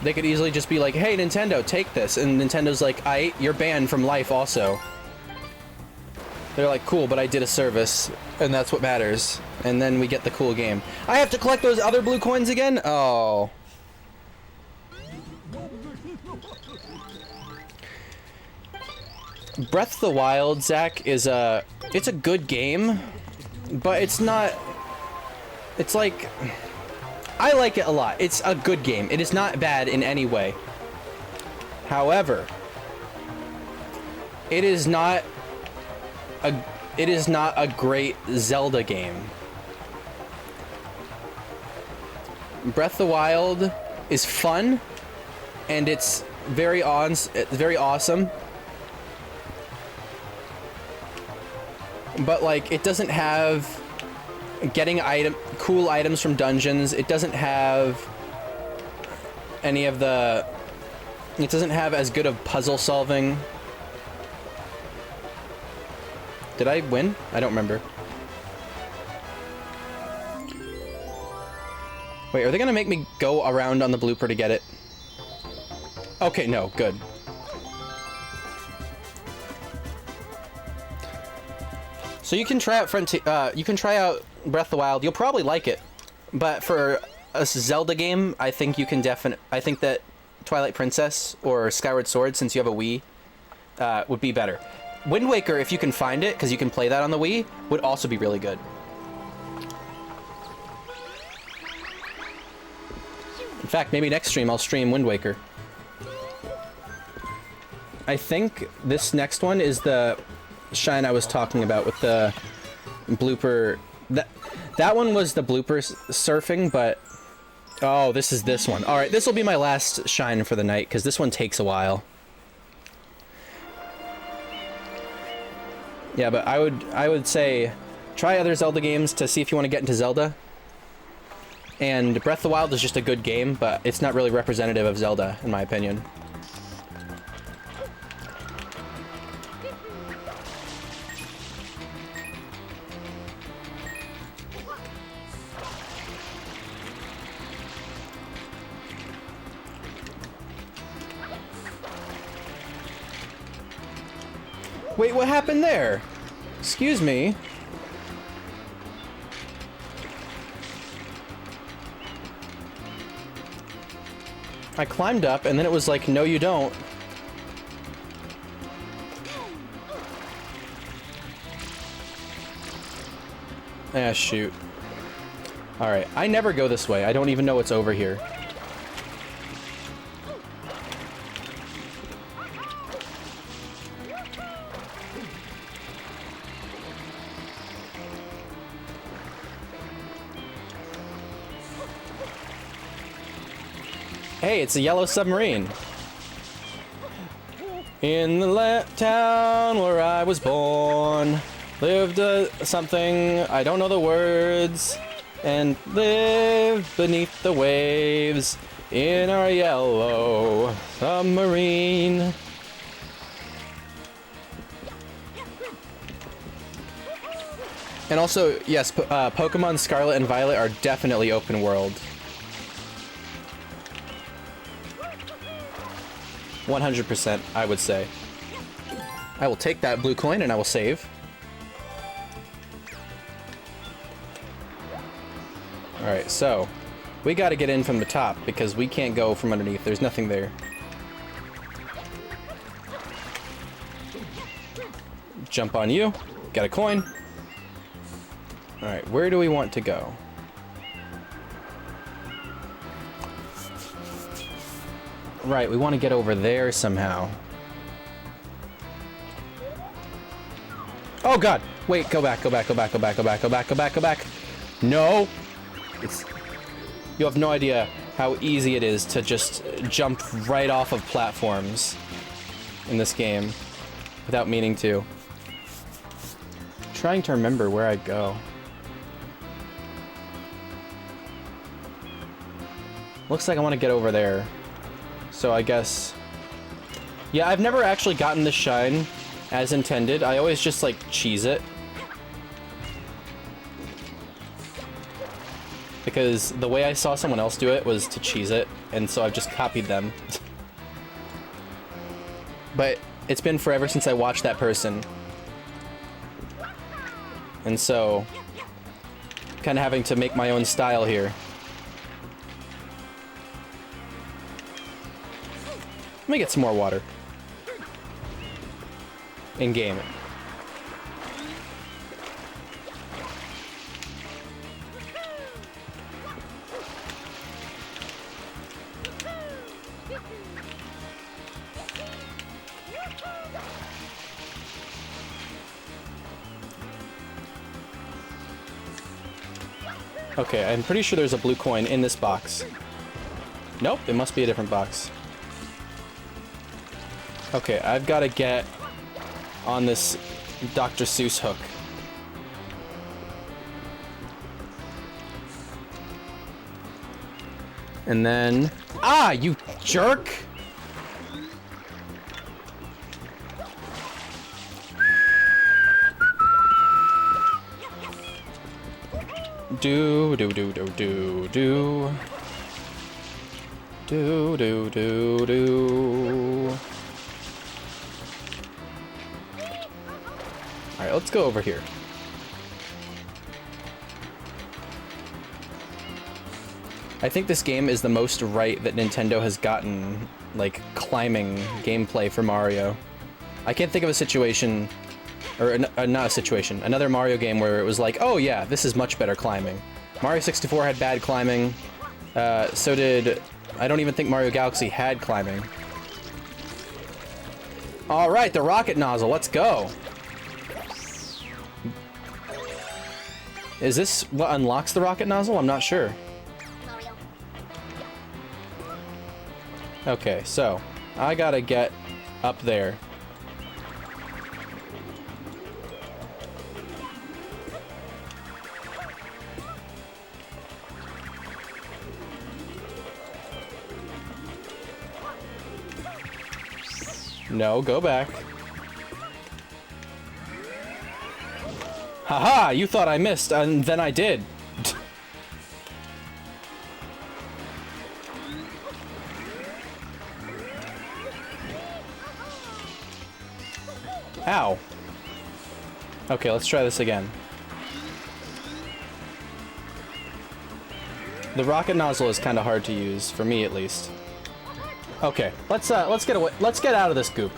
A: They could easily just be like, hey, Nintendo, take this. And Nintendo's like, you're banned from life also. They're like, cool, but I did a service, and that's what matters. And then we get the cool game. I have to collect those other blue coins again? Oh. Breath of the Wild, Zach, is it's a good game, but it's not, it's like, I like it a lot. It's a good game. It is not bad in any way. However, it is not a great Zelda game. Breath of the Wild is fun, and it's very awesome. But like, it doesn't have getting cool items from dungeons. It doesn't have any of the. It doesn't have as good of puzzle solving. Did I win? I don't remember. Wait, are they gonna make me go around on the blooper to get it? Okay, no, good. So you can try out you can try out Breath of the Wild. You'll probably like it, but for a Zelda game, I think you can I think that Twilight Princess or Skyward Sword, since you have a Wii, would be better. Wind Waker, if you can find it, because you can play that on the Wii, would also be really good. In fact, maybe next stream I'll stream Wind Waker. I think this next one is the shine I was talking about with the blooper. That one was the blooper surfing, but oh, this is this one. All right, this will be my last shine for the night because this one takes a while. Yeah, but I would say try other Zelda games to see if you want to get into Zelda. And Breath of the Wild is just a good game, but it's not really representative of Zelda, in my opinion. Wait, what happened there? Excuse me. I climbed up and then it was like, no you don't. Ah, shoot. Alright, I never go this way. I don't even know what's over here. Hey, it's a yellow submarine. In the town where I was born, lived something, I don't know the words, and lived beneath the waves in our yellow submarine. And also, yes, Pokemon Scarlet and Violet are definitely open world. 100%, I would say. I will take that blue coin and I will save. Alright, so we gotta get in from the top because we can't go from underneath. There's nothing there. Jump on you. Got a coin. Alright, where do we want to go? Right, we want to get over there somehow. Oh god! Wait, go back, go back, go back, go back, go back, go back, go back, go back. No! It's... You have no idea how easy it is to just jump right off of platforms in this game without meaning to. I'm trying to remember where I go. Looks like I want to get over there. So I guess... Yeah, I've never actually gotten the shine as intended. I always just, like, cheese it. Because the way I saw someone else do it was to cheese it, and so I've just copied them. But it's been forever since I watched that person. And so... kind of having to make my own style here. Let me get some more water. In game. Okay, I'm pretty sure there's a blue coin in this box. Nope, it must be a different box. Okay, I've got to get on this Dr. Seuss hook. And then... Ah, you jerk! Do. Alright, let's go over here. I think this game is the most right that Nintendo has gotten, like, climbing gameplay for Mario. I can't think of a situation, or not a situation, another Mario game where it was like, oh yeah, this is much better climbing. Mario 64 had bad climbing, so did, I don't even think Mario Galaxy had climbing. Alright, the rocket nozzle, let's go! Is this what unlocks the rocket nozzle? I'm not sure. Okay, so I gotta get up there. No, go back. Haha, you thought I missed, and then I did. Ow. Okay, let's try this again. The rocket nozzle is kind of hard to use, for me at least. Okay, let's get away. Let's get out of this goop.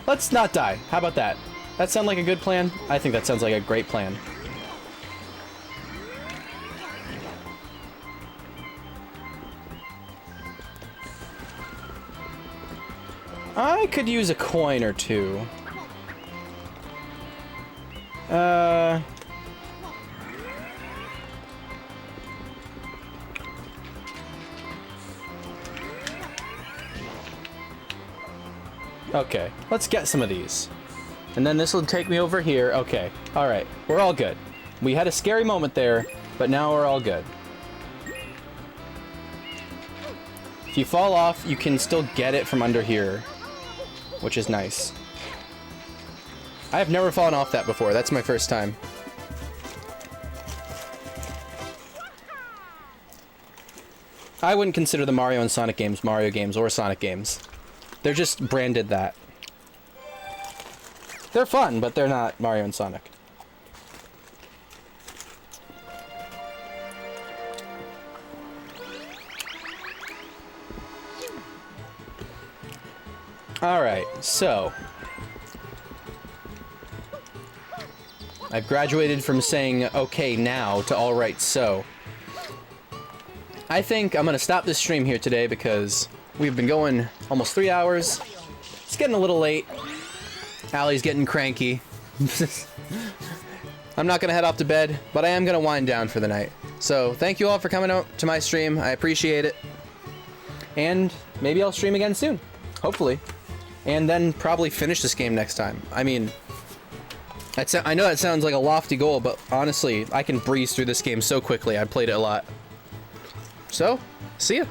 A: Let's not die. How about that? That sound like a good plan? I think that sounds like a great plan. I could use a coin or two. Okay, let's get some of these. And then this will take me over here. Okay, alright, we're all good. We had a scary moment there, but now we're all good. If you fall off, you can still get it from under here, which is nice. I have never fallen off that before. That's my first time. I wouldn't consider the Mario and Sonic games Mario games or Sonic games. They're just branded that. They're fun, but they're not Mario and Sonic. Alright, so... I've graduated from saying okay now to alright so. I think I'm gonna stop this stream here today because we've been going almost 3 hours. It's getting a little late. Allie's getting cranky. I'm not gonna head off to bed, but I am gonna wind down for the night. So thank you all for coming out to my stream. I appreciate it. And maybe I'll stream again soon. Hopefully. And then probably finish this game next time. I mean, I know that sounds like a lofty goal, but honestly, I can breeze through this game so quickly. I played it a lot. So, see ya.